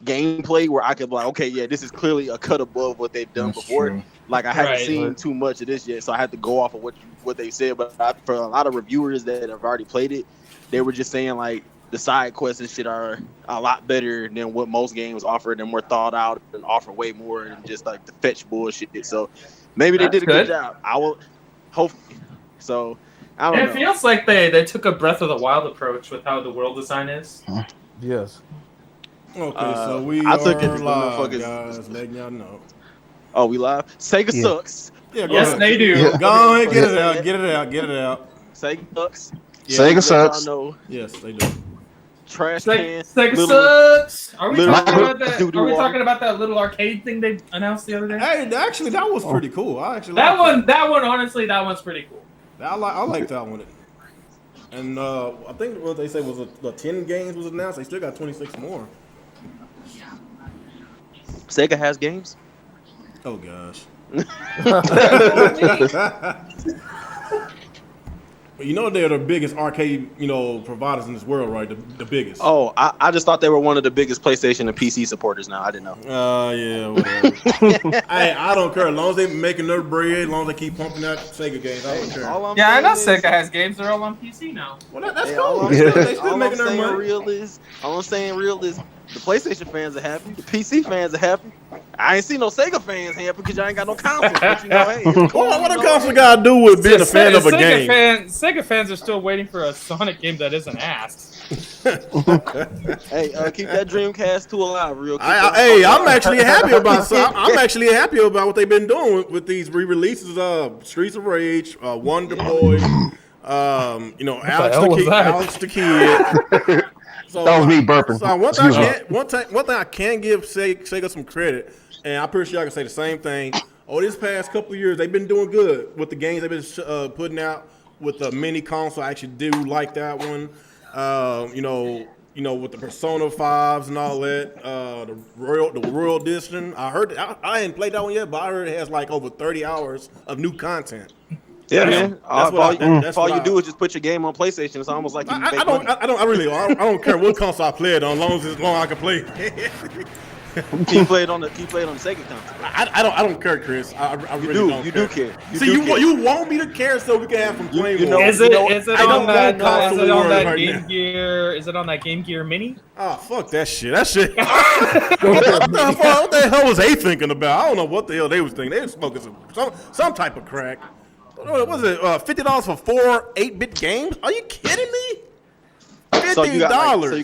gameplay where I could be like, okay, yeah, this is clearly a cut above what they've done before. True. Like I haven't seen too much of this yet, so I had to go off of what they said. But for a lot of reviewers that have already played it, they were just saying like the side quests and shit are a lot better than what most games offer. They're more thought out and offer way more than just like the fetch bullshit. So maybe they did a good job. I will hopefully. So I don't know. It feels like they took a Breath of the Wild approach with how the world design is. Yes. Okay, so we I took it are to live, guys. Letting y'all know. Oh, we live? Sega sucks. Yeah, yes, they do. Yeah. Go ahead, get it out, get it out, get it out. Sega sucks. Yeah, Sega sucks. Yes, they do. Trash can. Sega sucks. Are we talking about that? Doo-doo Are we water. talking about that little arcade thing they announced the other day? Hey, actually, that was pretty cool. I actually that liked one. Honestly, that one's pretty cool. I like that one. And I think what they say was 10 games was announced. They still got 26 more. Sega has games. Oh gosh. You know they're the biggest arcade, providers in this world, right? The biggest. Oh, I just thought they were one of the biggest PlayStation and PC supporters now. I didn't know. Yeah, whatever. Hey, I don't care. As long as they making their bread, as long as they keep pumping out Sega games, I don't care. Yeah, I know Sega has games. They're all on PC now. Well, that's cool. They still making their money. All I'm saying real is the PlayStation fans are happy. The PC fans are happy. I ain't seen no Sega fans happy because y'all ain't got no consoles. But hey, it's cool, what a console got to do with being a fan of a game? Sega fans are still waiting for a Sonic game that isn't asked. Hey, keep that Dreamcast 2 alive, real quick. I'm actually happy about. I'm actually happy about what they've been doing with these re-releases of Streets of Rage, Wonder Boy, Alex the Kid. So, that was me burping. So one thing I can give Sega some credit, and I'm pretty sure I can say the same thing. This past couple of years, they've been doing good with the games they've been putting out with the mini console. I actually do like that one. With the Persona 5s and all that. The Royal Edition. I heard I hadn't played that one yet, but I heard it has like over 30 hours of new content. Yeah, man. All you do is just put your game on PlayStation. It's almost like I don't care what console I play it on, as long as I can play. Can you play it on the Sega console? I don't care, Chris. I really don't. You do care. You want me to care so we can have some playing. Is it on that Game Gear? Is it on that Game Gear Mini? Oh, fuck that shit. What the hell was they thinking about? I don't know what the hell they was thinking. They was smoking some type of crack. What was it? $50 for 4 8-bit games? Are you kidding me? $50. So you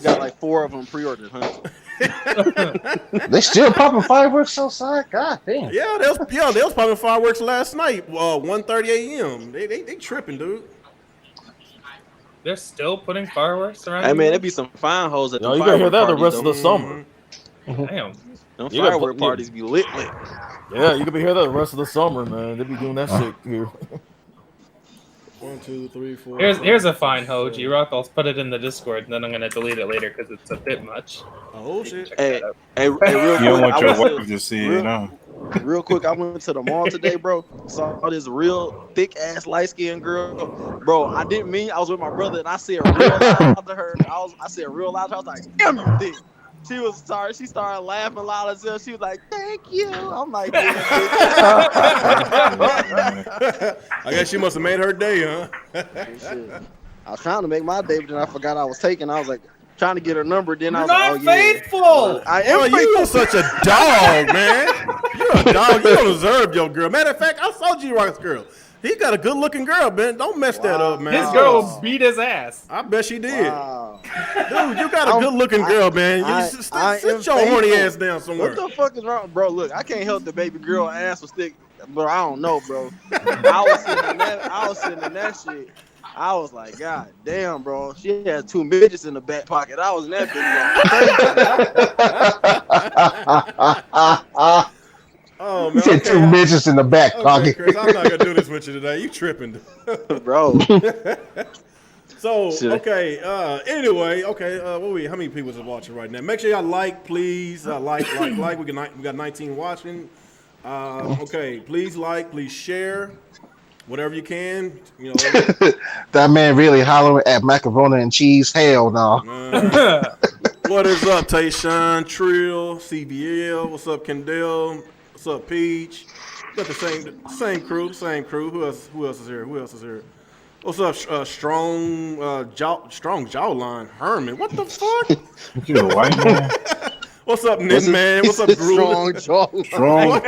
got like 4 of them pre-ordered, huh? They still popping fireworks outside? God damn. Yeah, they was popping fireworks last night, 1:30 a.m. They tripping, dude. They're still putting fireworks around. Hey man, there'd be some fine hoes at the you gotta hear that the rest of the summer. Damn. Them firework parties be lit. Yeah, you could be here the rest of the summer, man. They be doing that shit here. 1, 2, 3, 4. Here's a fine hoe, G-Rock. I'll put it in the Discord, and then I'm gonna delete it later because it's a bit much. Oh shit! Hey, real quick. You don't want your wife to see it, Real quick, I went to the mall today, bro. Saw this real thick ass light skinned girl, bro. I didn't mean I was with my brother, and I said real loud to her. I said reol loud to her. I was like, "Damn, you thick." She was sorry. She started laughing loud as hell. She was like, "Thank you." I'm like, yeah, I guess she must have made her day, huh? I was trying to make my day, but then I forgot I was taking. I was like trying to get her number. Then I was not like, "Oh faithful." Yeah. I am faithful. You such a dog, man. You're a dog. You don't deserve your girl. Matter of fact, I saw G-Rock's girl. He got a good-looking girl, man. Don't mess that up, man. His girl beat his ass. I bet she did. Wow. Dude, you got a good-looking girl, man. Sit your horny ass down somewhere. What the fuck is wrong, bro? Look, I can't help the baby girl ass was thick, but I don't know, bro. I was sitting in that shit. I was like, God damn, bro. She had 2 midgets in the back pocket. I was in that bitch. Oh, man. You said 2 midgets in the back pocket. Chris, I'm not gonna do this with you today. You tripping, bro. So okay. Anyway, okay. How many people are watching right now? Make sure y'all like, please. Like. We got 19 watching. Okay. Please like. Please share. Whatever you can. That man really hollering at macaroni and cheese. Hell no. What is up, Tayshawn, Trill, CBL? What's up, Kendall? What's up, Peach? Got the same crew. Who else is here? What's up, strong jawline Herman? What the fuck? You a white man? What's up, Nick man? What's up, Groove? Strong.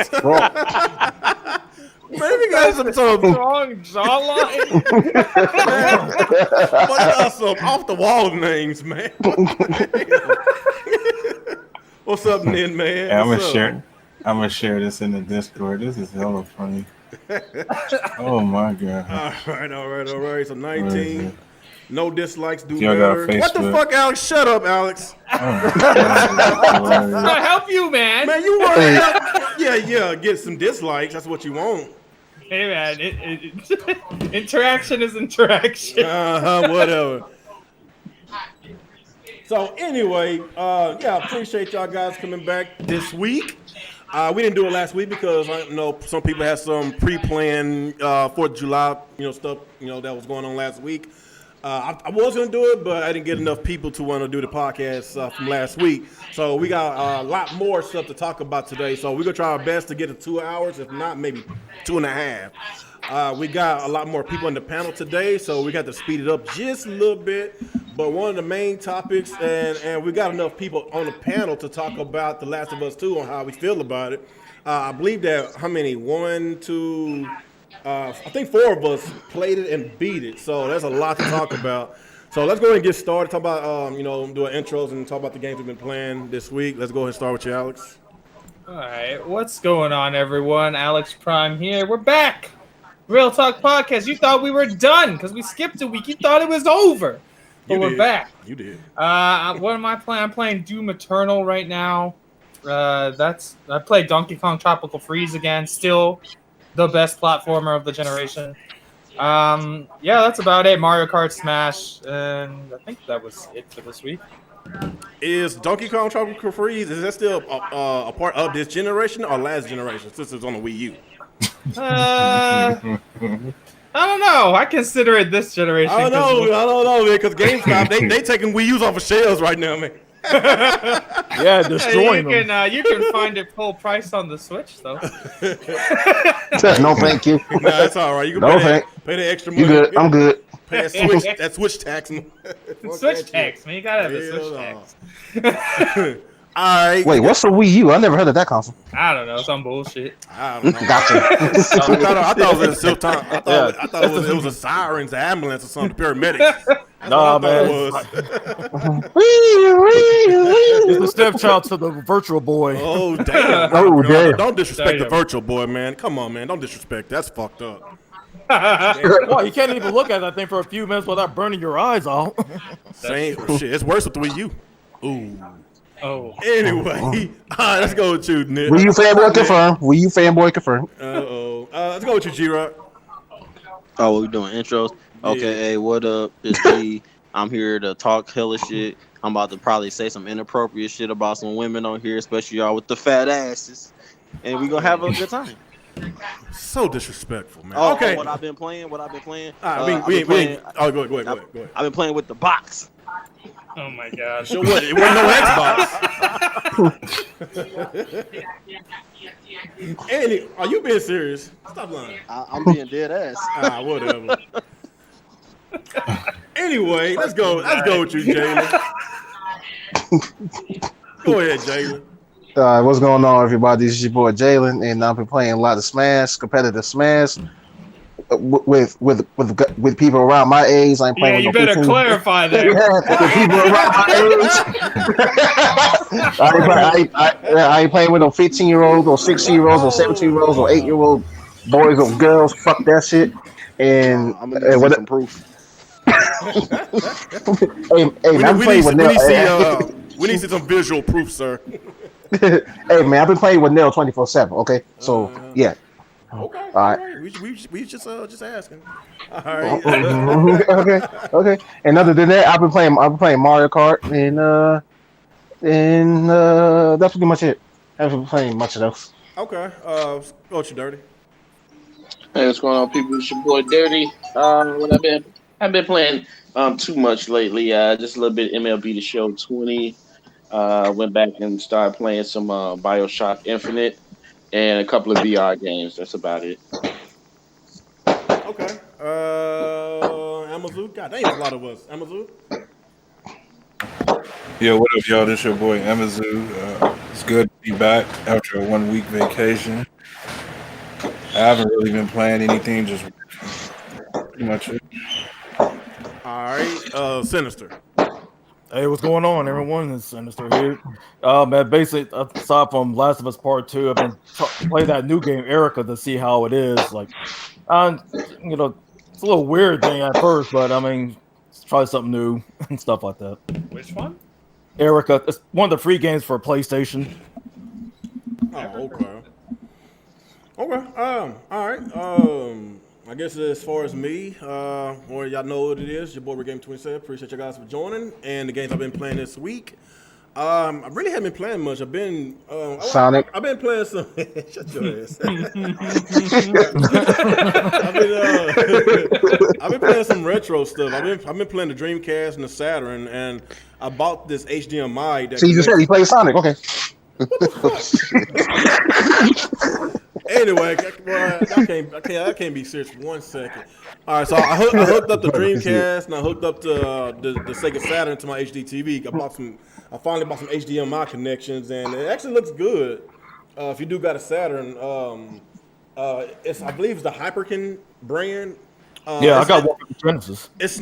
Maybe guys some Strong jawline. What some off the wall names, man? What's up, Nin man? Hey, I'm gonna share this in the Discord. This is hella funny. Oh my god. All right. So 19. No dislikes, do Y'all got better. What the Facebook. fuck, Alex? Shut up, Alex. I help you, man. Man, you want to yeah, get some dislikes. That's what you want. Hey, man. Interaction is interaction. Whatever. So anyway, appreciate y'all guys coming back this week. We didn't do it last week because I know some people had some pre-planned 4th of July, stuff, that was going on last week. I was going to do it, but I didn't get enough people to want to do the podcast from last week. So we got a lot more stuff to talk about today. So we're going to try our best to get to 2 hours, if not maybe 2.5. We got a lot more people on the panel today, so we got to speed it up just a little bit. But one of the main topics, and we got enough people on the panel to talk about The Last of Us 2 on how we feel about it. I believe that how many? 1, 2, I think 4 of us played it and beat it. So there's a lot to talk about. So let's go ahead and get started. Talk about, do our intros and talk about the games we've been playing this week. Let's go ahead and start with you, Alex. All right. What's going on, everyone? Alex Prime here. We're back. Real Talk Podcast. You thought we were done because we skipped a week. You thought it was over. But we're back. You did. What am I playing? I'm playing Doom Eternal right now. I played Donkey Kong Tropical Freeze again. Still the best platformer of the generation. That's about it. Mario Kart Smash, and I think that was it for this week. Is Donkey Kong Tropical Freeze, is that still a part of this generation or last generation since it's on the Wii U? I don't know. I consider it this generation. I don't know, man, because GameStop, they taking Wii U's off of shelves right now, man. Yeah, destroying them. You can find it full price on the Switch, though. No, thank you. Nah, that's all right. You can pay the extra money. You good? I'm good. Pay that Switch tax. Switch tax, man. You gotta have a Switch tax. All right. Wait, what's the Wii U? I never heard of that console. I don't know. Some bullshit. I don't know. Gotcha. I thought it was a silk time. I thought it was a sirens, ambulance, or something. Paramedics. Nah, man. It's the stepchild to the Virtual Boy. Oh damn! Oh damn! Don't disrespect the Virtual Boy, man. Come on, man. Don't disrespect. That's fucked up. Well, you can't even look at that thing for a few minutes without burning your eyes out. Same shit. It's worse with the Wii U. Ooh. Oh. Anyway, let's go with you, Nick. Wii U fanboy confirmed. Wii U fanboy confirmed. Let's go with you, G-Rock. Oh, we're doing intros. Okay, hey, what up? It's me. I'm here to talk hella shit. I'm about to probably say some inappropriate shit about some women on here, especially y'all with the fat asses. And we gonna have a good time. So disrespectful, man. Oh, okay. What I've been playing. Go ahead. I've been playing with the box. Oh my god. So what? It wasn't no Xbox. Andy, are you being serious? Stop lying. I'm being dead ass. Whatever. Anyway, let's go with you, Jalen. Go ahead, Jalen. What's going on, everybody? This is your boy Jalen, and I've been playing a lot of Smash, competitive Smash, with people around my age. I'm playing. Yeah, you better clarify that. With people around my age. I ain't playing with no 15-year-olds or 16-year-olds or 17-year-olds or 8-year-old boys or girls. Fuck that shit. And I'm gonna need some proof. We need to see some visual proof, sir. Hey man, I've been playing with Nell 24/7. Okay, so yeah. Okay. All right. We just asking. All right. Okay. And other than that, I've been playing Mario Kart, and that's pretty much it. I haven't been playing much of those. Okay. Go with you, Dirty. Hey, what's going on, people? It's your boy Dirty. I've been playing too much lately. Just a little bit of MLB The Show 20. Went back and started playing some Bioshock Infinite and a couple of VR games. That's about it. Okay. Amazu. God, there's a lot of us. Amazu. Yo, what up, y'all? This your boy Amazu. It's good to be back after a 1 week vacation. I haven't really been playing anything, just pretty much it. All right. Sinister. Hey, what's going on, everyone? It's Sinister here. Man, basically, aside from Last of Us Part 2, I've been playing that new game, Erica, to see how it is. Like, you know, it's a little weird thing at first, but I mean, let's try something new and stuff like that. Which one? Erica, it's one of the free games for PlayStation. Oh, okay. Okay. All right. I guess as far as me, or y'all know what it is, your boy Game 27. Appreciate you guys for joining. And the games I've been playing this week. I really haven't been playing much. I've been Sonic. I've been playing some. Shut your ass. I've been playing some retro stuff. I've been playing the Dreamcast and the Saturn, and I bought this HDMI. That So you just said you played Sonic, okay? Anyway, I can't be serious for 1 second. All right, so I hooked up the Dreamcast and I hooked up the Sega Saturn to my HD TV. I finally bought some HDMI connections, and it actually looks good. If you do got a Saturn, I believe it's the Hyperkin brand. Yeah, I got one for the Genesis. It's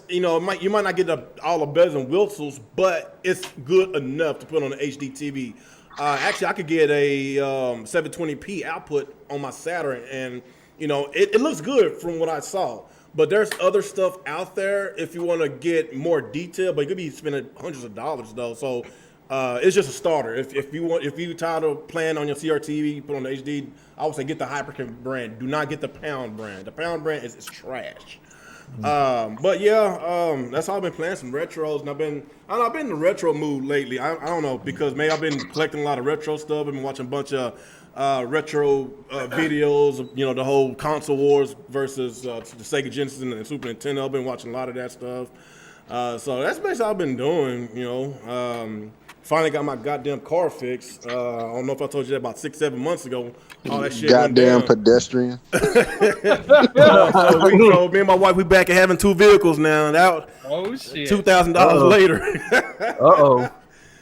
you might not get all the bells and whistles, but it's good enough to put on an HD TV. Actually, I could get a 720p output on my Saturn, and it looks good from what I saw. But there's other stuff out there if you want to get more detail, but you could be spending hundreds of dollars though. So it's just a starter. If you tired of playing on your CRT, put on the HD, I would say get the Hyperkin brand. Do not get the Pound brand. The Pound brand is trash. But yeah, that's all I've been playing, some retros, and I've been in the retro mood lately. I don't know, because maybe I've been collecting a lot of retro stuff. I've been watching a bunch of retro videos, the whole console wars versus the Sega Genesis and the Super Nintendo. I've been watching a lot of that stuff. So that's basically all I've been doing, Finally got my goddamn car fixed. I don't know if I told you that about 6-7 months ago. All that shit goddamn pedestrian. So me and my wife, we back at having 2 vehicles now. Oh shit! $2,000 later. Uh-oh.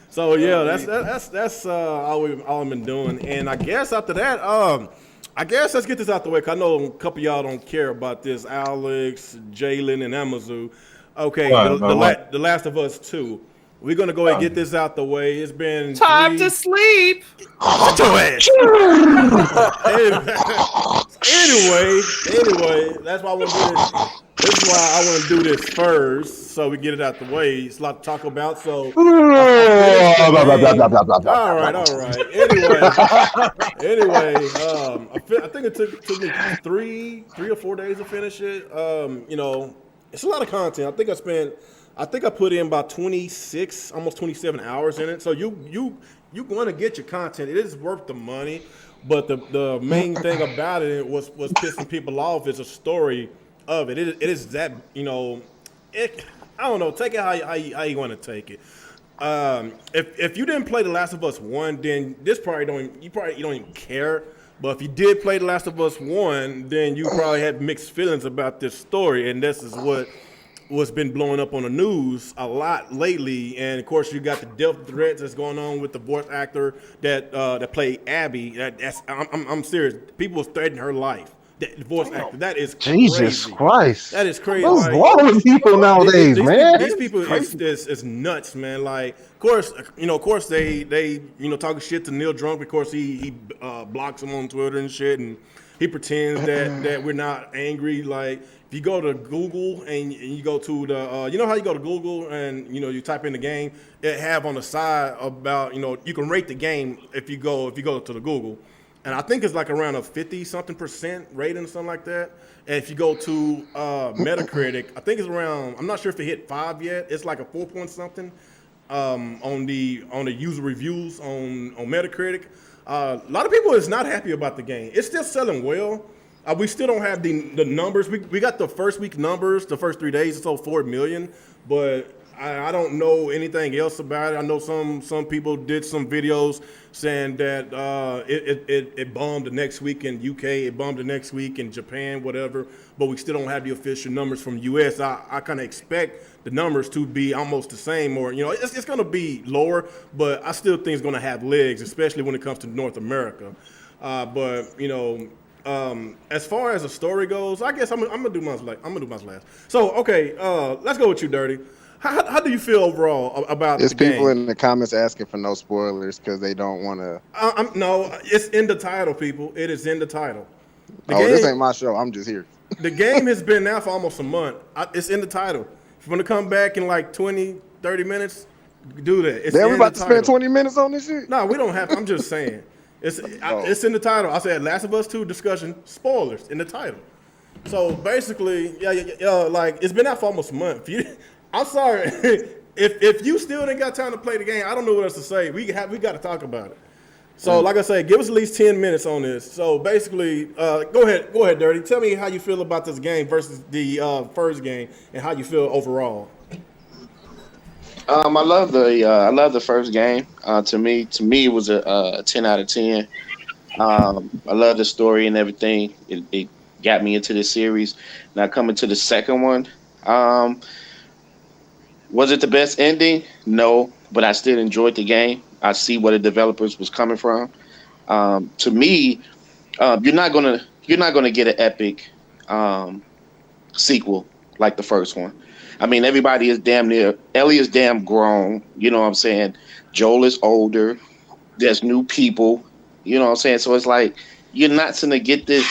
So yeah, that's all I've been doing. And I guess after that, I guess let's get this out the way, 'cause I know a couple of y'all don't care about this. Alex, Jalen, and Amazu. Okay, the Last of Us 2. We're gonna go ahead and get this out the way. It's been time to sleep. Shut your ass. Anyway, that's why I want to do this. This is why I want to do this first, so we get it out the way. It's a lot to talk about. So, all right. Anyway, I think it took me three or 4 days to finish it. It's a lot of content. I think I put in about 26, almost 27 hours in it. So you going to get your content. It is worth the money. But the main thing about it was pissing people off is the story of it. It is that, I don't know. Take it how you want to take it. If you didn't play The Last of Us 1, then you don't even care. But if you did play The Last of Us 1, then you probably had mixed feelings about this story. And this is what's been blowing up on the news a lot lately. And of course, you got the death threats that's going on with the voice actor that played Abby. I'm serious. People was threatening her life. The voice actor. That is crazy. Jesus Christ. That is crazy. What's wrong with people nowadays, man? These people is nuts, man. Like, of course, they talking shit to Neil Drunkman. Of course, he blocks him on Twitter and shit, and he pretends that we're not angry. Like, if you go to Google and you go to the, how you go to Google and you type in the game, it have on the side about you can rate the game if you go to the Google. And I think it's like around a 50-something% rating or something like that. And if you go to Metacritic, I think it's around, I'm not sure if it hit 5 yet. It's like a 4 point something on the user reviews on Metacritic. A lot of people is not happy about the game. It's still selling well. We still don't have the numbers. We got the first week numbers, the first 3 days, it sold 4 million. But I don't know anything else about it. I know some people did some videos saying that it bombed the next week in UK, it bombed the next week in Japan, whatever. But we still don't have the official numbers from US. I kind of expect the numbers to be almost the same, or it's going to be lower, but I still think it's going to have legs, especially when it comes to North America. But as far as the story goes, I guess I'm gonna do mine last. So okay, let's go with you, Dirty. How do you feel overall about There's the game? people in the comments asking for no spoilers because they don't want to. No, it's in the title, people. It is in the title. This ain't my show. I'm just here. The game has been now for almost a month. It's in the title. If you want to come back in like 20, 30 minutes, do that. It's we about to spend 20 minutes on this shit? No, we don't have. I'm just saying. It's in the title. I said Last of Us 2 discussion, spoilers in the title. So basically, like it's been out for almost a month. I'm sorry. if you still ain't got time to play the game, I don't know what else to say. We got to talk about it. So like I said, give us at least 10 minutes on this. So basically, go ahead, Dirty. Tell me how you feel about this game versus the first game and how you feel overall. I love the first game. To me, it was a 10 out of 10. I love the story and everything. It got me into the series. Now coming to the second one, was it the best ending? No, but I still enjoyed the game. I see where the developers was coming from. To me, you're not gonna get an epic sequel like the first one. I mean, everybody is damn near. Ellie is damn grown. You know what I'm saying? Joel is older. There's new people. You know what I'm saying? So it's like you're not gonna get this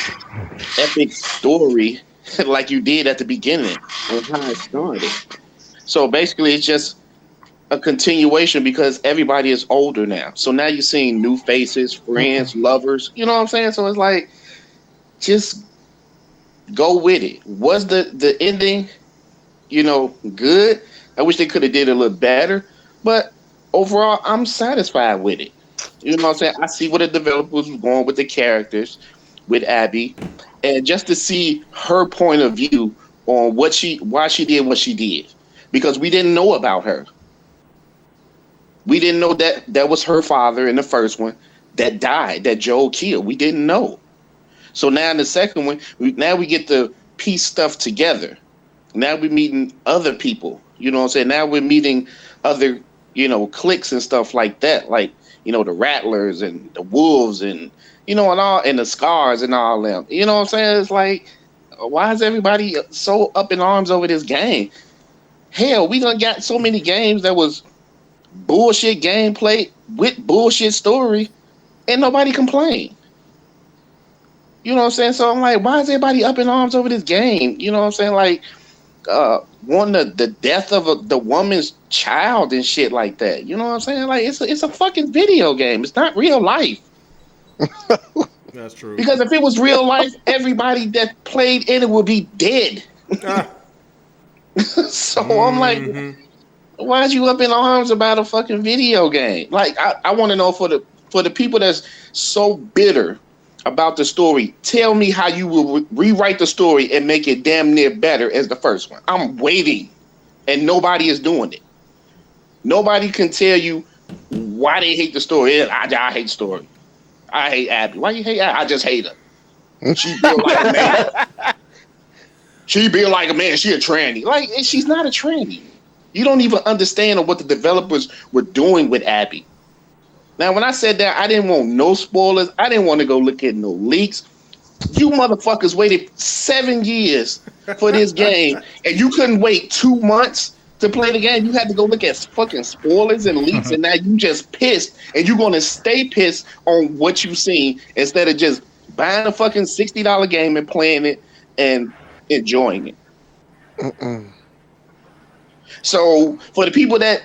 epic story like you did at the beginning of how it started. So basically, it's just a continuation because everybody is older now. So now you're seeing new faces, friends, lovers. You know what I'm saying? So it's like, just go with it. Was the ending, good? I wish they could have did a little better, but overall, I'm satisfied with it. You know what I'm saying? I see where the developers were going with the characters, with Abby, and just to see her point of view on why she did what she did, because we didn't know about her. We didn't know that was her father in the first one that died, that Joel killed. We didn't know. So now in the second one, we get to piece stuff together. Now we're meeting other people. You know what I'm saying? Now we're meeting other, cliques and stuff like that. Like, the Rattlers and the Wolves and, and all, and the Scars and all them. You know what I'm saying? It's like, why is everybody so up in arms over this game? Hell, we done got so many games that was bullshit gameplay with bullshit story and nobody complained. You know what I'm saying? So I'm like, why is everybody up in arms over this game? You know what I'm saying? Like, wanting the death of the woman's child and shit like that. You know what I'm saying? Like, it's a fucking video game. It's not real life. That's true. Because if it was real life, everybody that played in it would be dead. So I'm like, why is you up in arms about a fucking video game? Like, I want to know for the people that's so bitter about the story, tell me how you will rewrite the story and make it damn near better as the first one. I'm waiting, and nobody is doing it. Nobody can tell you why they hate the story. I hate the story. I hate Abby. Why you hate Abby? I just hate her. She built like a man. She built like a man. She a tranny. Like, she's not a tranny. You don't even understand what the developers were doing with Abby. Now, when I said that, I didn't want no spoilers. I didn't want to go look at no leaks. You motherfuckers waited 7 years for this game, and you couldn't wait 2 months to play the game. You had to go look at fucking spoilers and leaks, and now you just pissed, and you're going to stay pissed on what you've seen instead of just buying a fucking $60 game and playing it and enjoying it. So, for the people that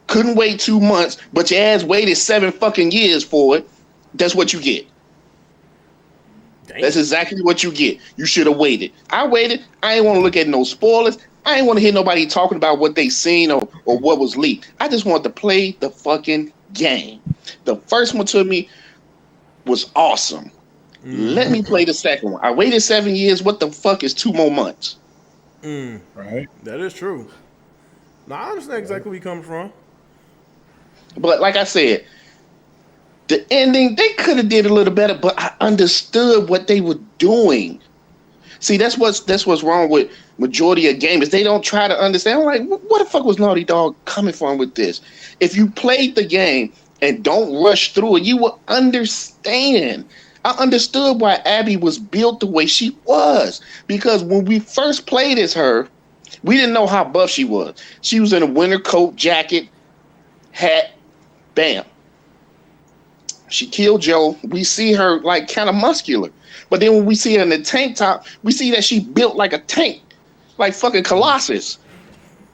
couldn't wait 2 months, but your ass waited 7 fucking years for it, that's what you get. Damn. That's exactly what you get. You should have waited. I waited. I ain't want to look at no spoilers. I ain't want to hear nobody talking about what they seen or what was leaked. I just wanted to play the fucking game. The first one to me was awesome. Let me play the second one. I waited 7 years. What the fuck is 2 more months? Right. That is true. No, I understand exactly where you're coming from. But like I said, the ending they could have did a little better, but I understood what they were doing. See, that's what's wrong with majority of gamers. They don't try to understand. I'm like, what the fuck was Naughty Dog coming from with this? If you played the game and don't rush through it, you will understand. I understood why Abby was built the way she was. Because when we first played as her, we didn't know how buff she was. She was in a winter coat, jacket, hat, bam. She killed Joe. We see her like kind of muscular. But then when we see her in the tank top, we see that she built like a tank, like fucking Colossus.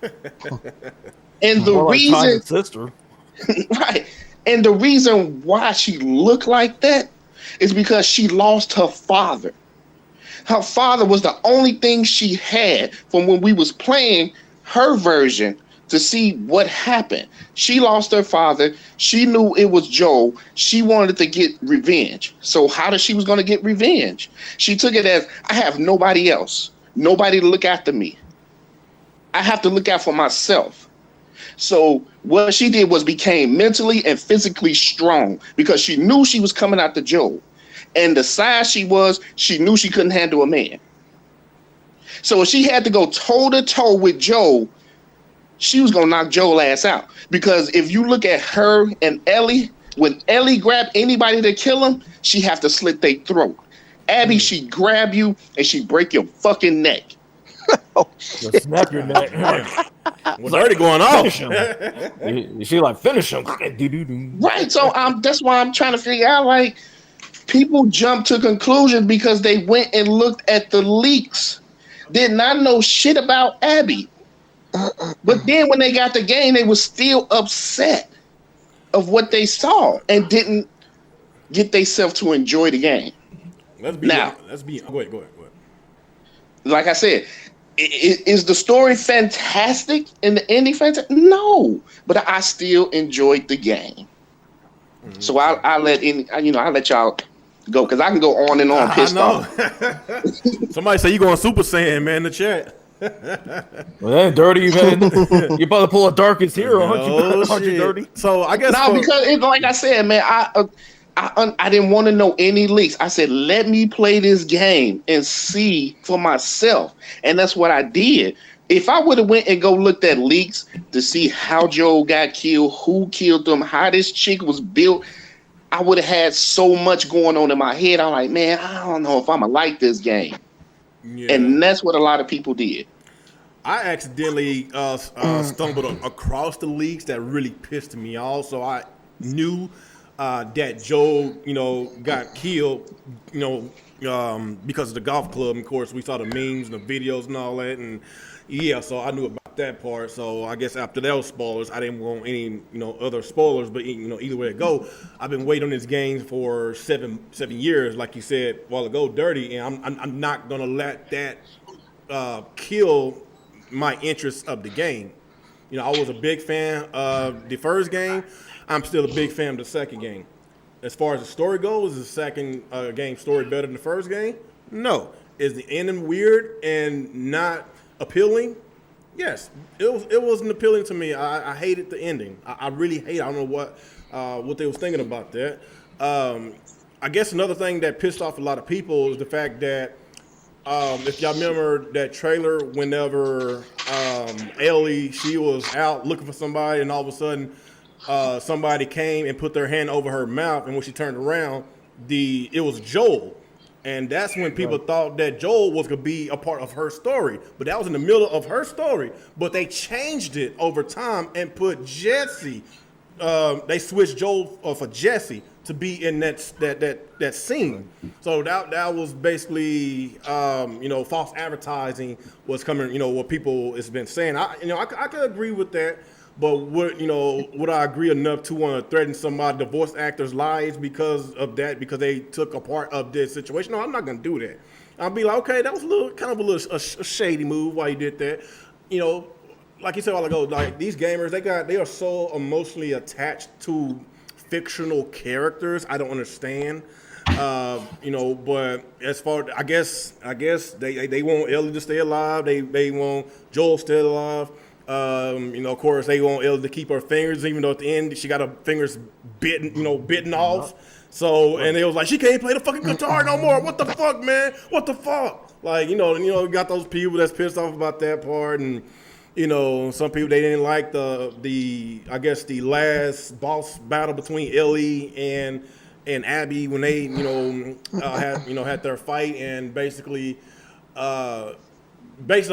And the More like reason, Tiny's sister. right? And the reason why she looked like that is because she lost her father. Her father was the only thing she had from when we was playing her version to see what happened. She lost her father. She knew it was Joel. She wanted to get revenge. So how did she was going to get revenge? She took it as, I have nobody else. Nobody to look after me. I have to look out for myself. So what she did was became mentally and physically strong because she knew she was coming after Joel. And the size she was, she knew she couldn't handle a man. So if she had to go toe to toe with Joel, she was gonna knock Joel's ass out. Because if you look at her and Ellie, when Ellie grabbed anybody to kill him, she have to slit their throat. Abby, she grab you and she break your fucking neck. Just snap your neck. What's already going on? Finish him. She like finish him. Right. So that's why I'm trying to figure out, like, people jump to conclusions because they went and looked at the leaks. Did not know shit about Abby. But then when they got the game, they were still upset of what they saw and didn't get themselves to enjoy the game. Go ahead. Like I said, is the story fantastic and the ending fantastic? No, but I still enjoyed the game. Mm-hmm. So I let y'all go because I can go on and on pissed off. Somebody say you going Super Saiyan, man, in the chat. Well, that ain't dirty, man. You about to pull a Darkest Hero, aren't you dirty? So I guess because like I said, man, I didn't want to know any leaks. I said, let me play this game and see for myself, and that's what I did. If I would have went and go looked at leaks to see how Joel got killed, who killed him, how this chick was built, I would have had so much going on in my head. I'm like, man, I don't know if I'm gonna like this game. Yeah. And that's what a lot of people did. I accidentally stumbled across the leaks that really pissed me off. So I knew that Joel, got killed, because of the golf club. Of course, we saw the memes and the videos and all that. And yeah, so I knew about that part. So I guess after those spoilers, I didn't want any, other spoilers. But either way it go, I've been waiting on this game for seven years, like you said a while ago, Dirty, and I'm not gonna let that kill my interest of the game. I was a big fan of the first game. I'm still a big fan of the second game. As far as the story goes, is the second game story better than the first game? No. Is the ending weird and not appealing? Yes. It wasn't appealing to me. I hated the ending. I really hate it. I don't know what they was thinking about that. I guess another thing that pissed off a lot of people is the fact that if y'all remember that trailer, whenever Ellie, she was out looking for somebody, and all of a sudden somebody came and put their hand over her mouth, and when she turned around, it was Joel. And that's when people thought that Joel was going to be a part of her story. But that was in the middle of her story. But they changed it over time and put Jesse. They switched Joel for Jesse to be in that scene. So that was basically, false advertising was coming, what people has been saying. I could agree with that. But would I agree enough to want to threaten somebody, the voice actor's lives because of that, because they took a part of this situation? No, I'm not going to do that. I'll be like, okay, that was a shady move why you did that. Like you said a while ago, like these gamers, they are so emotionally attached to fictional characters. I don't understand. But as far, I guess they want Ellie to stay alive. They want Joel to stay alive. Of course, they want Ellie to keep her fingers, even though at the end she got her fingers bitten off. So, and they was like, she can't play the fucking guitar no more. What the fuck, man? What the fuck? Like, you got those people that's pissed off about that part, and some people they didn't like the I guess the last boss battle between Ellie and Abby when they had their fight, and basically the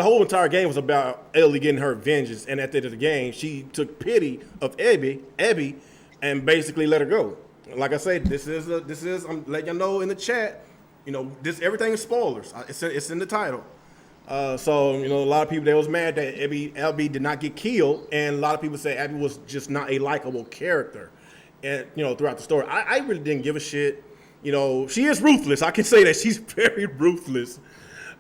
whole entire game was about Ellie getting her vengeance, and at the end of the game, she took pity of Abby, and basically let her go. Like I said, this is I'm letting y'all know in the chat. This everything is spoilers. It's in the title. So a lot of people they was mad that Abby did not get killed, and a lot of people say Abby was just not a likable character, and throughout the story, I really didn't give a shit. She is ruthless. I can say that she's very ruthless.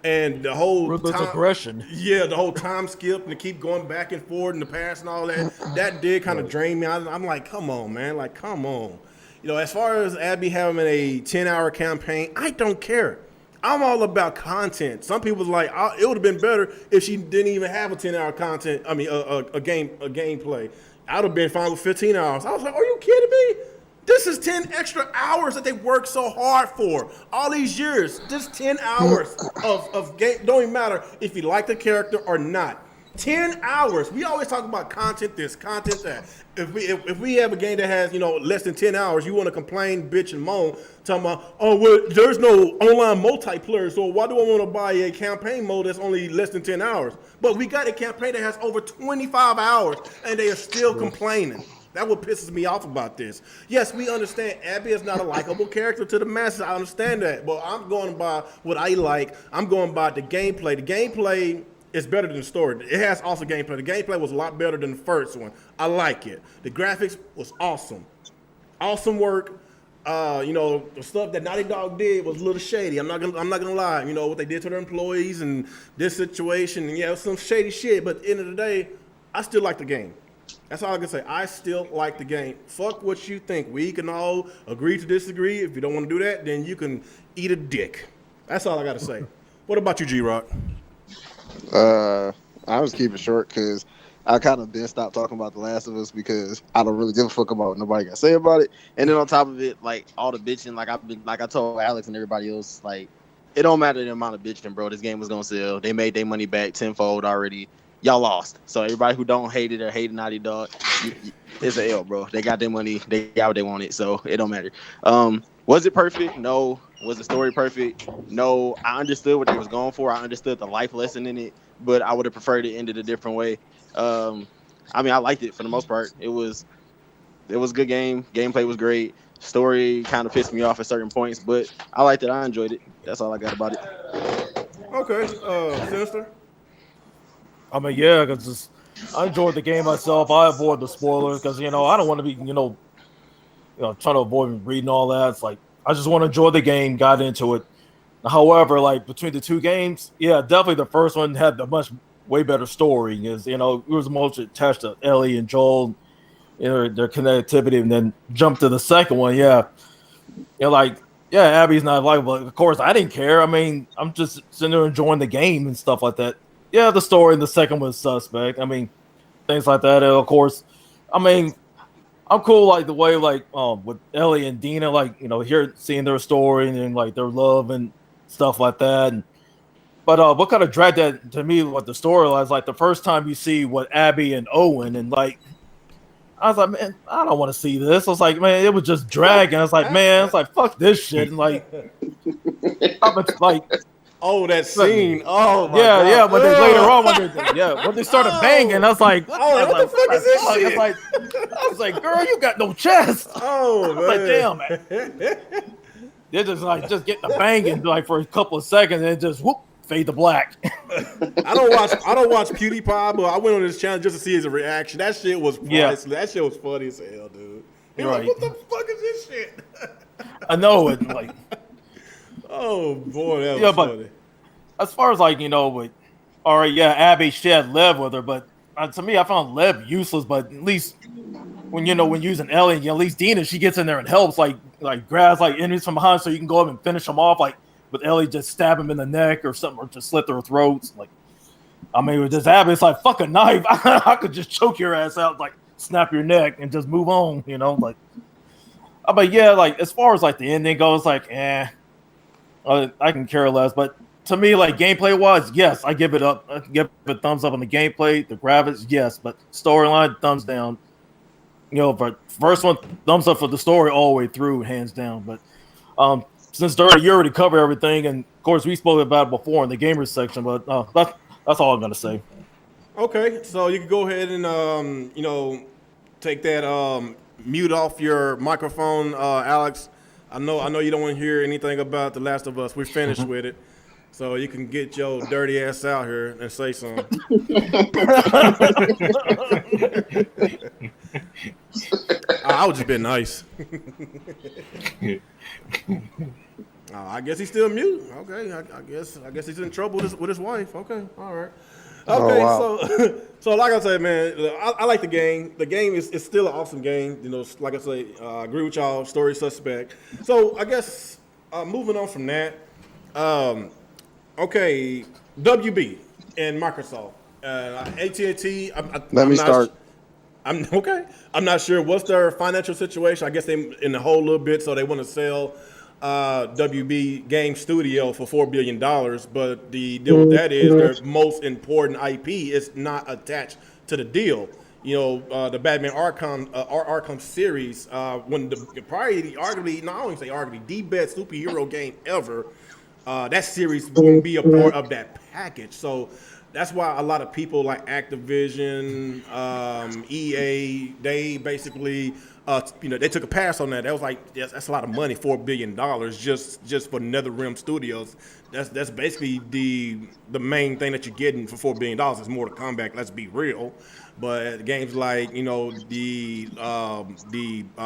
And the whole ruthless time, aggression. Yeah, the whole time skip and to keep going back and forth in the past and all that did kind of drain me. I'm like, come on, man. Like, come on. As far as Abby having a 10-hour campaign, I don't care. I'm all about content. Some people's like, it would have been better if she didn't even have a 10-hour content. I mean, a gameplay. I would have been fine with 15 hours. I was like, are you kidding me? This is 10 extra hours that they worked so hard for all these years. Just 10 hours of game. Don't even matter if you like the character or not. 10 hours. We always talk about content this, content that. If we have a game that has less than 10 hours, you want to complain, bitch, and moan, talking about there's no online multiplayer, so why do I want to buy a campaign mode that's only less than 10 hours? But we got a campaign that has over 25 hours, and they are still complaining. That's what pisses me off about this. Yes, we understand Abby is not a likable character to the masses. I understand that. But I'm going by what I like. I'm going by the gameplay. The gameplay is better than the story. It has also gameplay. The gameplay was a lot better than the first one. I like it. The graphics was awesome. Awesome work. The stuff that Naughty Dog did was a little shady. I'm not gonna lie. What they did to their employees and this situation. And yeah, it was some shady shit. But at the end of the day, I still like the game. That's all I can say. I still like the game. Fuck what you think. We can all agree to disagree. If you don't want to do that, then you can eat a dick. That's all I got to say. What about you, G-Rock? I was keeping it short because I kind of been stopped talking about The Last of Us because I don't really give a fuck about what nobody got to say about it. And then on top of it, like all the bitching, like I told Alex and everybody else, like it don't matter the amount of bitching, bro. This game was gonna sell. They made their money back tenfold already. Y'all lost. So everybody who don't hate it or hate Naughty Dog, it's an L, bro. They got their money. They got what they wanted, so it don't matter. Was it perfect? No. Was the story perfect? No. I understood what they was going for. I understood the life lesson in it, but I would have preferred it ended a different way. I liked it for the most part. It was a good game. Gameplay was great. Story kind of pissed me off at certain points, but I liked it. I enjoyed it. That's all I got about it. Okay. Sinister? I mean, yeah, because I enjoyed the game myself. I avoid the spoilers because I don't want to be trying to avoid reading all that. It's like I just want to enjoy the game. Got into it. However, like between the two games, yeah, definitely the first one had a way better story. Because it was most attached to Ellie and Joel, their connectivity, and then jump to the second one. Yeah, Abby's not likable. Of course, I didn't care. I mean, I'm just sitting there enjoying the game and stuff like that. Yeah, the story in the second was suspect. I mean, things like that. And of course, I mean, I'm cool like the way with Ellie and Dina, seeing their story and like their love and stuff like that. But what kind of dragged that to me with the story is like the first time you see what Abby and Owen and I was like, man, I don't want to see this. I was like, man, it was just dragging. I was like, man, it's like fuck this shit. And oh, that scene! Oh my God. Yeah. But then later on, when they started banging, I was like, what the fuck is this shit? I was like, girl, you got no chest. Oh, I was like, damn, man. They're just getting the banging for a couple of seconds and then just whoop, fade to black. I don't watch PewDiePie, but I went on his channel just to see his reaction. That shit was priceless. That shit was funny as hell, dude. He was like, what the fuck is this shit? I know it. Oh boy, that was funny. As far as Abby, she had Lev with her, but to me, I found Lev useless. But at least when using Ellie, at least Dina, she gets in there and helps, grabs enemies from behind, so you can go up and finish them off, with Ellie just stab him in the neck or something, or just slit their throats. I mean, with this habit, it's like fuck a knife. I could just choke your ass out, like snap your neck, and just move on. You know, like. But yeah, like as far as like the ending goes, like I can care less. But to me, like gameplay wise, yes, I give it up. I give it a thumbs up on the gameplay, the graphics, yes, but storyline, thumbs down. You know, but first one, thumbs up for the story all the way through, hands down. But since you already covered everything, and of course we spoke about it before in the gamers section, but that's all I'm gonna say. Okay, so you can go ahead and take that mute off your microphone, Alex. I know you don't want to hear anything about The Last of Us. We're finished with it. So you can get your dirty ass out here and say something. I was just being nice. I guess he's still mute. Okay, I guess he's in trouble with his wife. Okay, all right. Okay, so like I said, man, I like the game. The game is still an awesome game. You know, like I say, I agree with y'all. Story suspect. So I guess moving on from that. Okay, WB and Microsoft, AT&T. Let me start. I'm okay. I'm not sure what's their financial situation. I guess they in the hole a little bit, so they want to sell WB Game Studio for $4 billion. But the deal with that is their most important IP is not attached to the deal. You know, the Batman Arkham series, when arguably, not only say arguably, the best superhero game ever. That series won't be a part of that package. So that's why a lot of people like Activision, EA, they basically, they took a pass on that. That was like, yes, that's a lot of money, $4 billion just for NetherRealm Studios. That's basically the main thing that you're getting for $4 billion is Mortal Kombat. Let's be real. But games like the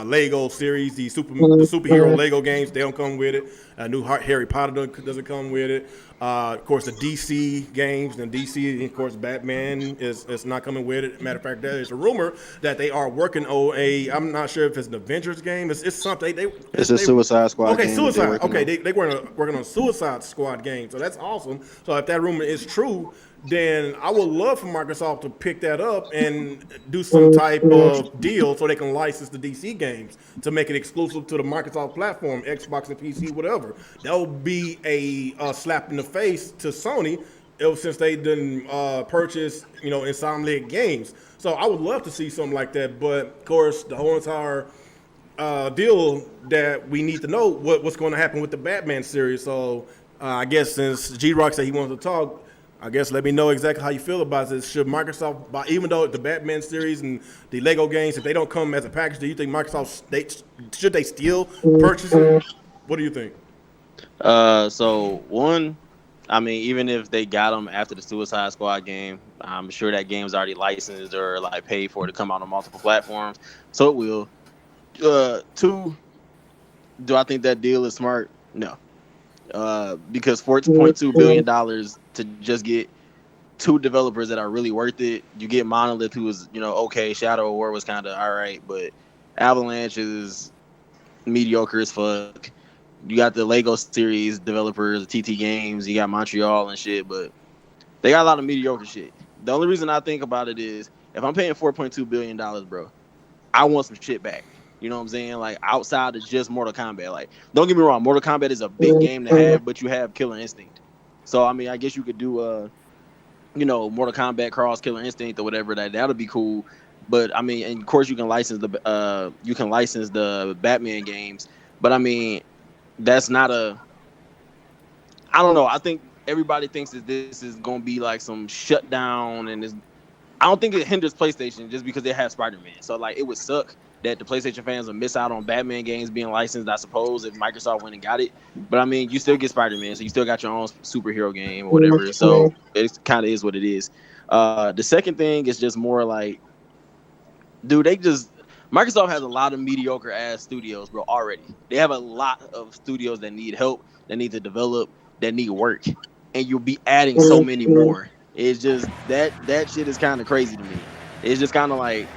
Lego series, the superhero Lego games, they don't come with it. New Harry Potter doesn't come with it. Of course, the DC games and DC, of course, Batman is not coming with it. Matter of fact, there is a rumor that they are working on I'm not sure if it's an Avengers game. It's something. It's a Suicide Squad game. Okay, Suicide. Okay, they were working on Suicide Squad game, so that's awesome. So if that rumor is true, then I would love for Microsoft to pick that up and do some type of deal so they can license the DC games to make it exclusive to the Microsoft platform, Xbox and PC, whatever. That would be a slap in the face to Sony since they didn't purchase, Insomniac Games. So I would love to see something like that. But, of course, the whole entire deal that we need to know what's going to happen with the Batman series. So I guess since G-Rock said he wanted to talk, I guess let me know exactly how you feel about this. Should Microsoft buy, even though the Batman series and the Lego games, if they don't come as a package, do you think Microsoft should they still purchase it? What do you think? So one, I mean, even if they got them after the Suicide Squad game, I'm sure that game's already licensed or like paid for to come out on multiple platforms, so it will. Two, do I think that deal is smart? No. Because $14.2 billion to just get two developers that are really worth it. You get Monolith, who is, okay. Shadow of War was kind of all right, but Avalanche is mediocre as fuck. You got the Lego series developers, TT Games. You got Montreal and shit, but they got a lot of mediocre shit. The only reason I think about it is if I'm paying $4.2 billion, bro, I want some shit back. You know what I'm saying? Like, outside of just Mortal Kombat. Like, don't get me wrong, Mortal Kombat is a big game to have, but you have Killer Instinct. So, I mean, I guess you could do, Mortal Kombat cross Killer Instinct or whatever. That'll be cool. But, I mean, and of course, you can license the Batman games. But, I mean, that's not I don't know. I think everybody thinks that this is going to be like some shutdown. And I don't think it hinders PlayStation just because they have Spider-Man. So, like, it would suck that the PlayStation fans will miss out on Batman games being licensed, I suppose, if Microsoft went and got it. But, I mean, you still get Spider-Man, so you still got your own superhero game or whatever. So it kind of is what it is. The second thing is just more like, dude, Microsoft has a lot of mediocre-ass studios, bro, already. They have a lot of studios that need help, that need to develop, that need work. And you'll be adding so many more. It's just, that shit is kind of crazy to me. It's just kind of like,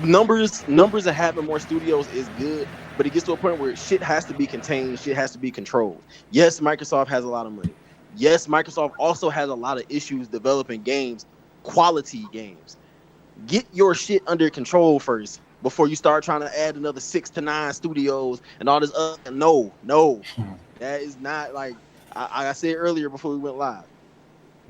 numbers of having more studios is good, but it gets to a point where shit has to be contained, shit has to be controlled. Yes, Microsoft has a lot of money. Yes, Microsoft also has a lot of issues developing games, quality games. Get your shit under control first before you start trying to add another 6 to 9 studios and all this other. No, that is not like I said earlier before we went live.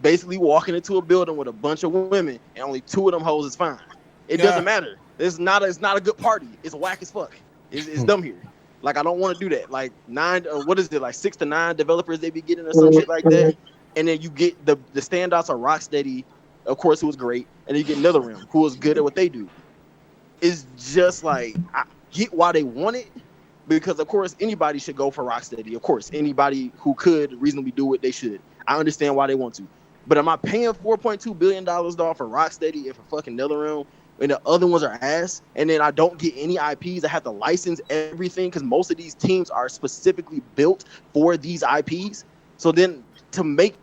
Basically walking into a building with a bunch of women and only 2 of them hoes is fine. It doesn't matter. It's not a good party. It's whack as fuck. It's dumb here. Like I don't want to do that. Like 9, what is it? Like 6 to 9 developers they be getting or some shit like that. And then you get the standouts are Rocksteady, of course, who was great, and then you get NetherRealm, who was good at what they do. It's just like I get why they want it, because of course anybody should go for Rocksteady. Of course, anybody who could reasonably do it, they should. I understand why they want to. But am I paying $4.2 billion for Rocksteady and for fucking NetherRealm and the other ones are ass? And then I don't get any IPs. I have to license everything because most of these teams are specifically built for these IPs. So then to make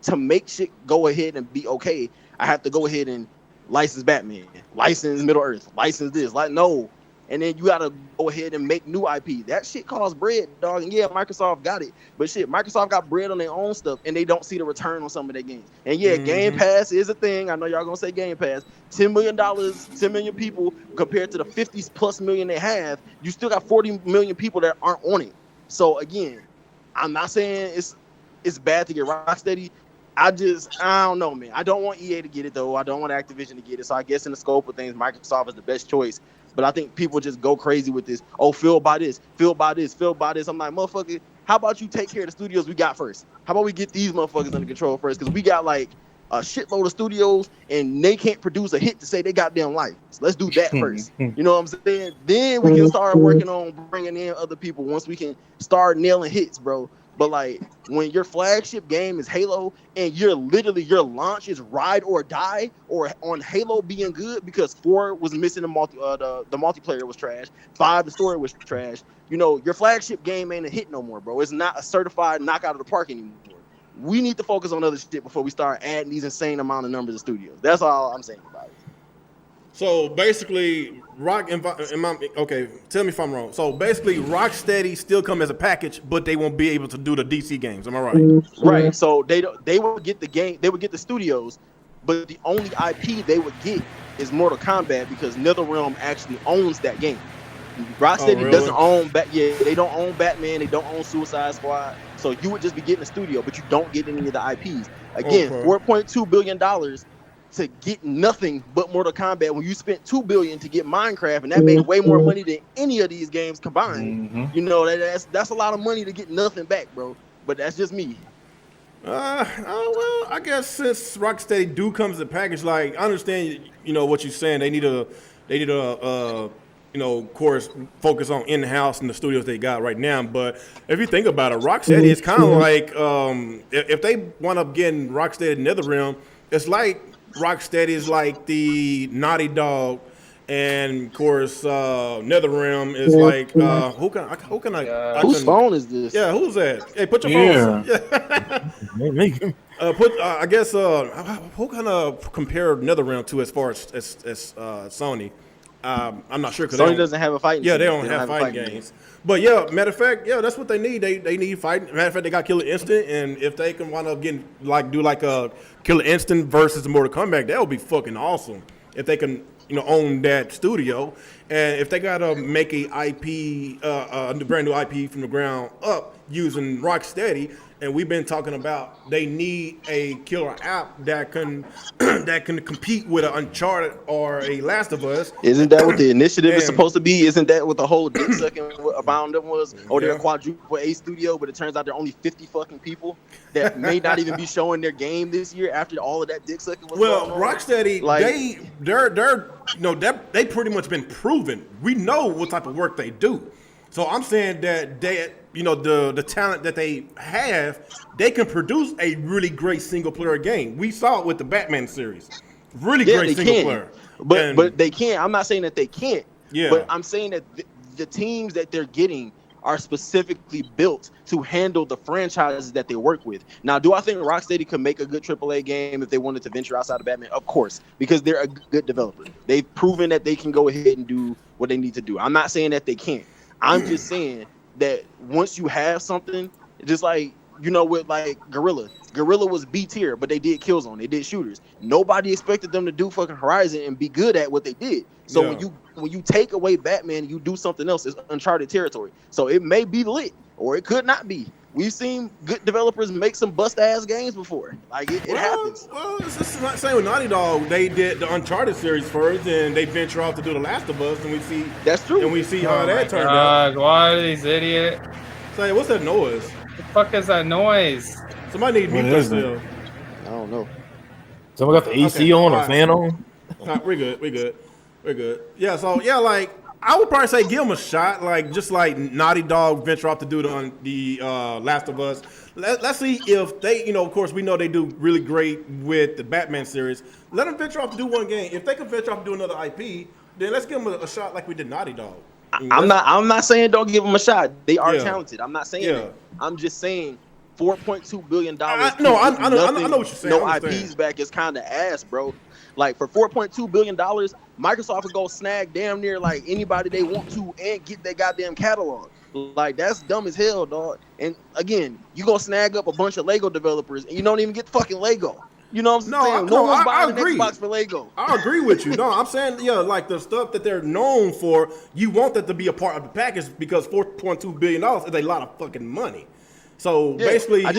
shit go ahead and be okay, I have to go ahead and license Batman, license Middle Earth, license this. Like, no. And then you got to go ahead and make new IP. That shit costs bread, dog. And yeah, Microsoft got it. But shit, Microsoft got bread on their own stuff, and they don't see the return on some of their games. And yeah, Game Pass is a thing. I know y'all going to say Game Pass. $10 million, 10 million people compared to the 50+ million they have, you still got 40 million people that aren't on it. So again, I'm not saying it's bad to get Rocksteady. I don't know, man. I don't want EA to get it, though. I don't want Activision to get it. So I guess in the scope of things, Microsoft is the best choice. But I think people just go crazy with this. Oh, Phil buy this. Phil buy this. Phil buy this. I'm like, motherfucker, how about you take care of the studios we got first? How about we get these motherfuckers under control first? Because we got like a shitload of studios, and they can't produce a hit to say they goddamn life. So let's do that first. You know what I'm saying? Then we can start working on bringing in other people once we can start nailing hits, bro. But like when your flagship game is Halo and your launch is ride or die or on Halo being good because 4 was missing the multiplayer was trash, 5 the story was trash. You know, your flagship game ain't a hit no more, bro. It's not a certified knockout of the park anymore. We need to focus on other shit before we start adding these insane amount of numbers of studios. That's all I'm saying about it. So basically, okay, tell me if I'm wrong. So basically, Rocksteady still come as a package, but they won't be able to do the DC games. Am I right? Right. So they would get the game, they would get the studios, but the only IP they would get is Mortal Kombat because NetherRealm actually owns that game. Rocksteady doesn't own they don't own Batman, they don't own Suicide Squad. So you would just be getting a studio, but you don't get any of the IPs. Again, $4.2 billion to get nothing but Mortal Kombat when you spent $2 billion to get Minecraft, and that made way more money than any of these games combined. You know, that's a lot of money to get nothing back, bro. But that's just me. Well, I guess since Rocksteady do comes as a package, like I understand, you know what you're saying. They need a you know, of course, focus on in-house and the studios they got right now. But if you think about it, Rocksteady is kind of like if they wind up getting Rocksteady NetherRealm, it's like Rocksteady is like the Naughty Dog, and of course NetherRealm is like whose phone is this? Yeah, who's that? Hey, put your phone. I guess who kind of compare NetherRealm to as far as Sony? I'm not sure because Sony doesn't have a fighting. Yeah, they don't have fighting games. But yeah, matter of fact, yeah, that's what they need. They need fighting. Matter of fact, they got Killer Instinct, and if they can wind up getting do a Killer Instinct versus Mortal Kombat, that would be fucking awesome. If they can, you know, own that studio, and if they gotta make a IP, a brand new IP from the ground up using Rocksteady. And we've been talking about they need a killer app that can compete with an Uncharted or a Last of Us. Isn't that what the initiative is supposed to be? Isn't that what the whole dick sucking about them was? Oh, they're a quadruple A studio, but it turns out they're only 50 fucking people that may not even be showing their game this year after all of that dick sucking was going on. Rocksteady, like, they pretty much been proven. We know what type of work they do. So I'm saying that they, you know, the talent that they have, they can produce a really great single player game. We saw it with the Batman series, really great single player. But they can. I'm not saying that they can't. Yeah. But I'm saying that the teams that they're getting are specifically built to handle the franchises that they work with. Now, do I think Rocksteady could make a good AAA game if they wanted to venture outside of Batman? Of course, because they're a good developer. They've proven that they can go ahead and do what they need to do. I'm not saying that they can't. I'm just saying that once you have something, just like you know, with like Gorilla was B tier, but they did Killzone, they did shooters. Nobody expected them to do fucking Horizon and be good at what they did. So when you take away Batman and you do something else, it's uncharted territory. So it may be lit or it could not be. We've seen good developers make some bust ass games before. Like it happens. Well, it's just the same with Naughty Dog. They did the Uncharted series first, and they venture off to do The Last of Us, and we see that's true. And we see how that turned out. Why are these idiots? Say, what's that noise? What the fuck is that noise? Somebody need mute still. I don't know. Someone got the AC on or fan on? We're good. Yeah, so like I would probably say give them a shot, like just like Naughty Dog venture off to do the Last of Us. Let's see if they, you know, of course we know they do really great with the Batman series. Let them venture off to do one game. If they can venture off to do another IP, then let's give them a shot like we did Naughty Dog. I'm not saying don't give them a shot. They are talented. I'm not saying that. I'm just saying $4.2 billion. I know what you're saying. No IPs back is kind of ass, bro. Like for $4.2 billion, Microsoft would go snag damn near like anybody they want to and get their goddamn catalog. Like that's dumb as hell, dog. And again, you gonna snag up a bunch of Lego developers and you don't even get fucking Lego. You know what I'm saying? No one's buying an Xbox for Lego. I agree with you. No, I'm saying, like the stuff that they're known for, you want that to be a part of the package because $4.2 billion is a lot of fucking money. So basically, I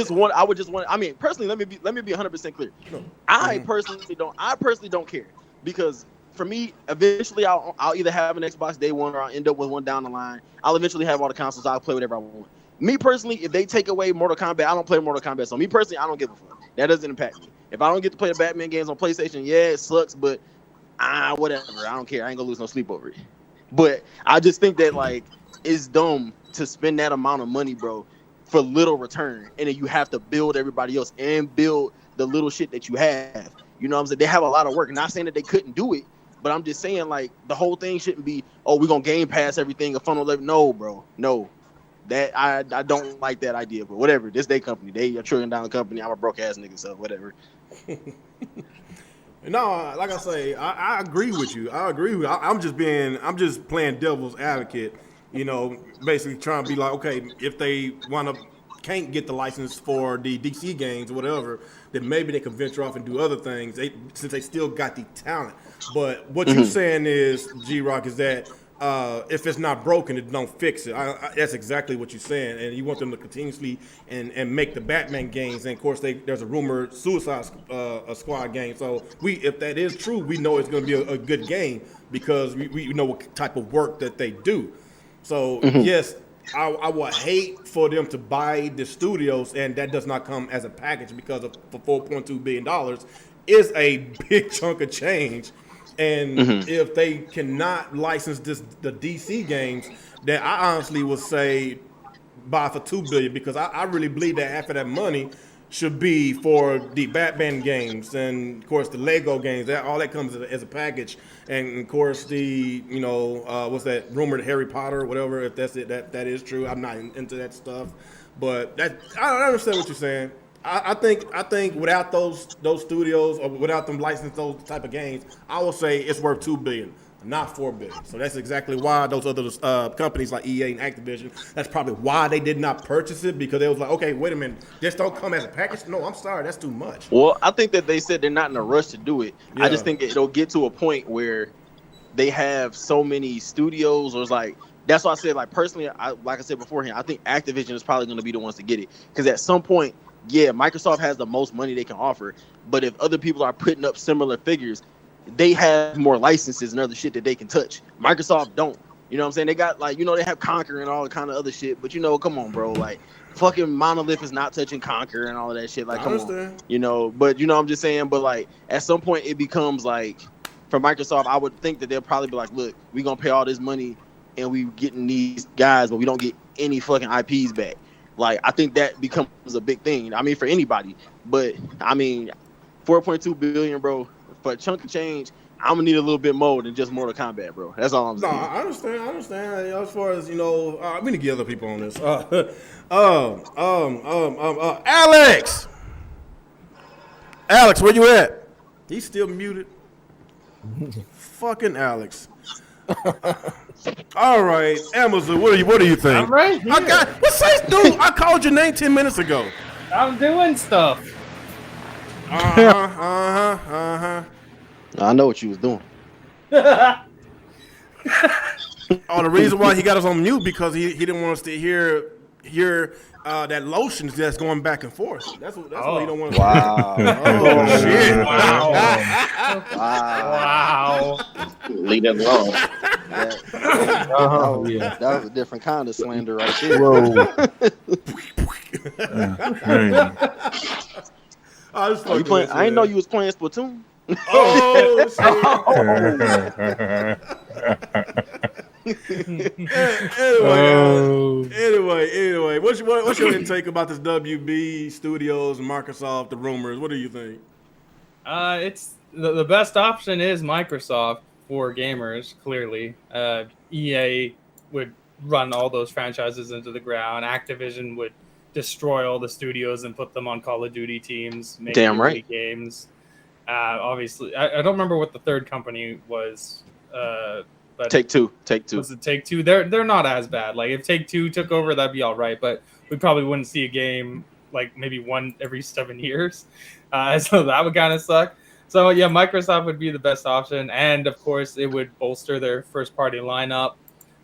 mean, personally, let me be 100% clear. No. I personally don't care because for me, eventually I'll either have an Xbox day one or I'll end up with one down the line. I'll eventually have all the consoles. I'll play whatever I want. Me personally, if they take away Mortal Kombat, I don't play Mortal Kombat. So me personally, I don't give a fuck. That doesn't impact me. If I don't get to play the Batman games on PlayStation, yeah, it sucks, but whatever. I don't care. I ain't gonna lose no sleep over it. But I just think that like it's dumb to spend that amount of money, bro, for little return, and then you have to build everybody else and build the little shit that you have. You know what I'm saying? They have a lot of work. Not saying that they couldn't do it, but I'm just saying like the whole thing shouldn't be, oh, we're gonna Game Pass everything a funnel level. No, bro, no. That I don't like that idea, but whatever. This they company, they a $1 trillion company. I'm a broke ass nigga, so whatever. No, like I say, I agree with you. I'm just playing devil's advocate. You know, basically trying to be like, okay, if they can't get the license for the DC games or whatever, then maybe they can venture off and do other things. Since they still got the talent. But what you're saying is, G-Rock, is that if it's not broken, it don't fix it. That's exactly what you're saying, and you want them to continuously and make the Batman games. And of course, there's a rumored Suicide Squad game. So if that is true, we know it's going to be a good game because we know what type of work that they do. So yes, I would hate for them to buy the studios, and that does not come as a package because for $4.2 billion is a big chunk of change. And if they cannot license the DC games, then I honestly would say buy for $2 billion because I really believe that half of that money should be for the Batman games and of course the Lego games. All that comes as a package. And of course the what's that rumored Harry Potter or whatever, if that's it, that is true. I'm not into that stuff, but I understand what you're saying. I think without those studios or without them licensing those type of games, I will say it's worth $2 billion, not $4 billion. So that's exactly why those other companies like EA and Activision, that's probably why they did not purchase it, because they was like, okay, wait a minute, this don't come as a package. No, I'm sorry, that's too much. Well, I think that they said they're not in a rush to do it. Yeah. I just think it'll get to a point where they have so many studios, or it's like. That's why I said, like, personally, like I said beforehand, I think Activision is probably going to be the ones to get it, because at some point. Yeah, Microsoft has the most money they can offer, but if other people are putting up similar figures, they have more licenses and other shit that they can touch. Microsoft don't. You know what I'm saying? They got like, they have Conquer and all the kind of other shit, but come on, bro. Like, fucking Monolith is not touching Conquer and all of that shit. Like, come on. But I'm just saying, but like, at some point it becomes like, for Microsoft, I would think that they'll probably be like, look, we're going to pay all this money and we getting these guys, but we don't get any fucking IPs back. Like, I think that becomes a big thing. I mean, for anybody. But, I mean, $4.2 billion, bro, for a chunk of change, I'm going to need a little bit more than just Mortal Kombat, bro. That's all I'm saying. No, I understand. As far as, we need to get other people on this. Alex, where you at? He's still muted. Fucking Alex. All right, Amazon. What do you think? I'm right here. Dude, I called your name 10 minutes ago. I'm doing stuff. Uh-huh. I know what you was doing. Oh, the reason why he got us on mute because he didn't want us to hear that lotion that's going back and forth. That's what he don't want us to hear. Wow. Oh shit! Wow. Wow. Wow. Leave that alone. That was a different kind of slander right there. Whoa. I was Are you fucking playing? with I didn't know man. you was playing Splatoon. Oh shit! Anyway, what's your intake about this WB Studios and Microsoft? The rumors. What do you think? It's the best option is Microsoft for gamers. Clearly, EA would run all those franchises into the ground. Activision would destroy all the studios and put them on Call of Duty teams, make Damn right. games. Obviously, I don't remember what the third company was. But Take-Two. was it Take-Two? They're not as bad. Like if Take-Two took over, that'd be all right. But we probably wouldn't see a game like maybe one every 7 years. So that would kind of suck. So yeah, Microsoft would be the best option, and of course it would bolster their first-party lineup,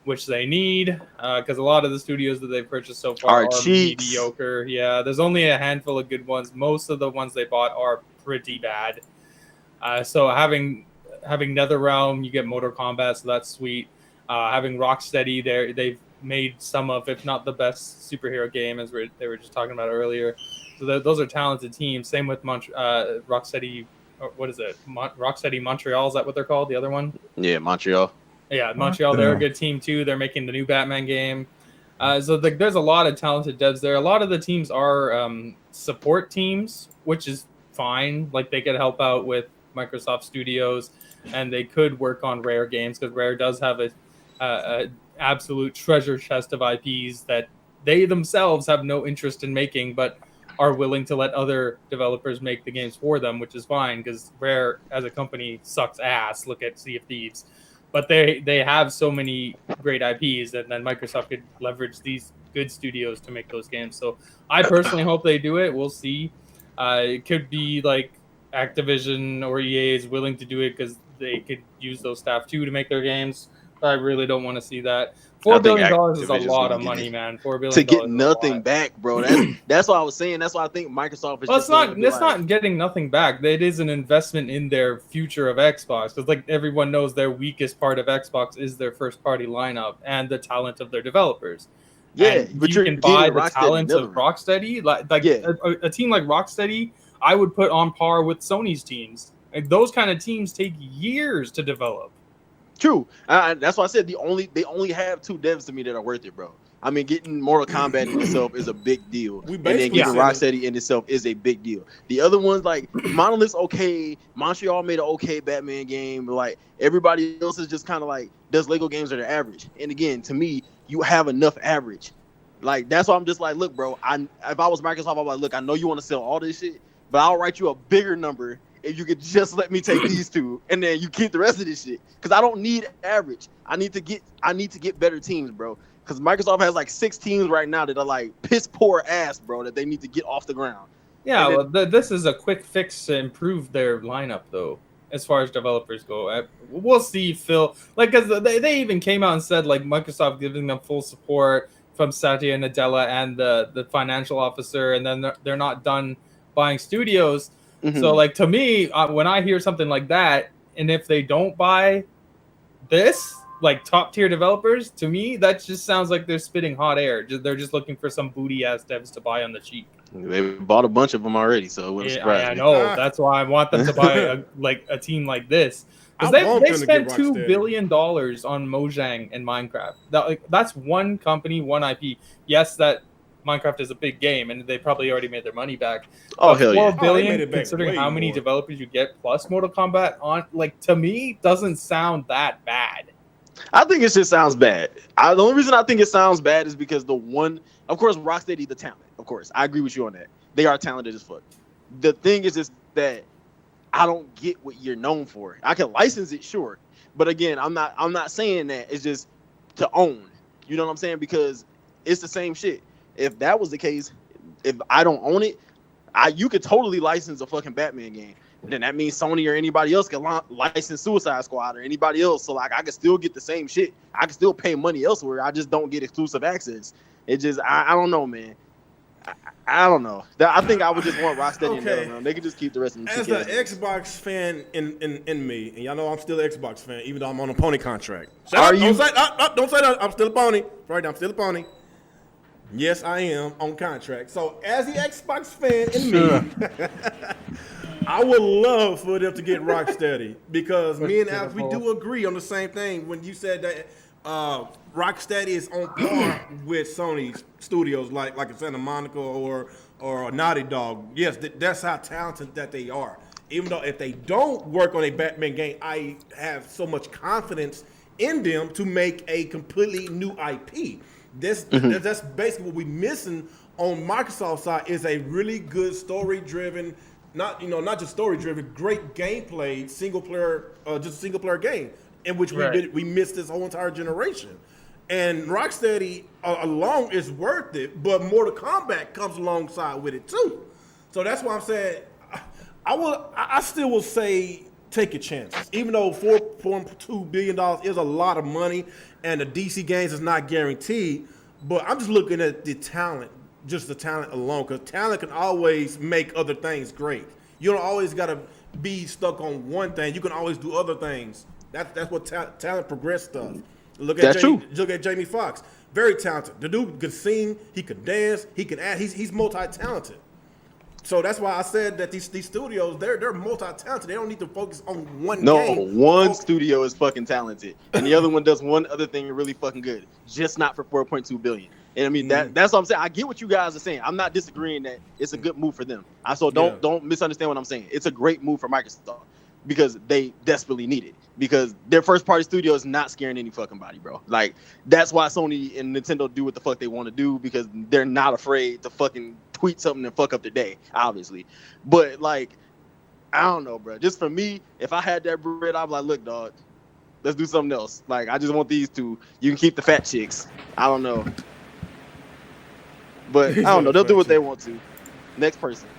which they need because a lot of the studios that they've purchased so far are mediocre. Yeah, there's only a handful of good ones. Most of the ones they bought are pretty bad. So having NetherRealm, you get Mortal Kombat, so that's sweet. Having Rocksteady, they've made some of, if not the best superhero game, as they were just talking about earlier. So those are talented teams. Same with Rocksteady. What is it? Rocksteady Montreal, is that what they're called? The other one? Yeah, Montreal. Yeah, Montreal. They're a good team too. They're making the new Batman game. So there's a lot of talented devs there. A lot of the teams are support teams, which is fine. Like they could help out with Microsoft Studios, and they could work on Rare games because Rare does have a absolute treasure chest of IPs that they themselves have no interest in making, but are willing to let other developers make the games for them, which is fine because Rare as a company sucks ass. Look at Sea of Thieves. But they have so many great IPs that then Microsoft could leverage these good studios to make those games. So I personally hope they do it. We'll see. It could be like Activision or EA is willing to do it because they could use those staff too to make their games. But I really don't want to see that. $4 billion is a lot of money, man. $4 billion to get nothing back, bro. That's what I was saying. That's why I think Microsoft is. Well, it's not getting nothing back. It is an investment in their future of Xbox because, like everyone knows, their weakest part of Xbox is their first-party lineup and the talent of their developers. Yeah, but you can buy the talent of Rocksteady. A team like Rocksteady, I would put on par with Sony's teams. Like, those kind of teams take years to develop. True. That's why I said they only have 2 devs to me that are worth it, bro. I mean, getting Mortal Kombat in itself is a big deal, and then getting Rocksteady in itself is a big deal. The other ones, like Monolith's okay, Montreal made an okay Batman game, but like everybody else is just kind of like does Lego games that are average. And again, to me, you have enough average. Like that's why I'm just like, look, bro. If I was Microsoft, I'm like, look, I know you want to sell all this shit, but I'll write you a bigger number if you could just let me take these 2, and then you keep the rest of this shit. Because I don't need average. I need to get better teams, bro. Because Microsoft has like 6 teams right now that are like piss poor ass, bro, that they need to get off the ground. Yeah, this is a quick fix to improve their lineup, though, as far as developers go. We'll see, Phil. Like, because they even came out and said, like, Microsoft giving them full support from Satya Nadella and the financial officer, and then they're not done buying studios. Mm-hmm. So, like, to me, when I hear something like that, and if they don't buy this, like, top-tier developers, to me, that just sounds like they're spitting hot air. They're just looking for some booty-ass devs to buy on the cheap. They bought a bunch of them already, so it wouldn't surprise me. I know. That's why I want them to buy a team like this. Because they spent $2 billion on Mojang and Minecraft. That's one company, one IP. Yes, that Minecraft is a big game, and they probably already made their money back. Oh, hell yeah. $4 billion, considering how many developers you get, plus Mortal Kombat, to me, doesn't sound that bad. I think it just sounds bad. The only reason I think it sounds bad is because of course, Rocksteady, the talent. Of course, I agree with you on that. They are talented as fuck. The thing is just that I don't get what you're known for. I can license it, sure, but again, I'm not saying that. It's just to own. You know what I'm saying? Because it's the same shit. If that was the case, if I don't own it, you could totally license a fucking Batman game. Then that means Sony or anybody else can license Suicide Squad or anybody else. So like I can still get the same shit. I can still pay money elsewhere. I just don't get exclusive access. It just I don't know, man. I don't know. I think I would just want Rocksteady in there, man. They could just keep the rest of them. As the Xbox fan in me, and y'all know I'm still an Xbox fan, even though I'm on a pony contract. Don't say that. I'm still a pony. Right now, I'm still a pony. Yes, I am on contract. So as the Xbox fan in me, I would love for them to get Rocksteady because me and Alex, we do agree on the same thing. When you said that Rocksteady is on par with Sony's studios, like a Santa Monica or a Naughty Dog. Yes, that's how talented that they are. Even though if they don't work on a Batman game, I have so much confidence in them to make a completely new IP. That's basically what we're missing on Microsoft's side is a really good story-driven, not just story-driven, great gameplay, single player game in which we missed this whole entire generation. And Rocksteady alone is worth it, but Mortal Kombat comes alongside with it too. So that's why I'm saying I still will say take your chances. Even though $4.2 billion is a lot of money and the DC games is not guaranteed, but I'm just looking at the talent, just the talent alone, because talent can always make other things great. You don't always got to be stuck on one thing. You can always do other things. That's what talent progress stuff. Look at Jamie Foxx. Very talented. The dude can sing, he can dance, he can act. He's multi-talented. So that's why I said that these studios, they're multi-talented. They don't need to focus on one game. No, one studio is fucking talented, and the other one does one other thing really fucking good, just not for $4.2 billion. And I mean that's what I'm saying. I get what you guys are saying. I'm not disagreeing that it's a good move for them. Don't misunderstand what I'm saying. It's a great move for Microsoft because they desperately need it. Because their first party studio is not scaring any fucking body, bro. Like that's why Sony and Nintendo do what the fuck they want to do because they're not afraid to fucking tweet something and fuck up their day, obviously. But like, I don't know, bro. Just for me, if I had that bread, I'd be like, look, dog, let's do something else. Like I just want these two. You can keep the fat chicks. I don't know. But I don't know. They'll do what they want to. Next person.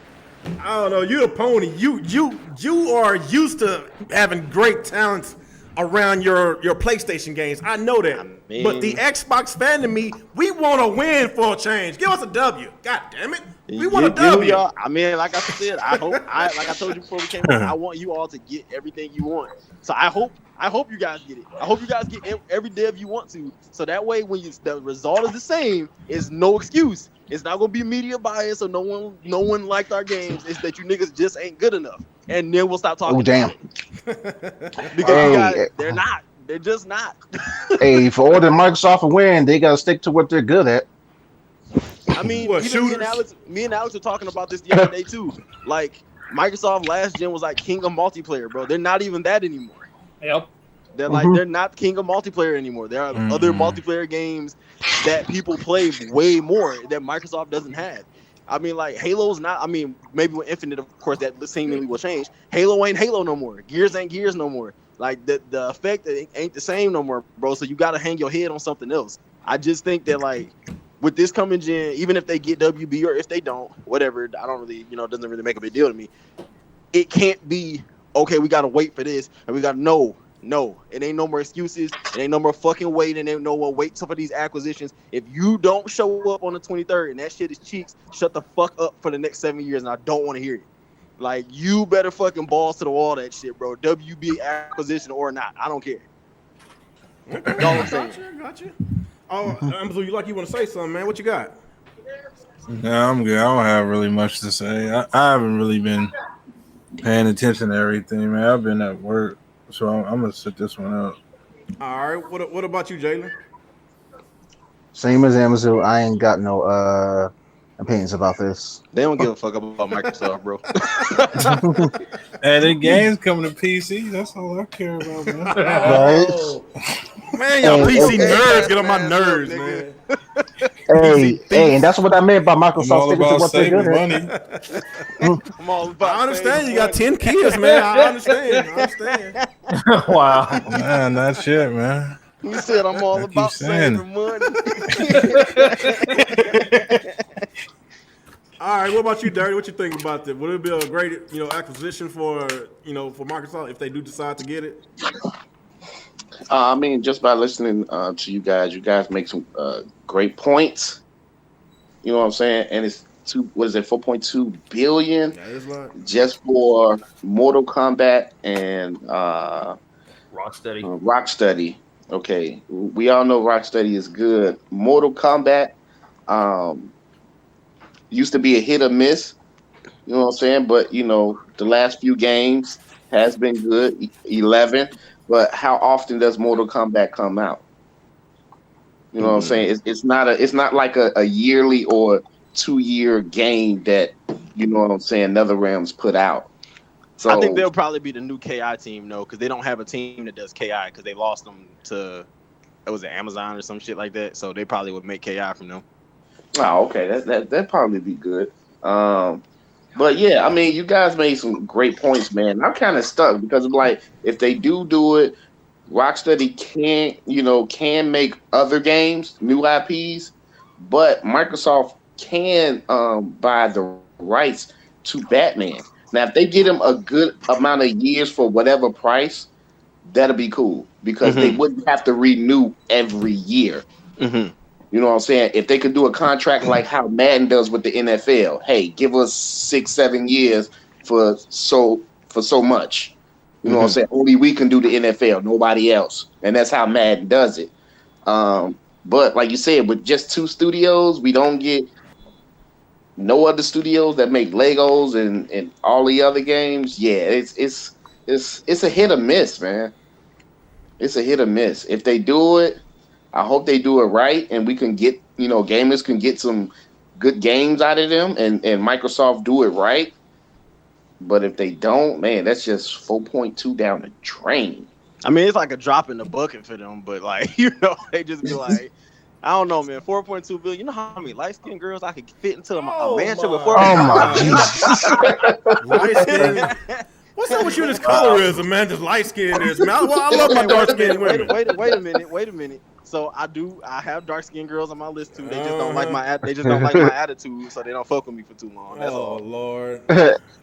I don't know. You're a pony. You are used to having great talents around your PlayStation games. I know that. But the Xbox fan in me, we want to win for a change. Give us a W. God damn it. We want a W. I mean, like I said, like I told you before we came on, I want you all to get everything you want. So I hope you guys get it. I hope you guys get every dev you want to. So that way, when the result is the same, it's no excuse. It's not gonna be media bias or no one liked our games. It's that you niggas just ain't good enough, and then we'll stop talking. Oh damn! Because they're not. They're just not. Hey, for order Microsoft to win, they gotta stick to what they're good at. I mean, me and Alex were talking about this the other day too. Like Microsoft last gen was like king of multiplayer, bro. They're not even that anymore. Yep. They're not king of multiplayer anymore. There are other multiplayer games that people play way more that Microsoft doesn't have. I mean, like Halo's not. I mean, maybe with Infinite, of course, that seemingly will change. Halo ain't Halo no more. Gears ain't Gears no more. Like the effect ain't the same no more, bro. So you got to hang your head on something else. I just think that like with this coming gen, even if they get WB or if they don't, whatever, I don't really, it doesn't really make a big deal to me. It can't be okay. We got to wait for this, and we got to know. No, it ain't no more excuses. It ain't no more fucking waiting. Ain't no more wait for these acquisitions. If you don't show up on the 23rd and that shit is cheeks, shut the fuck up for the next 7 years, and I don't want to hear it. Like, you better fucking balls to the wall that shit, bro. WB acquisition or not, I don't care. That's all I'm saying. Gotcha. Oh, you want to say something, man? What you got? Yeah, I'm good. I don't have really much to say. I haven't really been paying attention to everything, man. I've been at work. So I'm gonna sit this one out. All right. What about you, Jalen? Same as Amazon. I ain't got no opinions about this. They don't give a fuck about Microsoft, bro. And the game's coming to PC. That's all I care about, man. Oh. Man, y'all PC nerds get on my nerves, man. Hey, and that's what I meant by Microsoft sticking to what they're good money. I'm all about I understand you got 10 kids, man. I understand. Wow. Man, that shit, man. He said I'm all about saving money. All right, what about you, Dirty? What you think about that? Would it be a great, acquisition for Microsoft if they do decide to get it? I mean, just by listening to you guys make some great points. You know what I'm saying? And it's 4.2 billion Yeah, it's like just for Mortal Kombat and Rocksteady. Rocksteady. Okay, we all know Rocksteady is good. Mortal Kombat used to be a hit or miss. You know what I'm saying? But the last few games has been good. 11. But how often does Mortal Kombat come out? You know what I'm saying? It's not like a yearly or 2-year game that you know what I'm saying. NetherRealms put out. So I think they'll probably be the new KI team, though, because they don't have a team that does KI because they lost them to was it Amazon or some shit like that. So they probably would make KI from them. Oh, okay, that probably be good. But yeah, I mean, you guys made some great points, man. I'm kind of stuck because I'm like, if they do it, Rocksteady can make other games, new IPs, but Microsoft can buy the rights to Batman. Now, if they get him a good amount of years for whatever price, that'll be cool because they wouldn't have to renew every year. Mm-hmm. You know what I'm saying? If they could do a contract like how Madden does with the NFL, hey, give us 6-7 years for so much. You know what I'm saying? Only we can do the NFL, nobody else. And that's how Madden does it. But like you said, with just 2 studios, we don't get no other studios that make Legos and all the other games. Yeah, it's a hit or miss, man. It's a hit or miss. If they do it, I hope they do it right, and we can get, gamers can get some good games out of them, and Microsoft do it right. But if they don't, man, that's just 4.2 down the drain. I mean, it's like a drop in the bucket for them, but like, they just be like, I don't know, man, 4.2 billion. You know how many light-skinned girls I could fit into a mansion with 4.2 Oh my light skin. What's up with you? This colorism, man. Just light skin is, man. I love my dark skinned women. Wait a minute. So I have dark skinned girls on my list too. They just don't like my attitude, so they don't fuck with me for too long. That's all. Lord.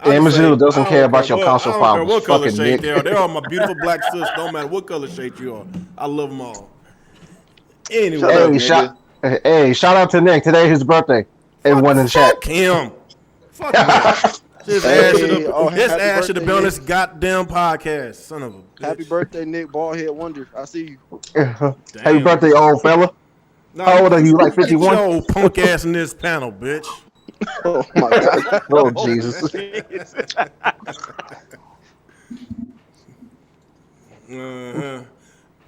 Amazon doesn't care about your console files. I don't care what color fucking shade Nick. they are. They're all my beautiful black sis. Don't matter what color shade you are. I love them all. Anyway, shout out to Nick. Today his birthday. Everyone in chat. Fuck him. Fuck him. His ass should have been on this goddamn podcast. Son of a bitch. Happy birthday, Nick, Baldhead Wonder. I see you. Happy birthday, old fella. How old are you? Like 51? Get your punk ass in this panel, bitch. Oh my god. Oh Jesus.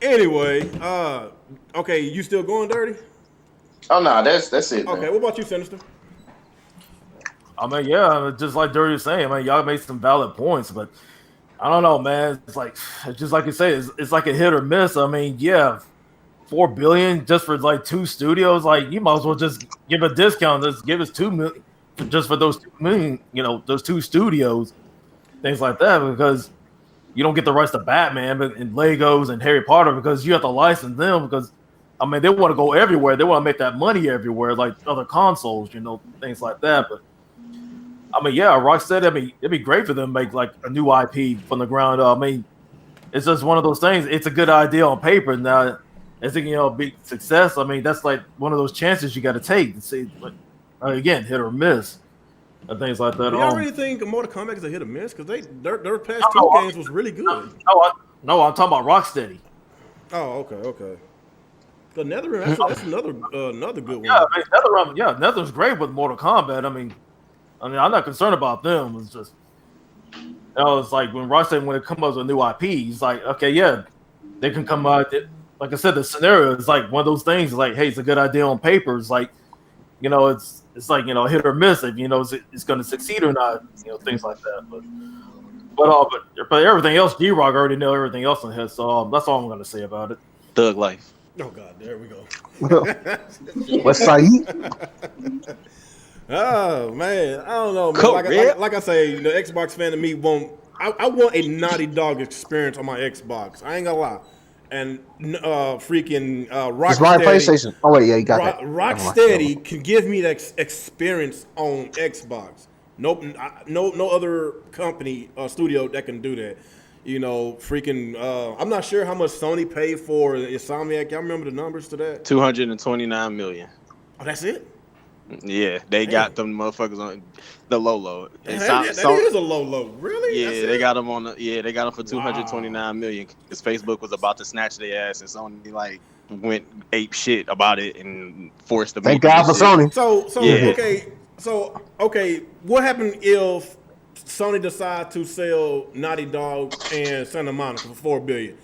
Anyway, okay, you still going, Dirty? Oh no, that's it. Man. Okay, what about you, Sinister? I mean, yeah, just like Dirty was saying, I mean, y'all made some valid points, but I don't know, man. It's just like you say, it's like a hit or miss. I mean, yeah, $4 billion just for like 2 studios. Like, you might as well just give a discount. Just give us $2 million just for those $2 million, those 2 studios, things like that, because you don't get the rights to Batman and Legos and Harry Potter because you have to license them because, I mean, they want to go everywhere. They want to make that money everywhere, like other consoles, things like that. But I mean, yeah, Rocksteady, I mean, it'd be great for them to make like a new IP from the ground up. I mean, it's just one of those things. It's a good idea on paper. Now, as it big success, I mean, that's like one of those chances you got to take to see, like, again, hit or miss and things like that. Do y'all really think Mortal Kombat is a hit or miss? Because their past 2 games was really good. No, I'm talking about Rocksteady. Oh, okay. The NetherRealm, that's another good one. Yeah, I mean, NetherRealm's great with Mortal Kombat. I mean, I'm not concerned about them. It's just, it's like when it comes up with a new IP, it's like, okay, yeah, they can come out. Like I said, the scenario is like one of those things. Like, hey, it's a good idea on paper. It's like, it's like hit or miss if it's going to succeed or not. Things like that. But everything else, G-Rock already know everything else in his. So that's all I'm going to say about it. Thug life. Oh God, there we go. What's Saeed? Oh man, I don't know, man. Like I say, the Xbox fan of me I want a Naughty Dog experience on my Xbox. I ain't gonna lie. and freaking It's live Rocksteady. PlayStation. Oh wait, yeah, you got that. Rocksteady can give me that experience on Xbox. No other company or studio that can do that. You know, freaking. I'm not sure how much Sony paid for Insomniac. Y'all remember the numbers to that? 229 million. Oh, that's it. Yeah, they got them motherfuckers on the low. And that is a low. Really? Yeah, they got them on. They got them for 229 million. Because Facebook was about to snatch their ass, and Sony like went ape shit about it and forced them. Thank God for Sony. Okay. What happened if Sony decide to sell Naughty Dog and Santa Monica for $4 billion?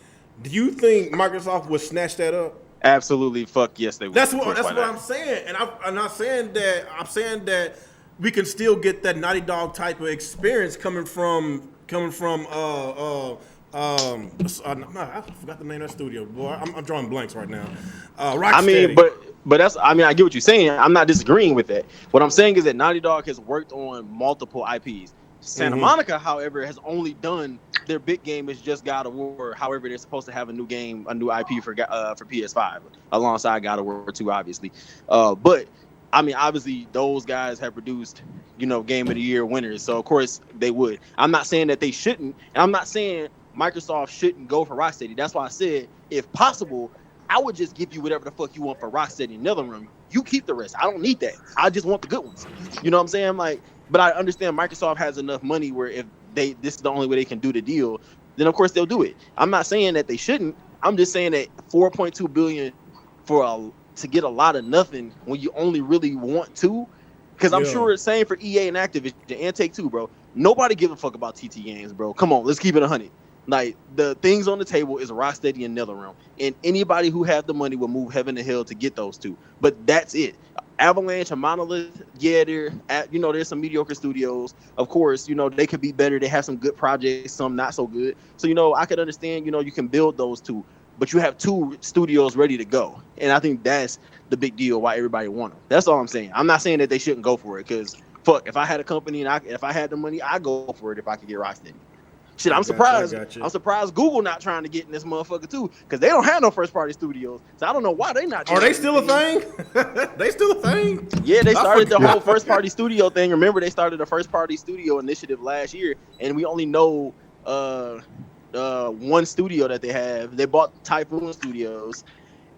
Do you think Microsoft would snatch that up? Absolutely, fuck yes, they would. That's what I'm saying, and I'm not saying that. I'm saying that we can still get that Naughty Dog type of experience coming from. I forgot the name of that studio. Boy, I'm drawing blanks right now. Rocksteady. I mean, but that's. I mean, I get what you're saying. I'm not disagreeing with that. What I'm saying is that Naughty Dog has worked on multiple IPs. Santa Monica, however, has only done their big game is just God of War. However, they're supposed to have a new game, a new IP for PS5 alongside God of War 2, obviously. But I mean, obviously, those guys have produced, Game of the Year winners. So of course they would. I'm not saying that they shouldn't, and I'm not saying Microsoft shouldn't go for Rocksteady. That's why I said, if possible, I would just give you whatever the fuck you want for Rocksteady and NetherRealm. You keep the rest. I don't need that. I just want the good ones. You know what I'm saying? Like. But I understand Microsoft has enough money where if this is the only way they can do the deal, then of course they'll do it. I'm not saying that they shouldn't. I'm just saying that 4.2 billion to get a lot of nothing when you only really want to, because I'm sure it's same for EA and Activision and Take-Two, bro. Nobody give a fuck about TT games, bro. Come on, let's keep it 100. Like, the things on the table is Rocksteady and NetherRealm, and anybody who have the money will move heaven and hell to get those two. But that's it. Avalanche and Monolith, there's some mediocre studios. Of course, they could be better. They have some good projects, some not so good. So, I could understand, you can build those two, but you have two studios ready to go. And I think that's the big deal why everybody want them. That's all I'm saying. I'm not saying that they shouldn't go for it, because fuck, if I had a company and if I had the money, I'd go for it if I could get Rocksteady. Shit, I'm surprised. I'm surprised Google not trying to get in this motherfucker too, because they don't have no first party studios. So I don't know why they not. Are they still a thing? They still a thing? Yeah, they started the whole first party studio thing. Remember, they started a first party studio initiative last year, and we only know one studio that they have. They bought Typhoon Studios,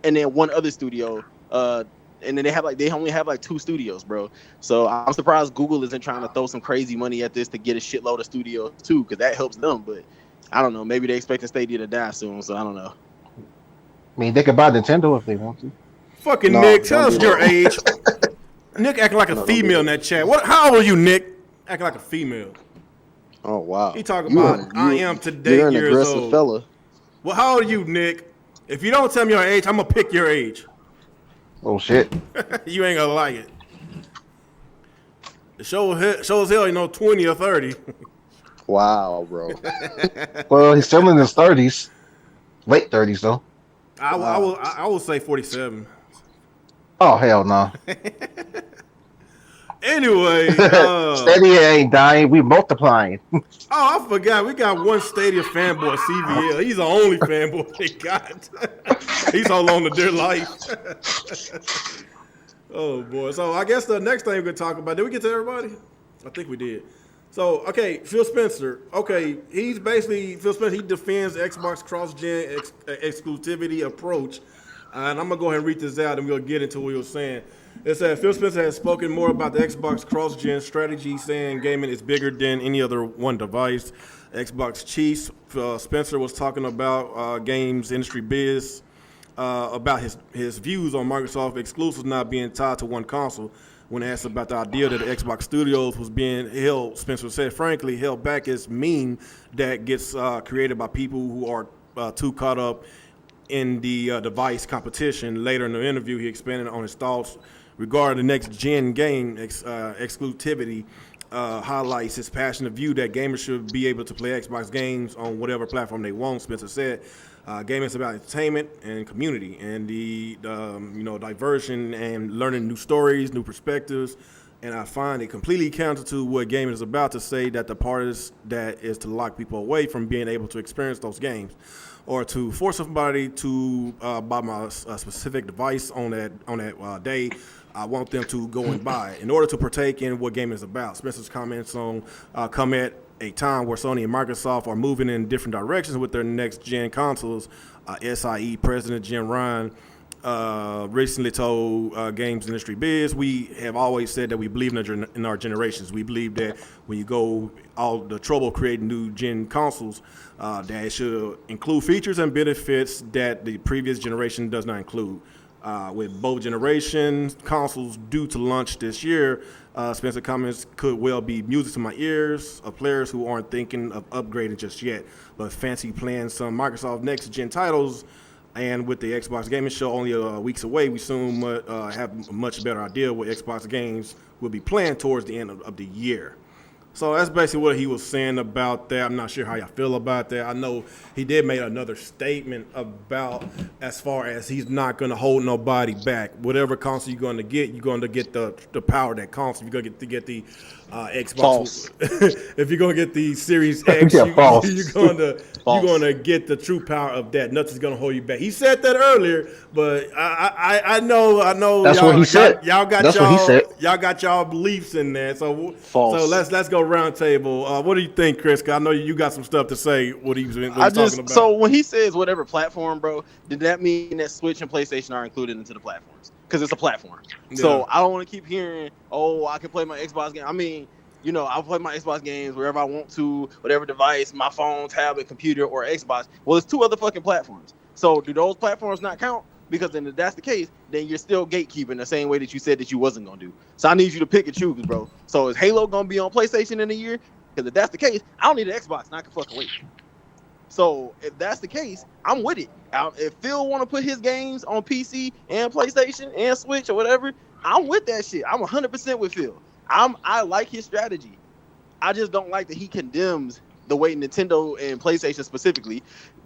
and then one other studio. And then they only have like 2 studios, bro. So I'm surprised Google isn't trying to throw some crazy money at this to get a shitload of studios too, because that helps them. But I don't know. Maybe they expecting Stadia to die soon, so I don't know. I mean, they could buy Nintendo if they want to. Fucking Nick, tell us your age. Nick acting like a female in that chat. How old are you, Nick? Acting like a female. Oh wow. He talking about I am today you're an years aggressive old. Fella. Well, how old are you, Nick? If you don't tell me your age, I'm gonna pick your age. Oh shit! You ain't gonna like it. The show as hell, 20 or 30. Wow, bro. Well, he's still in his 30s, late 30s though. I will say 47. Oh hell no! Anyway, Stadia ain't dying. We multiplying. I forgot. We got one Stadia fanboy, CVL. He's the only fanboy they got. He's all on to their life. Oh boy. So I guess the next thing we're gonna talk about. Did we get to everybody? I think we did. So okay, Phil Spencer. Okay, Phil Spencer. He defends Xbox cross-gen exclusivity approach. And I'm gonna go ahead and read this out, and we'll get into what he was saying. It said Phil Spencer has spoken more about the Xbox cross-gen strategy, saying gaming is bigger than any other one device. Xbox chief Spencer was talking about games industry biz, about his views on Microsoft exclusives not being tied to one console. When asked about the idea that the Xbox Studios was being held, Spencer said, frankly, held back is meme that gets created by people who are too caught up in the device competition. Later in the interview, he expanded on his thoughts regarding the next-gen game exclusivity, highlights his passionate view that gamers should be able to play Xbox games on whatever platform they want. Spencer said, gaming is about entertainment and community and the diversion and learning new stories, new perspectives, And I find it completely counter to what gaming is about to say that the part that is to lock people away from being able to experience those games, or to force somebody to buy a specific device on that day. I want them to go and buy it in order to partake in what gaming is about. Spencer's comments on come at a time where Sony and Microsoft are moving in different directions with their next gen consoles. SIE President Jim Ryan recently told Games Industry Biz, we have always said that we believe in our generations. We believe that when you go all the trouble creating new gen consoles, that it should include features and benefits that the previous generation does not include. With both generations consoles due to launch this year, Spencer comments could well be music to my ears of players who aren't thinking of upgrading just yet, but fancy playing some Microsoft next gen titles. And with the Xbox Gaming Show only weeks away, we soon have a much better idea what Xbox games will be playing towards the end of the year. So that's basically what he was saying about that. I'm not sure how y'all feel about that. I know he did make another statement about as far as he's not going to hold nobody back. Whatever console you're going to get the power of that console. You're going to get the Xbox. False. If you're going to get the Series X, you're going to get the true power of that. Nothing's going to hold you back. He said that earlier, but I know. That's what he said. Y'all got That's y'all, what he said. Y'all got y'all beliefs in there. So False. let's go round table. What do you think, Chris? 'Cause I know you got some stuff to say. What he's talking about. So when he says whatever platform, bro, did that mean that Switch and PlayStation are included into the platforms? Because it's a platform. Yeah. So I don't want to keep hearing, oh, I can play my Xbox game. I mean, I'll play my Xbox games wherever I want to, whatever device, my phone, tablet, computer, or Xbox. Well, it's 2 other fucking platforms. So do those platforms not count? Because then if that's the case, then you're still gatekeeping the same way that you said that you wasn't going to do. So I need you to pick and choose, bro. So is Halo going to be on PlayStation in a year? Because if that's the case, I don't need an Xbox and I can fucking wait. So if that's the case, I'm with it. If Phil want to put his games on PC and PlayStation and Switch or whatever, I'm with that shit. I'm 100% with Phil. I like his strategy. I just don't like that he condemns the way Nintendo and PlayStation specifically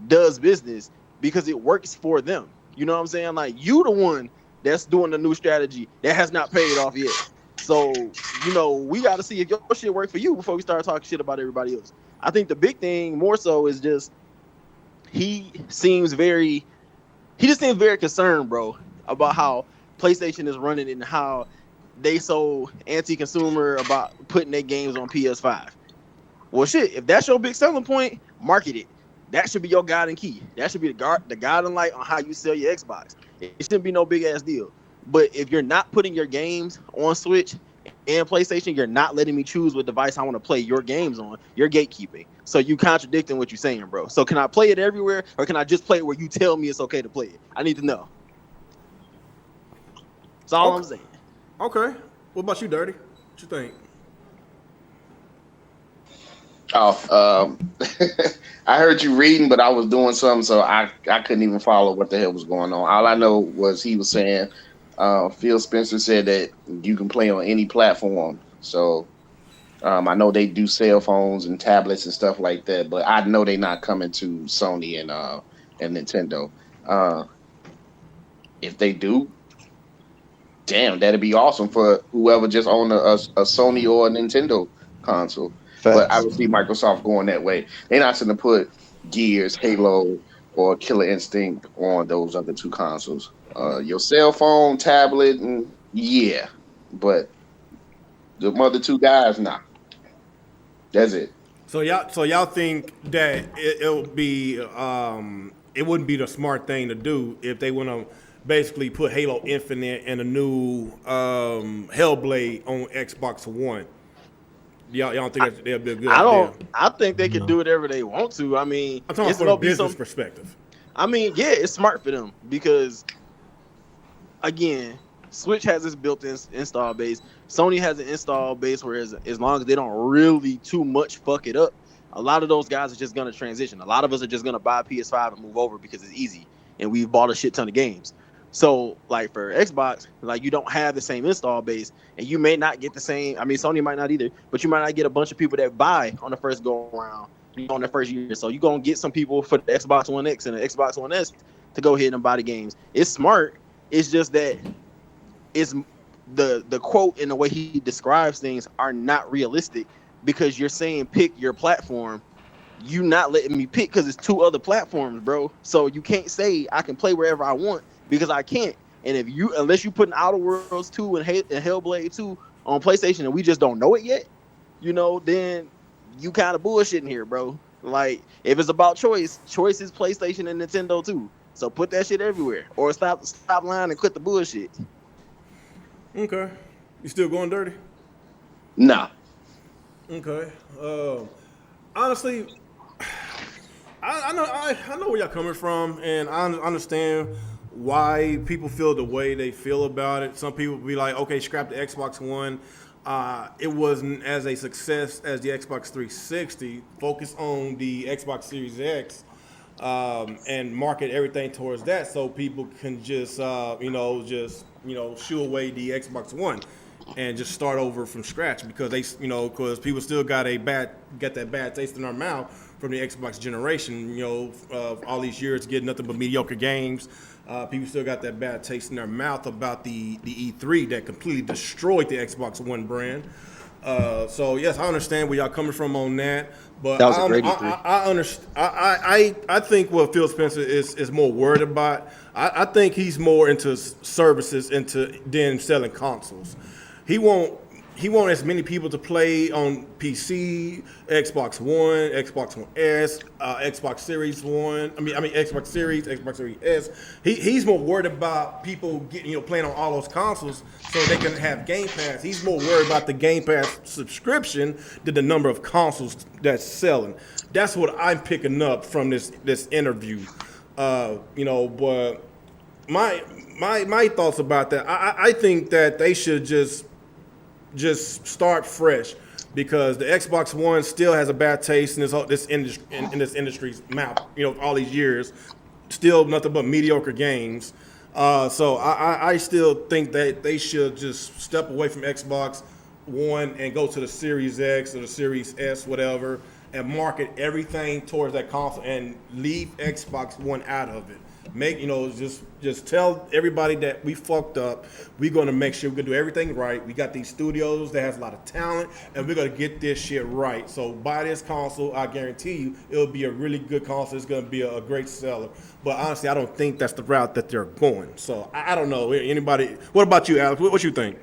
does business because it works for them. You know what I'm saying? Like, you the one that's doing the new strategy that has not paid off yet. So, we got to see if your shit work for you before we start talking shit about everybody else. I think the big thing more so is just he just seems very concerned, bro, about how PlayStation is running and how they so anti-consumer about putting their games on PS5. Well, shit, if that's your big selling point, market it. That should be your guiding key. That should be the guiding light on how you sell your Xbox. It shouldn't be no big ass deal. But if you're not putting your games on Switch and PlayStation, you're not letting me choose what device I want to play your games on. You're gatekeeping. So you contradicting what you're saying, bro. So can I play it everywhere, or can I just play it where you tell me it's okay to play it? I need to know. That's all I'm saying. Okay. What about you, Dirty? What you think? I heard you reading, but I was doing something, so I couldn't even follow what the hell was going on. All I know was he was saying, Phil Spencer said that you can play on any platform. So I know they do cell phones and tablets and stuff like that, but I know they're not coming to Sony and Nintendo. If they do, damn, that'd be awesome for whoever just owned a Sony or a Nintendo console. Facts. But I would see Microsoft going that way. They're not going to put Gears, Halo, or Killer Instinct on those other 2 consoles. Your cell phone, tablet, and yeah, but the other 2 guys, nah. That's it. So y'all think that it wouldn't be the smart thing to do if they want to basically put Halo Infinite and a new Hellblade on Xbox One. Y'all don't think that'd be a good idea? I think they can do whatever they want to. I mean, I'm talking from a business perspective. I mean, yeah, it's smart for them because, again, Switch has its built-in install base. Sony has an install base where as long as they don't really too much fuck it up, a lot of those guys are just going to transition. A lot of us are just going to buy PS5 and move over because it's easy, and we've bought a shit ton of games. So, like, for Xbox, like, you don't have the same install base, and you may not get the same. I mean, Sony might not either, but you might not get a bunch of people that buy on the first go-around, on the first year. So you're going to get some people for the Xbox One X and the Xbox One S to go ahead and buy the games. It's smart. It's just that the quote and the way he describes things are not realistic because you're saying pick your platform. You not letting me pick because it's two other platforms, bro. So you can't say I can play wherever I want because I can't. And if you, unless you putting Outer Worlds 2 and Hellblade 2 on PlayStation and we just don't know it yet, then you kind of bullshitting here, bro. Like, if it's about choice is PlayStation and Nintendo too. So put that shit everywhere, or stop lying and quit the bullshit. Okay, you still going dirty? Nah. Okay. Honestly, I know where y'all coming from, and I understand why people feel the way they feel about it. Some people be like, okay, scrap the Xbox One. It wasn't as a success as the Xbox 360. Focus on the Xbox Series X and market everything towards that, so people can just shoo away the Xbox One and just start over from scratch because because people still got that bad taste in their mouth from the Xbox generation. All these years getting nothing but mediocre games. People still got that bad taste in their mouth about the E3 that completely destroyed the Xbox One brand. So yes, I understand where y'all coming from on that, but that was a great E3. I understand. I think what Phil Spencer is more worried about. I think he's more into services than selling consoles. He won't as many people to play on PC, Xbox One, Xbox One S, Xbox Series One. I mean Xbox Series, Xbox Series S. He's more worried about people getting playing on all those consoles so they can have Game Pass. He's more worried about the Game Pass subscription than the number of consoles that's selling. That's what I'm picking up from this interview. But my thoughts about that. I think that they should just start fresh because the Xbox One still has a bad taste in this industry's mouth. All these years, still nothing but mediocre games. So I still think that they should just step away from Xbox One and go to the Series X or the Series S, whatever, and market everything towards that console and leave Xbox One out of it. Just tell everybody that we fucked up. We're gonna make sure we're gonna do everything right. We got these studios that has a lot of talent, and we're gonna get this shit right. So buy this console. I guarantee you, it'll be a really good console. It's gonna be a great seller. But honestly, I don't think that's the route that they're going. So I don't know. Anybody? What about you, Alex? What you think?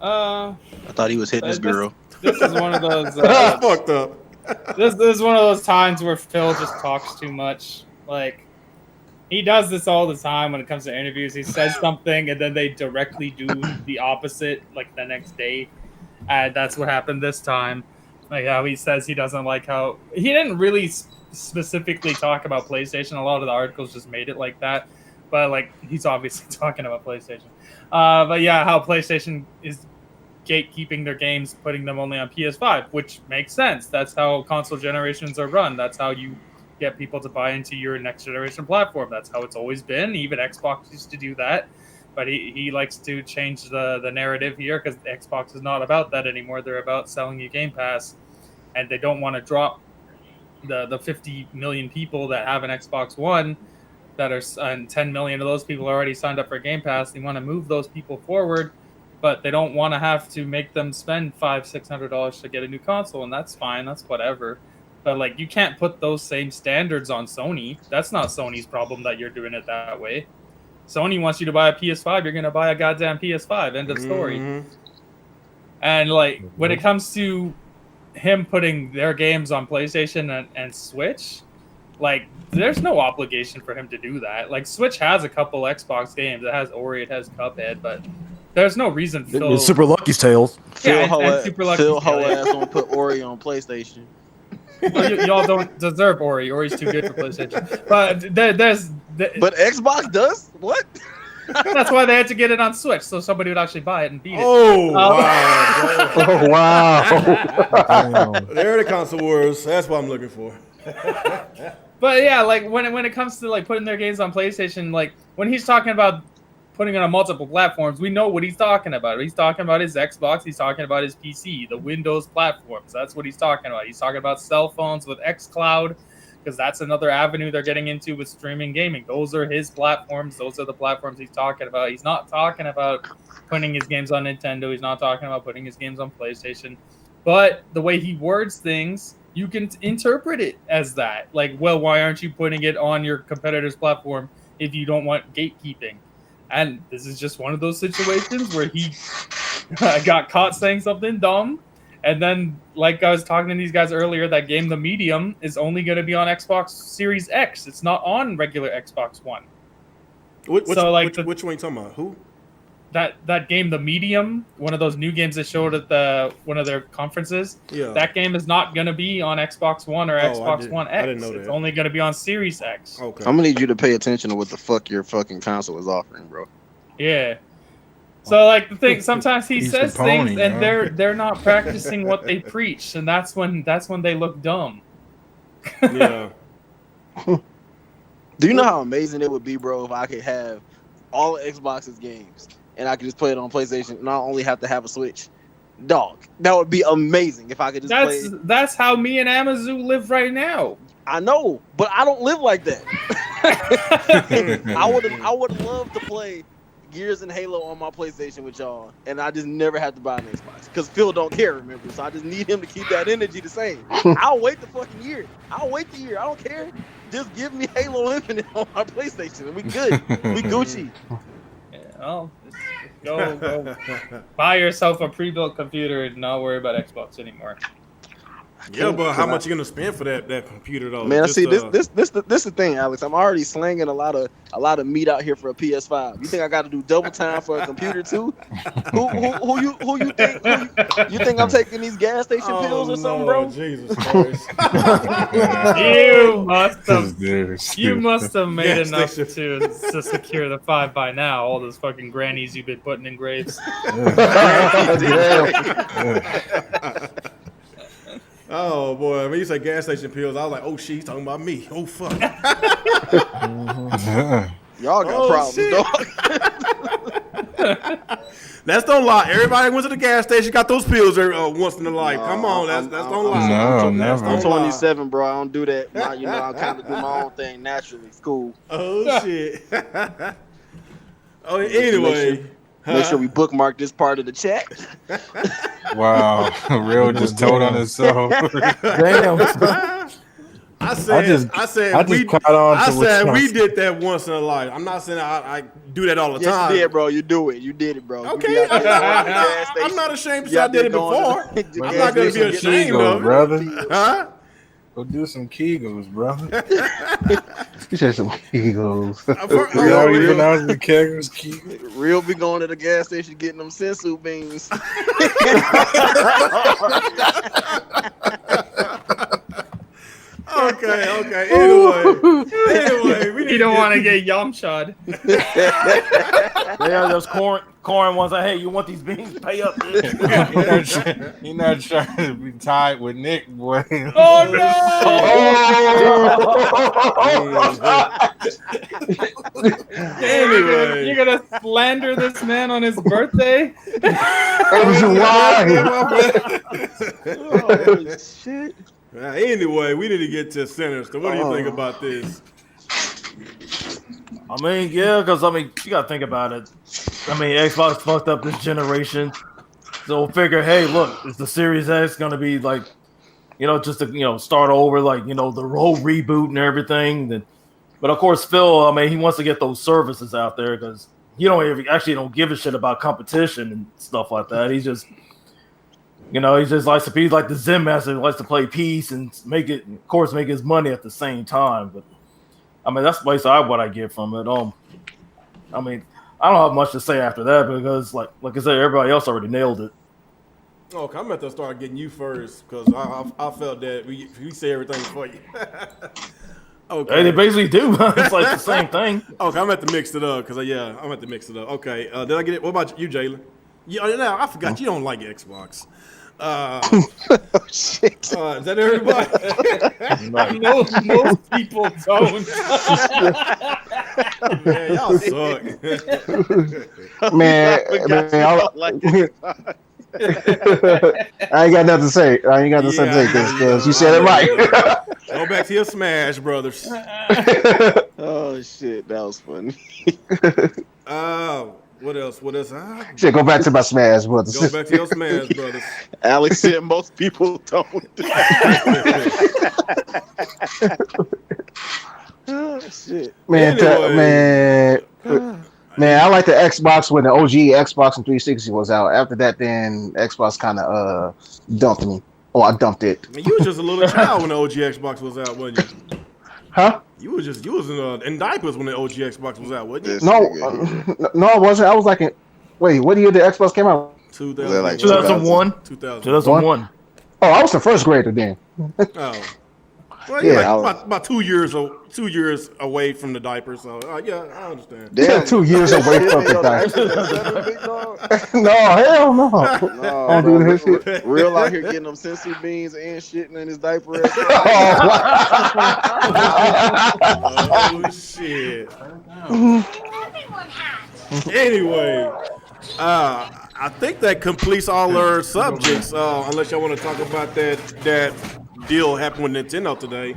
I thought he was hitting his girl. This is one of those. Fucked up. This is one of those times where Phil just talks too much. Like, he does this all the time when it comes to interviews. He says something and then they directly do the opposite, like the next day. And that's what happened this time. Like how he says he doesn't like how he didn't really specifically talk about PlayStation. A lot of the articles just made it like that. But like he's obviously talking about PlayStation. But yeah, how PlayStation is gatekeeping their games, putting them only on PS5, which makes sense. That's how console generations are run. That's how you get people to buy into your next generation platform. That's how it's always been. Even Xbox used to do that, but he likes to change the narrative here because Xbox is not about that anymore. They're about selling you Game Pass, and they don't want to drop the 50 million people that have an Xbox One that are, and 10 million of those people are already signed up for Game Pass. They want to move those people forward, but they don't want to have to make them spend $500-$600 to get a new console, and that's fine. That's whatever. But like, you can't put those same standards on Sony. That's not Sony's problem that you're doing it that way. Sony wants you to buy a PS5. You're gonna buy a goddamn PS5. End of story. Mm-hmm. And like, when it comes to him putting their games on PlayStation and Switch, like, there's no obligation for him to do that. Like, Switch has a couple Xbox games. It has Ori, it has Cuphead, but there's no reason Phil... Super Lucky's Tales. Phil whole ass won't put Ori on PlayStation. Well, y'all don't deserve Ori. Ori's too good for PlayStation. But But Xbox does? What? That's why they had to get it on Switch, so somebody would actually buy it and beat it. Oh, wow. Oh, wow. There are the console wars. That's what I'm looking for. But yeah, like when it comes to like putting their games on PlayStation, like when he's talking about putting it on multiple platforms, we know what he's talking about. He's talking about his Xbox. He's talking about his PC, the Windows platforms. That's what he's talking about. He's talking about cell phones with xCloud because that's another avenue they're getting into with streaming gaming. Those are his platforms. Those are the platforms he's talking about. He's not talking about putting his games on Nintendo. He's not talking about putting his games on PlayStation. But the way he words things, you can interpret it as that. Like, well, why aren't you putting it on your competitor's platform if you don't want gatekeeping? And this is just one of those situations where he got caught saying something dumb. And then, like I was talking to these guys earlier, that game, The Medium, is only going to be on Xbox Series X. It's not on regular Xbox One. Which one are you talking about? Who? That game, The Medium, one of those new games they showed at one of their conferences. Yeah. That game is not going to be on Xbox One or Xbox One X. I didn't know that. It's only going to be on Series X. Okay. I'm gonna need you to pay attention to what the fuck your fucking console is offering, bro. Yeah. So like the thing, sometimes he He's says the pony, things and huh? they're not practicing what they preach, and that's when they look dumb. Yeah. Do you know how amazing it would be, bro, if I could have all of Xbox's games and I could just play it on PlayStation and not only have to have a Switch? Dog, that would be amazing if I could just play. That's how me and Amazu live right now. I know, but I don't live like that. I would love to play Gears and Halo on my PlayStation with y'all, and I just never have to buy an Xbox because Phil don't care, remember? So I just need him to keep that energy the same. I'll wait the fucking year. I'll wait the year. I don't care. Just give me Halo Infinite on my PlayStation, and we good. We Gucci. Yeah, well, go buy yourself a pre-built computer and not worry about Xbox anymore. Yeah, but how much you gonna spend for that computer though? Man, Just, see this the thing, Alex. I'm already slanging a lot of meat out here for a PS5. You think I got to do double time for a computer too? Who you think I'm taking these gas station pills or something, bro? Jesus Christ! You must have made enough to secure the 5 by now. All those fucking grannies you've been putting in graves. Oh boy, when you say gas station pills, I was like, oh shit, he's talking about me. Oh fuck. Y'all got problems, dog. That's don't lie. Everybody went to the gas station, got those pills once in their life. Come on, that's don't lie. No, never. I'm 27, bro. I don't do that. I kind of do my own thing naturally. It's cool. Oh shit. Oh, anyway. Make sure we bookmark this part of the chat. Wow, Real just told on himself. Damn. I said we did that once in a life. I'm not saying I do that all the time. You did, bro. You did it, bro. Okay, I'm not ashamed because I did it before. I'm not gonna be ashamed of it, brother. Huh? Go do some Kegels, brother. You said some Kegels. You pronounce the Kegels, Kegels. Real be going to the gas station getting them sensu beans. Okay. Anyway, you don't want to get yamshad. Yeah, those corn ones. Like, hey, you want these beans? Pay up. You're not trying to be tied with Nick, boy. Oh no! Anyway, you're gonna slander this man on his birthday? Oh shit. Anyway, we need to get to Sinister. What do you think about this? I mean, yeah, because you gotta think about it. I mean, Xbox fucked up this generation, so figure, hey, look, is the Series X gonna be like, just to start over, like the whole reboot and everything? But of course, Phil, I mean, he wants to get those services out there because he don't give a shit about competition and stuff like that. He's just he just likes to be like the Zen master, likes to play peace and make his money at the same time. But I mean, that's basically what I get from it. I mean, I don't have much to say after that because, like I said, everybody else already nailed it. Okay, I'm going to start getting you first because I felt that we say everything for you. Okay. Hey, they basically do. It's like the same thing. Okay, I'm going to have to mix it up because, I'm going to have to mix it up. Okay, did I get it? What about you, Jalen? Yeah, I forgot you don't like Xbox. Shit. Is that everybody? Most people don't. Man, y'all suck. Man, I ain't got nothing to say. I ain't got nothing to say because you said it right. Go back to your Smash Brothers. Oh shit, that was funny. What else? What else? Shit, go back to my Smash Brothers. Go back to your Smash Brothers. Alex said most people don't. Oh shit. Man, man, I like the Xbox when the OG Xbox and 360 was out. After that, then Xbox kind of dumped me. Oh, I dumped it. Man, you was just a little child when the OG Xbox was out, wasn't you? Huh? You was in diapers when the OG Xbox was out, wasn't you? No, I wasn't. I was like, wait, what year did Xbox came out? 2001. 2001. Oh, I was the first grader then. Oh. Well, yeah, like about 2 years away from the diaper, so yeah, I understand. Damn, 2 years away from the diaper. No, hell no. No, do this shit. Real out here getting them sensu beans and shitting in his diaper. Oh shit. Anyway, I think that completes all our subjects. Unless y'all want to talk about that deal happened with Nintendo today.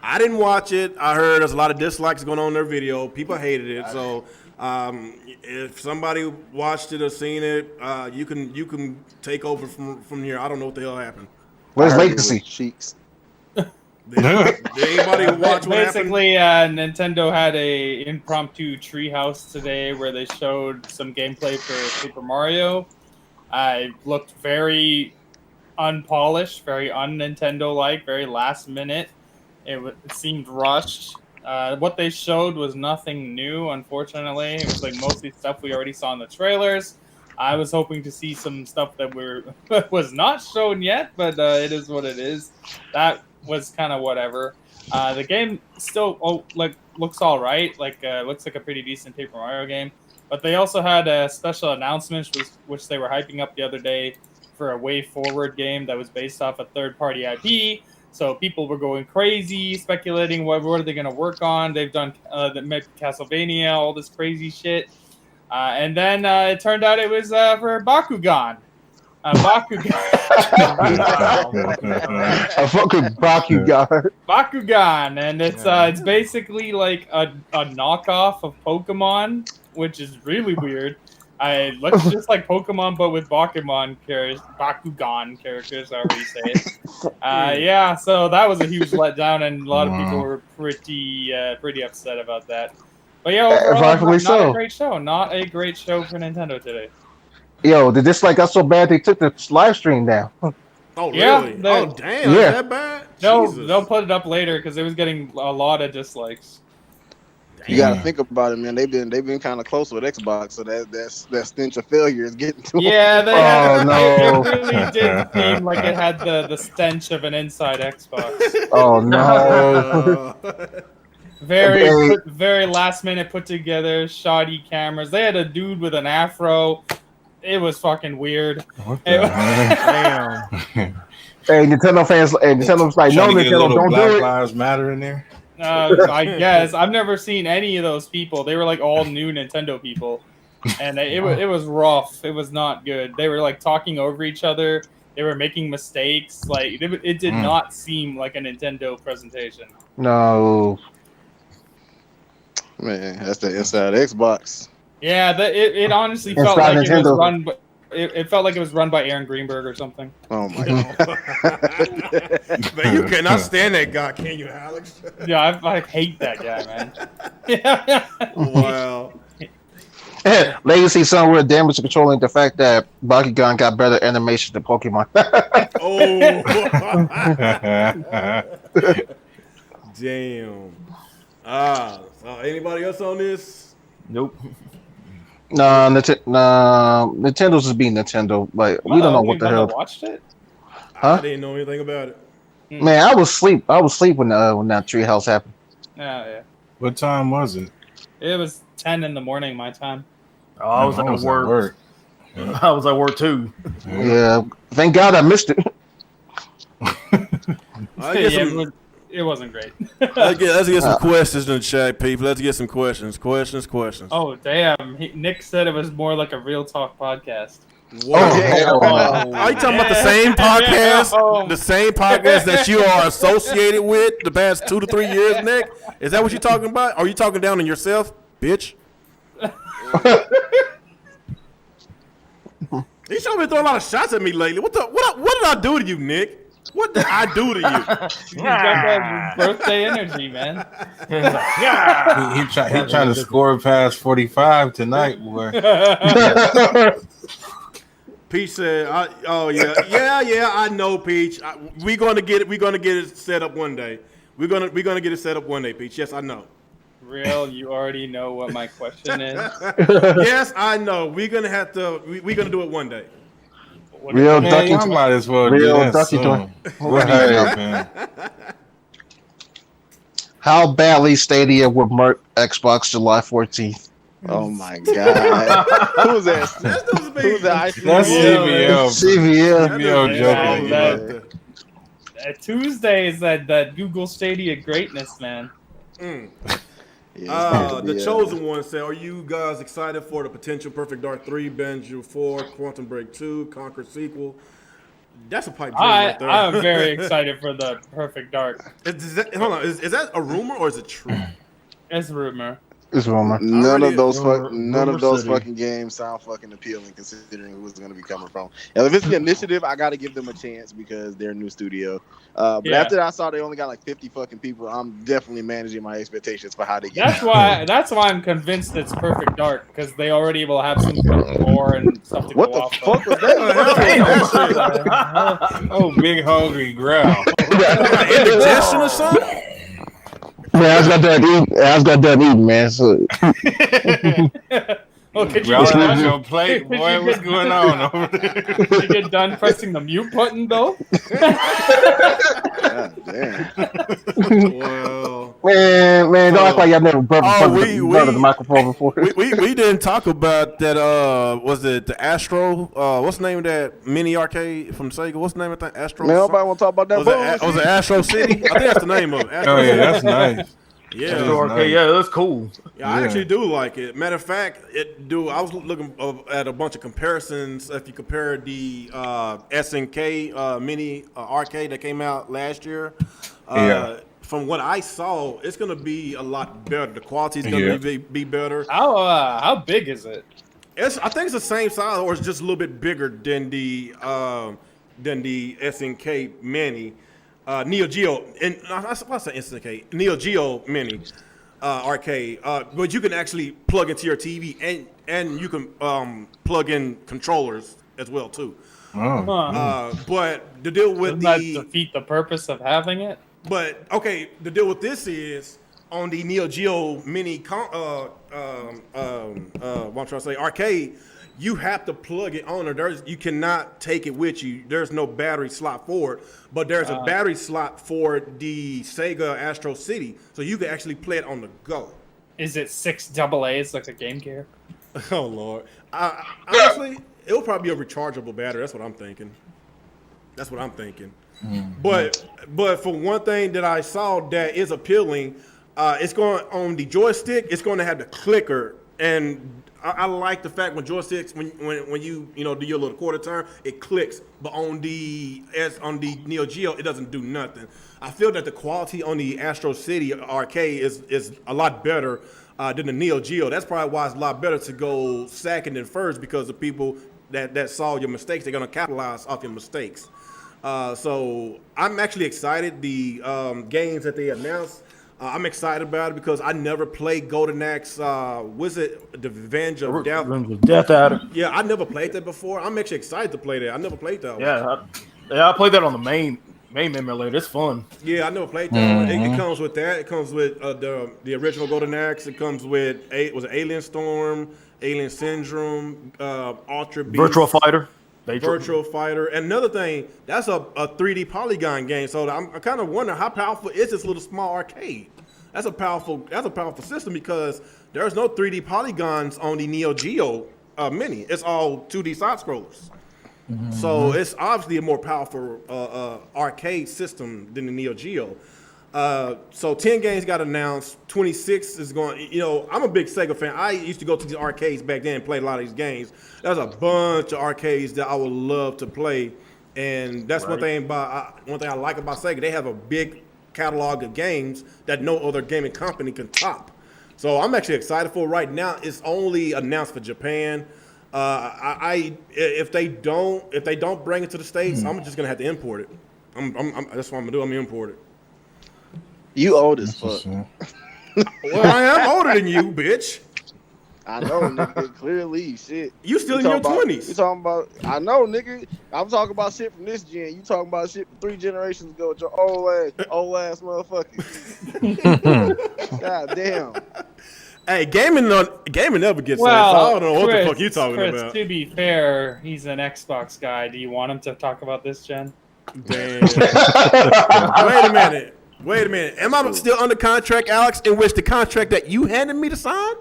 I didn't watch it. I heard there's a lot of dislikes going on in their video. People hated it. So if somebody watched it or seen it, you can take over from here. I don't know what the hell happened. Where's latency? Cheeks. Did anybody watch what Basically, Nintendo had a impromptu treehouse today where they showed some gameplay for Super Mario. It looked very unpolished, very un-Nintendo-like, very last minute. It seemed rushed. What they showed was nothing new, unfortunately. It was like mostly stuff we already saw in the trailers. I was hoping to see some stuff that was not shown yet, but it is what it is. That was kind of whatever. The game still looks all right. Looks like a pretty decent Paper Mario game. But they also had a special announcement, which they were hyping up the other day for a Way Forward game that was based off a third-party IP. So people were going crazy, speculating what are they going to work on. They've done Castlevania, all this crazy shit. And then it turned out it was for Bakugan. Bakugan. A fucking Bakugan. Bakugan, and it's basically like a knockoff of Pokemon, which is really weird. It looks just like Pokemon, but with Bakugan characters, however you say it. Yeah, so that was a huge letdown, and a lot of people were pretty upset about that. But yeah, overall, not a great show. Not a great show for Nintendo today. Yo, the dislike got so bad they took the live stream down. Oh, really? Yeah, oh, damn. Yeah. That bad? They'll put it up later because it was getting a lot of dislikes. You got to think about it, man. They've been kind of close with Xbox, so that stench of failure is getting to them. Yeah, no. It really did seem like it had the stench of an inside Xbox. Oh no. Very last minute put together, shoddy cameras. They had a dude with an afro. It was fucking weird. Damn. Hey, Nintendo fans, Nintendo's like, no, Nintendo, don't Black do it. Lives Matter in there. I guess I've never seen any of those people. They were like all new Nintendo people, and it was rough. It was not good. They were like talking over each other. They were making mistakes. Like it did not seem like a Nintendo presentation. No. Man, that's the inside Xbox. Yeah, it honestly felt like it was run. It felt like it was run by Aaron Greenberg or something. Oh my god! Man, you cannot stand that guy, can you, Alex? Yeah, I hate that guy, man. Wow. Legacy somewhere damage to controlling the fact that Bakugan got better animation than Pokemon. Oh. Damn. Anybody else on this? Nope. Nintendo's just being Nintendo. Like we don't know what the hell. Watched it? Huh? I didn't know anything about it. Man, I was asleep. when that treehouse happened. Yeah. What time was it? It was 10 in the morning, my time. Oh, I was at work. Yeah. I was at work too. Yeah. Thank God I missed it. It wasn't great. Let's get some questions in the chat, people. Let's get some questions. Questions. Oh, damn. Nick said it was more like a real talk podcast. Wow. hell no. Are you talking about the same podcast? The same podcast that you are associated with the past 2 to 3 years, Nick? Is that what you're talking about? Are you talking down on yourself, bitch? He's trying to throw a lot of shots at me lately. What did I do to you, Nick? What did I do to you? You got that birthday energy, man. He trying to score past 45 tonight, boy. Peach said, I know, Peach. We're gonna get it set up one day. We're gonna get it set up one day, Peach. Yes, I know. Real, you already know what my question is. Yes, I know. We're gonna have to. We're gonna do it one day. Real Man, ducky y'all might as well Real do that ducky soon. toy. We'll hurry up, man. How badly Stadia would murk Xbox July 14th? Oh my god. Who's that? Who's that? That's CBL. CVL. Joking. Tuesday is that Google Stadia greatness, man. The Chosen One said, "Are you guys excited for the potential Perfect Dark 3, Banjo 4, Quantum Break 2, Conquer sequel?" That's a pipe dream right there. I'm very excited for the Perfect Dark. Is that a rumor or is it true? It's a rumor. It's rumor. None of those Rumor City. fucking games sound fucking appealing considering who it's going to be coming from. And if it's the initiative, I got to give them a chance because they're a new studio. But after I saw they only got like 50 fucking people, I'm definitely managing my expectations for how they get. That's why I'm convinced it's Perfect Dark because they already will have some more and stuff to What go the off fuck of. was that? Oh, big hungry growl. Indigestion or something? Man, I was got done eating, man. So Oh, could you Growling get on done? your plate, boy. What's going on over there? Did you get done pressing the mute button though? God damn. Well, man, don't act like y'all never brother the microphone before. we didn't talk about that. Was it the Astro? What's the name of that mini arcade from Sega? What's the name of that Astro? Man, nobody want to talk about that. Was it Astro City? I think that's the name of it. Astro Oh yeah, City. that's nice. Yeah. That is Okay, nice. yeah, that's cool. Yeah, I actually do like it. Matter of fact, I was looking at a bunch of comparisons. If you compare the SNK mini arcade that came out last year, from what I saw, it's gonna be a lot better. The quality is gonna be better. How big is it? I think it's the same size, or it's just a little bit bigger than the SNK mini. Neo Geo, and I say SNK, Neo Geo Mini arcade, but you can actually plug into your TV and you can plug in controllers as well too. But the deal with Doesn't that defeat the purpose of having it? But okay, the deal with this is on the Neo Geo Mini, what I'm trying to say, arcade. You have to plug it on, or you cannot take it with you. There's no battery slot for it, but there's a battery slot for the Sega Astro City, so you can actually play it on the go. Is it 6 AA's like a Game Gear? Oh Lord! Honestly, it'll probably be a rechargeable battery. That's what I'm thinking. Mm-hmm. But for one thing that I saw that is appealing, it's going on the joystick. It's going to have the clicker, and I like the fact when joysticks when you do your little quarter turn, it clicks. But on the Neo Geo, it doesn't do nothing. I feel that the quality on the Astro City arcade is a lot better than the Neo Geo. That's probably why it's a lot better to go second and first, because the people that saw your mistakes, they're gonna capitalize off your mistakes. So I'm actually excited. The games that they announced, I'm excited about it because I never played Golden Axe. Was it the Revenge of Death? Death Adder. Yeah, I never played that before. I'm actually excited to play that. I never played that one. Yeah, I played that on the main emulator. It's fun. Yeah, I never played that one. It comes with that. It comes with the original Golden Axe. It comes with Alien Storm, Alien Syndrome, Ultra Beast, Virtual Fighter. Virtual Fighter. And another thing, that's a 3D polygon game. So I'm kind of wondering how powerful is this little small arcade? That's a powerful system because there's no 3D polygons on the Neo Geo Mini. It's all 2D side scrollers. So it's obviously a more powerful arcade system than the Neo Geo. So 10 games got announced. 26 is going. You know, I'm a big Sega fan. I used to go to the arcades back then and play a lot of these games. There's a bunch of arcades that I would love to play, and that's one thing I like about Sega. They have a big catalog of games that no other gaming company can top. So I'm actually excited for it. Right now. It's only announced for Japan. If they don't bring it to the States, I'm just gonna have to import it. That's what I'm gonna do. I'm gonna import it. You old as fuck. Well, I am older than you, bitch. I know, nigga. Clearly, shit. You still in your 20s. You talking about? I know, nigga. I'm talking about shit from this gen. You talking about shit from 3 generations ago with your old ass motherfucker. God damn. Hey, gaming never gets Well, old. So I don't know what Chris, the fuck you talking Chris, about. to be fair, he's an Xbox guy. Do you want him to talk about this gen? Damn. Wait a minute. Am I still under contract, Alex? In which the contract that you handed me to sign?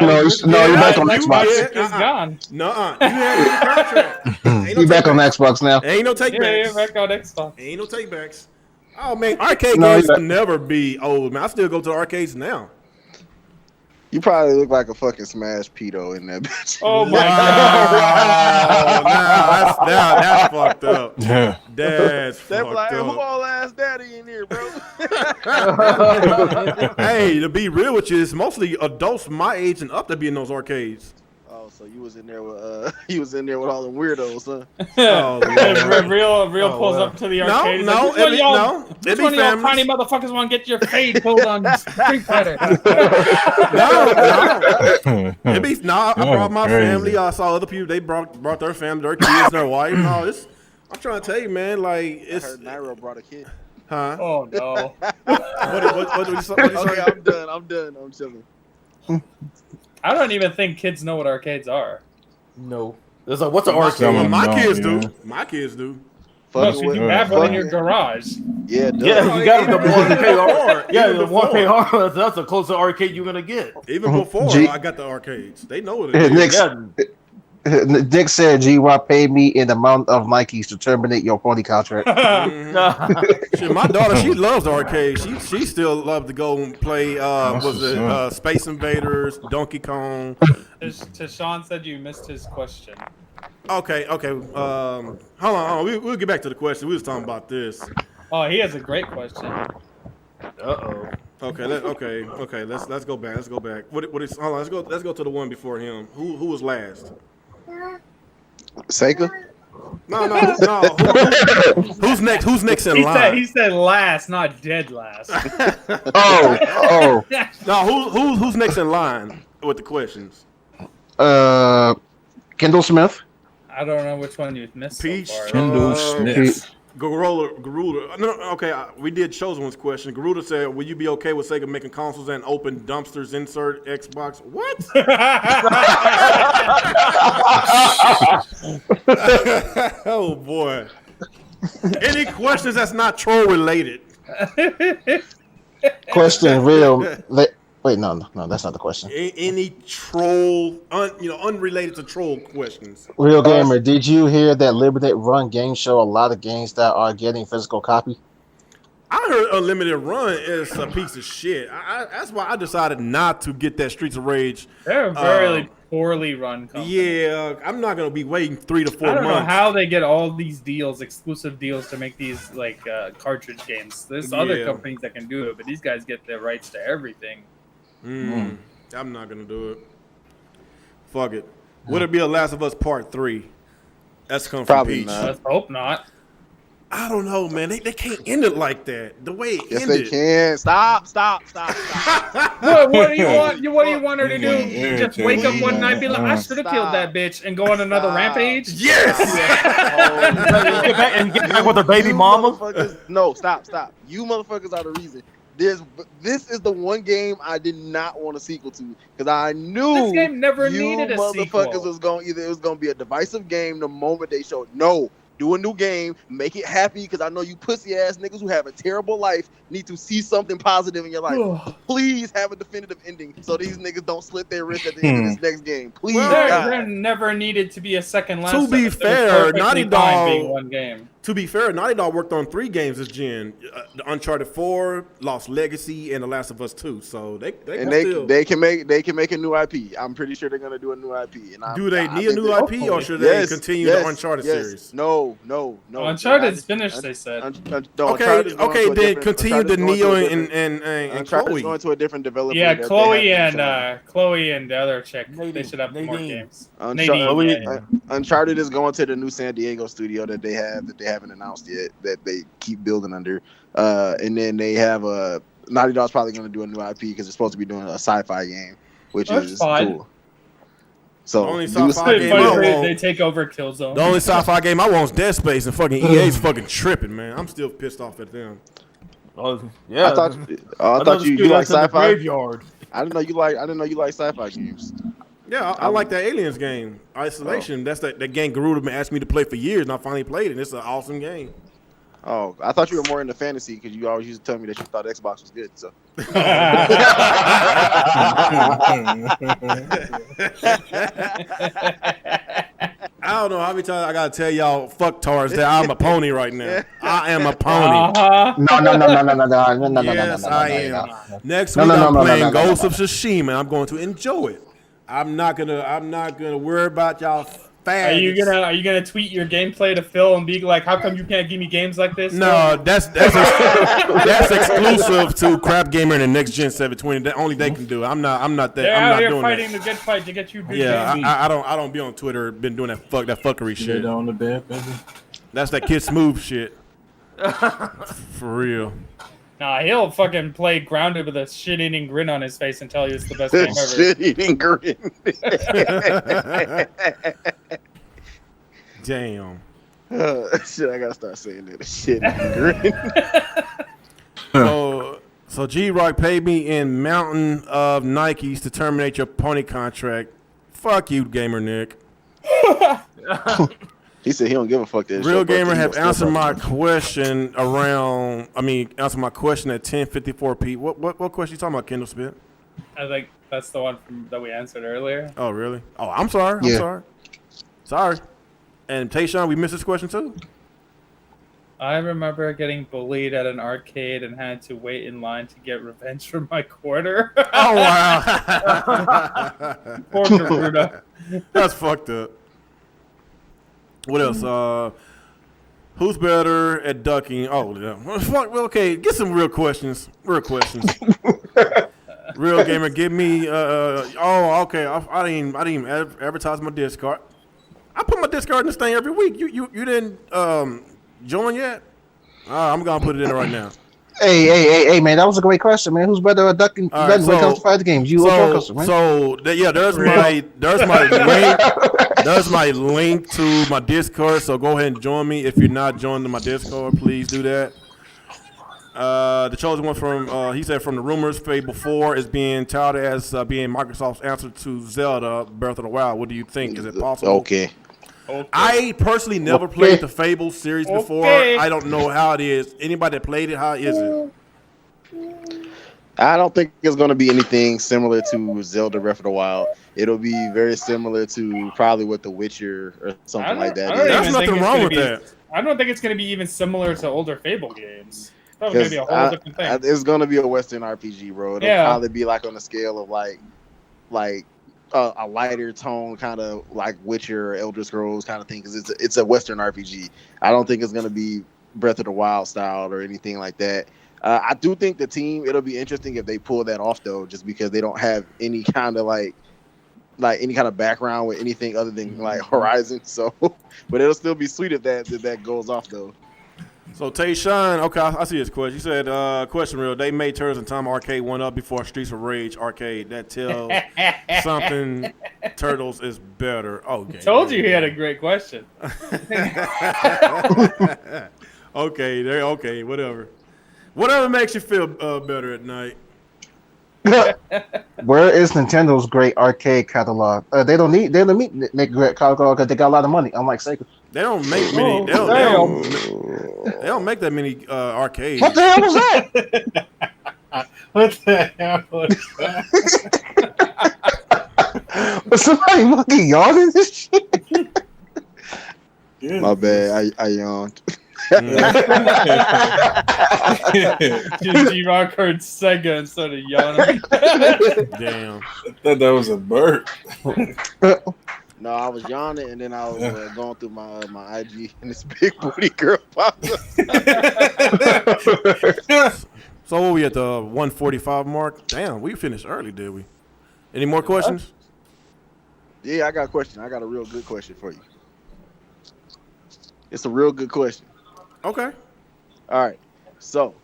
No, you're back on Xbox. It's gone. Nuh-uh. You handed me the contract. You're back on Xbox now. Ain't no takebacks. Yeah, you're back on Xbox. Ain't no takebacks. Oh man, arcade games will never be old, man. I still go to the arcades now. You probably look like a fucking smash pedo in that bitch. Oh my god! That's fucked up. Yeah. That's They fucked be like, up. who all ass daddy in here, bro? Hey, to be real with you, it's mostly adults my age and up that be in those arcades. Oh, so you was in there with all the weirdos, huh? Real pulls up to the arcade. No, Which one of y'all tiny motherfuckers want to get your fade pulled on Street Fighter? I brought my family. I saw other people. They brought their family, their kids, their wife. No, I'm trying to tell you, man. Like I heard Nairo brought a kid. Huh? Oh no. What you say? Okay, I'm done. I'm chilling. I don't even think kids know what arcades are. No. There's what's an arcade? Well, my kids yeah. do. My kids do. Plus, you have one in your garage. Yeah, Yeah, you got the 1K. Yeah, Even the before. 1K. That's the closest arcade you're gonna get. Even before I got the arcades, they know what it is. Nick, Yeah. Nick said G-Rock paid me an amount of Nikes to terminate your pony contract. Shit, my daughter, she loves the arcade. She still loves to go and play. Space Invaders, Donkey Kong. Tashawn said you missed his question. Okay. Hold on. We'll get back to the question. We was talking about this. Oh, he has a great question. Okay. Let's go back. What is? Hold on. Let's go to the one before him. Who was last? Sega? No. Who's next? Who's next in line? He said last, not dead last. Oh. No. Who's next in line with the questions? Kendall Smith. I don't know which one you've missed Peach. so far. Kendall Smith. Garuda. No, okay, we did Chosen One's question. Garuda said, will you be okay with Sega making consoles and open dumpsters insert Xbox? What? Oh, boy. Any questions that's not troll related? Question real. Wait, no, that's not the question. Any troll, unrelated to troll questions? Real gamer, did you hear that Limited Run Game Show a lot of games that are getting physical copy? I heard Unlimited Run is a piece of shit. That's why I decided not to get that Streets of Rage. They're a very poorly run company. Yeah, I'm not gonna be waiting 3 to 4 months. I don't know how they get all these deals, exclusive deals, to make these cartridge games. There's other companies that can do it, but these guys get the rights to everything. I'm not gonna do it. Fuck it. Would it be a Last of Us Part 3? That's coming from Peach. Let's hope not. I don't know, man. They can't end it like that. The way it Yes, ended. they can. Stop. What do you want? What do you want her to do? Just wake up one night and be like, I should have killed that bitch, and go on another rampage? Yes. Get back with her baby mama. No, stop. You motherfuckers are the reason. This is the one game I did not want a sequel to, because I knew this game never needed a motherfuckers sequel. It was gonna be a divisive game the moment they showed. No, do a new game, make it happy, because I know you pussy ass niggas who have a terrible life need to see something positive in your life. Please have a definitive ending so these niggas don't slit their wrist at the end of this next game. Please, there never needed to be a second Last To be of Us. fair, Naughty Perfectly fine being Dog. one game. To be fair, Naughty Dog worked on 3 games this gen: the Uncharted 4, Lost Legacy, and The Last of Us 2. So they can make a new IP. I'm pretty sure they're gonna do a new IP. And do they need a new IP or should they continue the Uncharted series? No. Uncharted's finished. They said. Okay, then continue the Neo and Chloe. Going to a different developer. Yeah, Chloe and the other chick. They should have more games. Uncharted is going to the new San Diego studio that they haven't announced yet, that they keep building under. And then they have Naughty Dog's probably going to do a new IP because they're supposed to be doing a sci-fi game, which is cool. So the only sci-fi game they take over Killzone. The only sci-fi game I want is Dead Space, and fucking EA's fucking tripping, man. I'm still pissed off at them. Yeah, I thought you like sci-fi. Graveyard. I didn't know you like sci-fi games. Yeah, I like that Aliens game, Isolation. That's that game Garuda been asking me to play for years, and I finally played it. And it's an awesome game. Oh, I thought you were more into fantasy because you always used to tell me that you thought Xbox was good. So. I don't know how many times I gotta tell y'all fucktards that I'm a pony right now. I am a pony. No. Yes, I am. Next week I'm playing Ghost of Tsushima. I'm going to enjoy it. I'm not gonna worry about y'all. Are you gonna tweet your gameplay to Phil and be like, "How come you can't give me games like this?" No, that's exclusive to Crap Gamer and the Next Gen 720. That only they can do. I'm not that. They're I'm out not here doing fighting that. the good fight to get you good games. games. I don't be on Twitter. Been doing that fuckery shit. On the bed, baby. That's that Kid Smooth shit. For real. Nah, he'll fucking play Grounded with a shit-eating grin on his face and tell you it's the best game ever. Shit-eating grin. Damn. Shit, I gotta start saying that. Shit-eating grin. So G-Rock paid me in mountain of Nikes to terminate your pony contract. Fuck you, Gamer Nick. He said he don't give a fuck. That Real Gamer have answered my question at 10:54 p. What question you talking about, Kendall Spit? I think that's the one that we answered earlier. Oh, really? Oh, I'm sorry. I'm sorry. And Tayshawn, we missed this question too? I remember getting bullied at an arcade and had to wait in line to get revenge for my quarter. Oh, wow. Poor Garuda. That's fucked up. What else? Who's better at ducking? Oh, yeah. Well, okay, get some real questions. Real Gamer, give me. Okay. I didn't even advertise my Discord. I put my Discord in this thing every week. You didn't join yet? I'm gonna put it in there right now. Hey, man, that was a great question, man. Who's better at ducking when it comes to fighting games? You or Focus, man? There's my link to my Discord. So go ahead and join me. If you're not joined my Discord, please do that. The chosen one he said from the rumors, Fable 4 is being touted as being Microsoft's answer to Zelda Breath of the Wild. What do you think? Is it possible? Okay. I personally never played the Fable series before. I don't know how it is. Anybody that played it, how is it? I don't think it's going to be anything similar to Zelda Breath of the Wild. It'll be very similar to probably what The Witcher or something like that is. There's nothing wrong with that. I don't think it's going to be even similar to older Fable games. That was going to be a whole different thing. It's going to be a Western RPG, bro. It'll probably be like on the scale of like a lighter tone, kind of like Witcher or Elder Scrolls kind of thing, because it's a Western RPG. I don't think it's going to be Breath of the Wild style or anything like that. I do think it'll be interesting if they pull that off, though, just because they don't have any kind of like any kind of background with anything other than like Horizon. So, but it'll still be sweet if that goes off, though. So Tayshawn, okay, I see his question. He said, question real, they made Turtles in Time Arcade 1 up before Streets of Rage Arcade. That tells something Turtles is better. Okay. Told you he had a great question. Okay, whatever. Whatever makes you feel better at night. Where is Nintendo's great arcade catalog? They don't make great catalog because they got a lot of money. Unlike Sega. They don't make many. They don't make that many arcades. What the hell was that? What the hell was that? Was somebody fucking yawning this shit? My bad. I yawned. G-Rock heard Sega instead of yawning. Damn. I thought that was a burp. No, I was yawning, and then I was going through my IG, and this big booty girl popped up. So what we at the 145 mark? Damn, we finished early, did we? Any more questions? Yeah, I got a question. I got a real good question for you. It's a real good question. Okay. All right. So,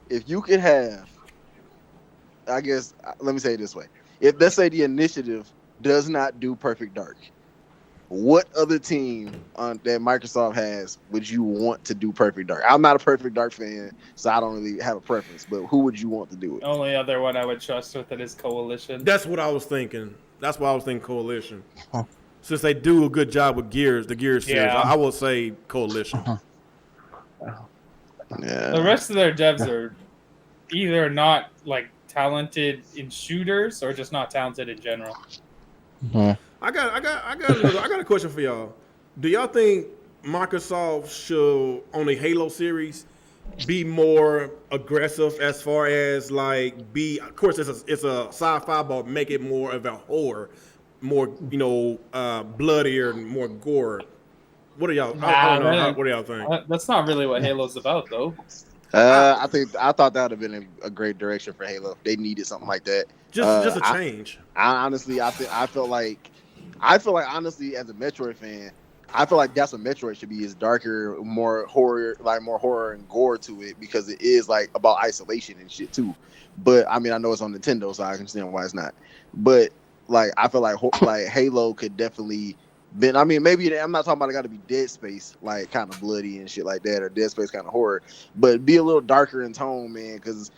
if you could have, I guess, let me say it this way. If, let's say, the initiative does not do Perfect Dark, what other team that Microsoft has would you want to do Perfect Dark? I'm not a Perfect Dark fan, so I don't really have a preference, but who would you want to do it? Only other one I would trust with it is Coalition. That's what I was thinking. That's why I was thinking Coalition. Since they do a good job with Gears, the Gears series, Yeah. I will say Coalition. Yeah. The rest of their devs are either not like talented in shooters or just not talented in general. I got a question for y'all. Do y'all think Microsoft should on the Halo series be more aggressive as far as like of course it's a sci-fi, but make it more of a horror, more bloodier and more gore? What are y'all? I don't know. What do y'all think? That's not really what Halo's about, though. I thought that would have been a great direction for Halo. They needed something like that. Just a change. I feel like honestly, as a Metroid fan, I feel like that's what Metroid should be, is darker, more horror and gore to it, because it is like about isolation and shit too. But I mean, I know it's on Nintendo, so I understand why it's not. But like, I feel like Halo could definitely been. I mean, maybe I'm not talking about it got to be Dead Space, like kind of bloody and shit like that, or Dead Space kind of horror, but be a little darker in tone, man. Because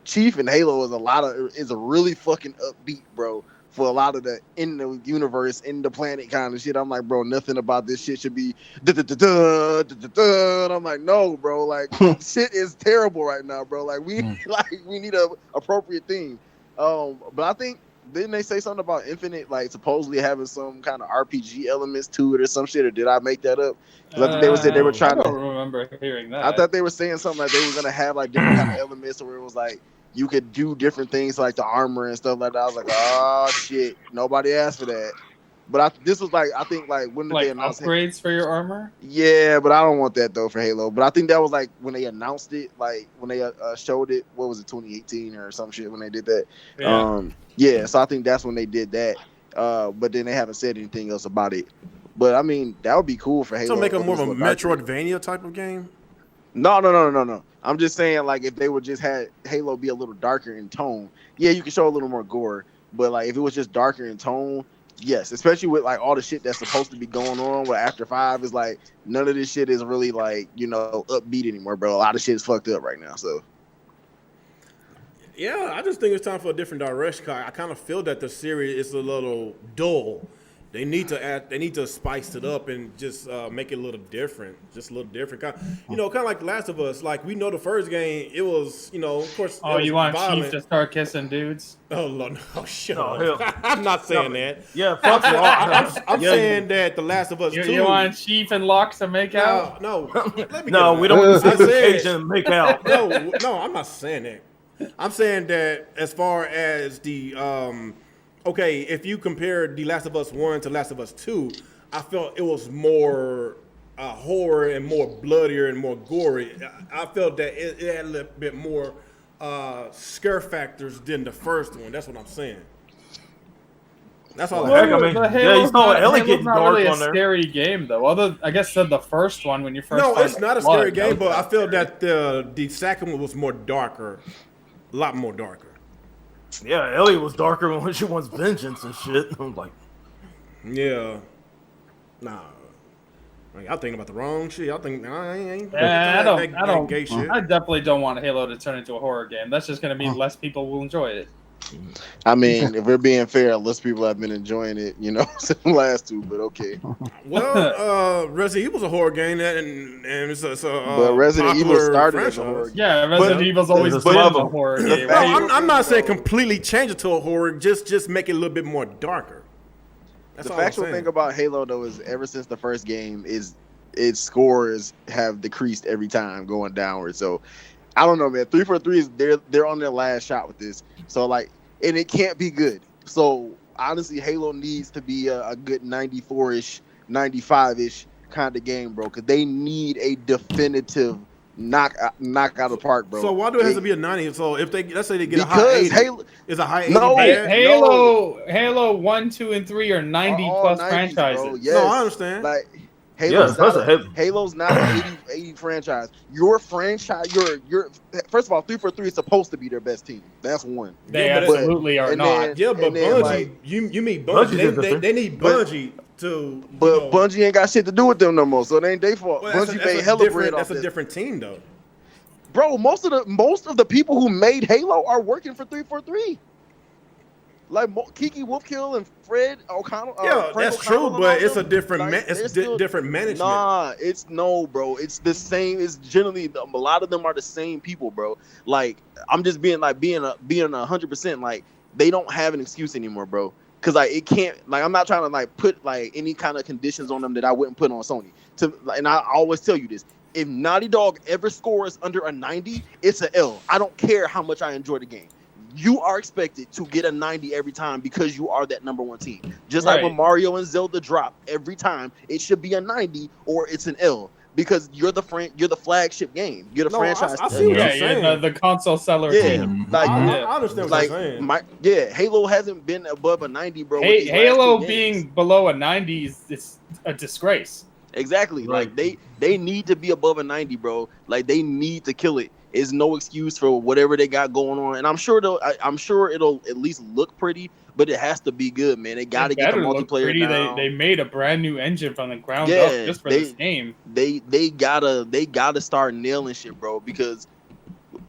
Chief in Halo is a really fucking upbeat, bro. For a lot of the in the universe, in the planet kind of shit. I'm like, bro, nothing about this shit should be I'm like, no, bro, like shit is terrible right now, bro. Like we need a appropriate theme. But I think, didn't they say something about Infinite, like supposedly having some kind of RPG elements to it or some shit, or did I make that up? Because I think they were trying I don't remember hearing that. I thought they were saying something like they were gonna have like different kind of elements where it was like you could do different things like the armor and stuff like that. I was like, oh shit, nobody asked for that. But this was like, I think like when did they announce upgrades for your armor? Yeah, but I don't want that though for Halo. But I think that was like when they announced it, like when they showed it. What was it, 2018 or some shit when they did that? Yeah. So I think that's when they did that. But then they haven't said anything else about it. But I mean, that would be cool for Halo. So make it more of a Metroidvania type of game? No. I'm just saying, like, if they would just had Halo be a little darker in tone, yeah, you can show a little more gore. But like, if it was just darker in tone, yes, especially with like all the shit that's supposed to be going on with After 5, is like none of this shit is really like upbeat anymore, bro. A lot of shit is fucked up right now. So yeah, I just think it's time for a different direction. I kind of feel that the series is a little dull. They need to spice it up and just make it a little different, kind of like Last of Us. Like, we know the first game, it was, of course. Oh, you want violent. Chief to start kissing dudes? Oh no, shut up! I'm not saying that. Yeah, fuck Locke. I'm saying that the Last of Us 2. You want Chief and Locke to make out? No, no, we don't want to see Asian make out. No, I'm not saying that. I'm saying that as far as the okay, if you compare The Last of Us 1 to Last of Us 2, I felt it was more horror and more bloodier and more gory. I felt that it had a little bit more scare factors than the first one. That's what I'm saying. That's all I mean, you saw Ellie getting dark really on there. A scary game, though. Although, I guess the first one, when you first No, it's not a scary blood, game, but I feel that the second one was more darker. A lot more darker. Yeah, Ellie was darker when she wants vengeance and shit. I'm like, yeah, nah. Y'all thinking about the wrong shit. Y'all think I ain't. I don't. Gay shit. I definitely don't want Halo to turn into a horror game. That's just going to mean less people will enjoy it. I mean, if we're being fair, less people have been enjoying it, since the last two. But okay. Well, Resident Evil's a horror game, and it's a but Resident Evil started as a horror game. Yeah, Resident Evil's always been a horror game. No, I'm not saying completely change it to a horror. Just make it a little bit more darker. That's the all I'm factual saying. thing about Halo, though, is ever since the first game, is its scores have decreased every time going downward. So I don't know, man. 343 is they're on their last shot with this. So like, and it can't be good. So honestly, Halo needs to be a good 94-ish, 95-ish kind of game, bro. Because they need a definitive knock out of the park, bro. So why do it have to be a 90? So if they let's say they get a high Because 80, Halo, is a high 80 No, bad? Halo 1, 2, and 3 are 90 all plus 90s, franchises. bro. Yes. No, I understand. Like Yeah, Halo's not an 80 franchise. Your franchise, your first of all, 343 is supposed to be their best team. That's one. They Yeah, but absolutely are and not. then- Yeah, but and then, Bungie, like, you mean Bungie's Bungie? interesting. They need Bungie to. But Bungie ain't got shit to do with them no more, so it ain't their fault. well, Bungie made hella bread off That's a this. different team, though. Bro, most of the people who made Halo are working for 343. Like Kiki Wolfkill and Fred O'Connell. Yeah, Frank that's O'Connell true, and but all it's a them, different like, it's they're still- different management. Nah, bro. It's the same. It's generally a lot of them are the same people, bro. Like I'm just being 100%. Like they don't have an excuse anymore, bro. Cause like it can't. Like I'm not trying to like put like any kind of conditions on them that I wouldn't put on Sony. And I always tell you this. If Naughty Dog ever scores under a 90, it's an L. I don't care how much I enjoy the game. You are expected to get a 90 every time because you are that number one team. Just like when Mario and Zelda drop every time, it should be a 90 or it's an L because you're the flagship game. You're the franchise. I see what you're saying. Yeah, the console seller Yeah, team. like I understand what like you're saying. Halo hasn't been above a 90, bro. with these last Halo two being games. below a 90 is a disgrace. Exactly. Right. Like they need to be above a 90, bro. Like they need to kill it. It's no excuse for whatever they got going on. And I'm sure it'll at least look pretty, but it has to be good, man. They got to get the multiplayer down. They made a brand new engine from the ground up just for this game. They gotta start nailing shit, bro, because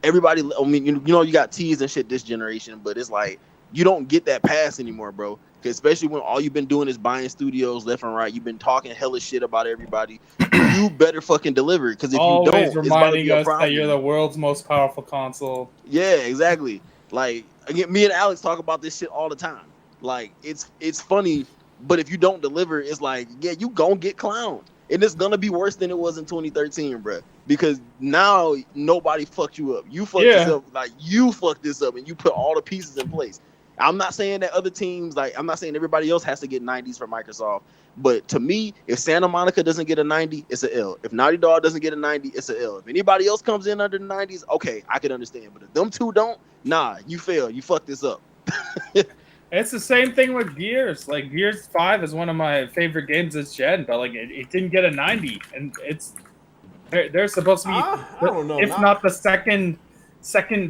everybody, I mean, you know, you got T's and shit this generation, but it's like you don't get that pass anymore, bro. Especially when all you've been doing is buying studios left and right. You've been talking hella shit about everybody. You better fucking deliver, because if Always you don't, it's about to reminding be a us problem. that you're the world's most powerful console. Yeah, exactly. Like again, me and Alex talk about this shit all the time. Like it's funny, but if you don't deliver, it's like, yeah, you gonna get clowned. And it's gonna be worse than it was in 2013, bro. Because now nobody fucked you up. You fucked this up, like you fucked this up, and you put all the pieces in place. I'm not saying that other teams, like I'm not saying everybody else has to get 90s for Microsoft, but to me, if Santa Monica doesn't get a 90, it's an L. If Naughty Dog doesn't get a 90, it's an L. If anybody else comes in under the 90s, okay, I can understand. But if them two don't, nah, you fail. You fucked this up. It's the same thing with Gears. Like Gears 5 is one of my favorite games this gen, but like it didn't get a 90, and they're supposed to be, I don't know, if not the second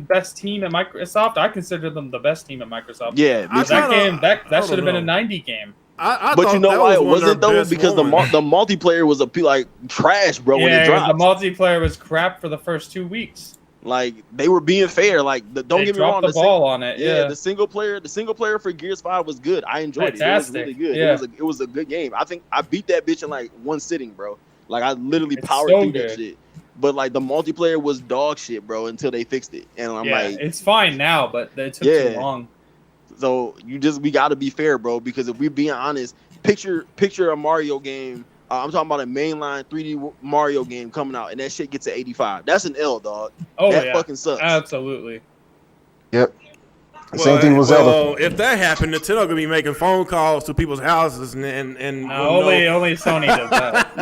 best team at Microsoft. I consider them the best team at Microsoft. Yeah, that should have been a 90 game. But you know why it wasn't though? Because the multiplayer was like trash, bro. When it dropped, the multiplayer was crap for the first 2 weeks. Like they were being fair. Like don't get me wrong, the ball on it. Yeah, the single player for Gears 5 was good. I enjoyed Fantastic. It. It was really good. Yeah. It was a good game. I think I beat that bitch in like one sitting, bro. Like I literally It's powered so through good. that shit. But like the multiplayer was dog shit, bro, until they fixed it. And I'm like, it's fine now, but it took too long. So we got to be fair, bro, because if we're being honest, picture a Mario game. I'm talking about a mainline 3D Mario game coming out, and that shit gets to 85. That's an L, dog. Oh, that yeah. fucking sucks. Absolutely. Yep. Same thing with Zelda. Well, if that happened, Nintendo gonna be making phone calls to people's houses and only Sony does that.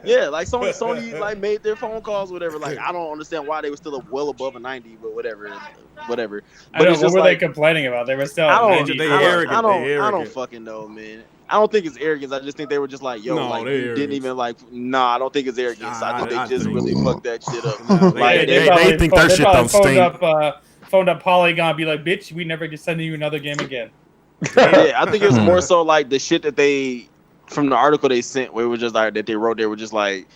Yeah, Like Sony like made their phone calls, whatever. Like I don't understand why they were still well above a 90, but whatever. But I don't it's know, just what were like, they complaining about? They were still I at don't, 90. I don't fucking know, man. I don't think it's arrogance. I just think they were just like, yo, No, like they're you didn't even like. Nah, I don't think it's arrogance. I think they just think really so. fucked that shit up. Like, They they think their shit don't stink. Phoned up Polygon and be like, bitch, we never get sending you another game again. Yeah, I think it was more so like the shit that they, from the article they sent, where it was just like that they wrote, they were just like,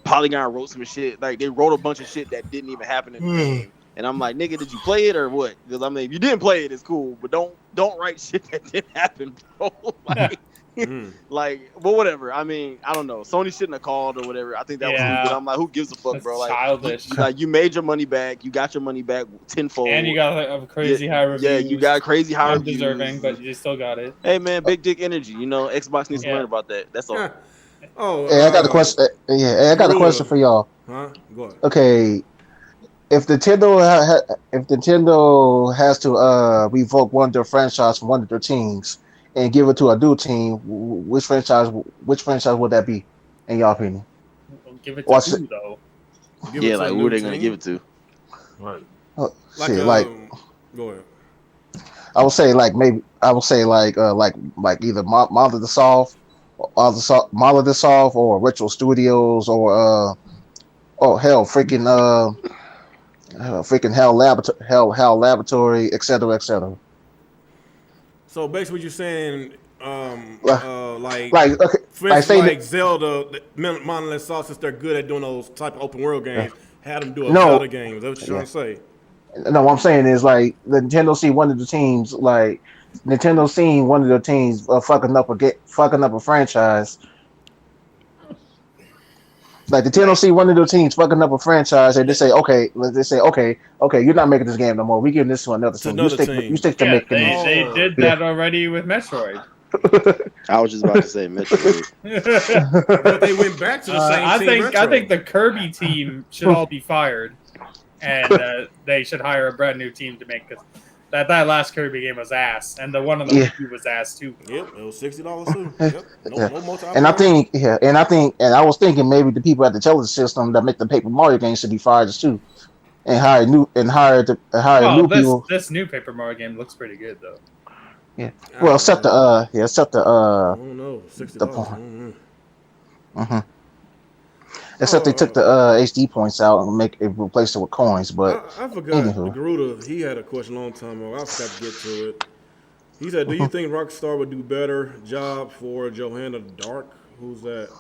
Polygon wrote some shit. Like they wrote a bunch of shit that didn't even happen in the game. And I'm like, nigga, did you play it or what? Because I mean, if you didn't play it, it's cool, but don't write shit that didn't happen, bro. Like, like, but whatever. I mean, I don't know. Sony shouldn't have called or whatever. I think that was stupid. I'm like, who gives a fuck, That's bro? Like, childish. like you made your money back. You got your money back tenfold. And you got a crazy high review. Yeah, you got crazy high reviews. Undeserving, but you still got it. Hey man, big dick energy. You know, Xbox needs to learn about that. That's all. Oh, Hey, I got a question. Hey, I got a question Garuda. for y'all. Huh? Go ahead. Okay, if Nintendo has to revoke one of their franchise from one of their teams and give it to a new team, which franchise would that be, in your opinion? Give it to Watch it. who though? Give it Yeah, to like a who are new they gonna give team. it to? Right. Like Shit, like go ahead. I would say, like maybe I would say like either Monolith Soft or Ritual Studios or hell, freaking Hell Laboratory, etc., etc. So basically, what you're saying, Like, like okay, for like instance, say that. like Zelda, Monolith Soft, since they're good at doing those type of open world games, had them do a No, Zelda game. Is that what you're yeah. trying to say? No, what I'm saying is like the Nintendo see one of the teams, like Nintendo seen one of the teams fucking up a franchise. Like the Nintendo see one of the teams fucking up a franchise, and they say, okay, you're not making this game no more. We giving this to another To team. You another stick, you team. stick to Yeah, making they these. they Oh, did Yeah. that already with Metroid. I was just about to say Metroid. but they went back to the same I team. think I Retro. think the Kirby team should all be fired, and they should hire a brand new team to make this. That last Kirby game was ass, and the one on the Yeah. Wii U was ass too. Yep, it was $60 too. Yep, Yeah. no multi. And I was thinking maybe the people at the television system that make the Paper Mario games should be fired too, and hire Well, new this people. this new Paper Mario game looks pretty good though. Yeah. Well, except the I don't know, $60. the I point. don't know. hmm Except they took the HD points out and replaced it with coins. But I forgot. anywho, Garuda, he had a question a long time ago. I forgot to get to it. He said, "Do you think Rockstar would do better job for Johanna Dark? Who's that?"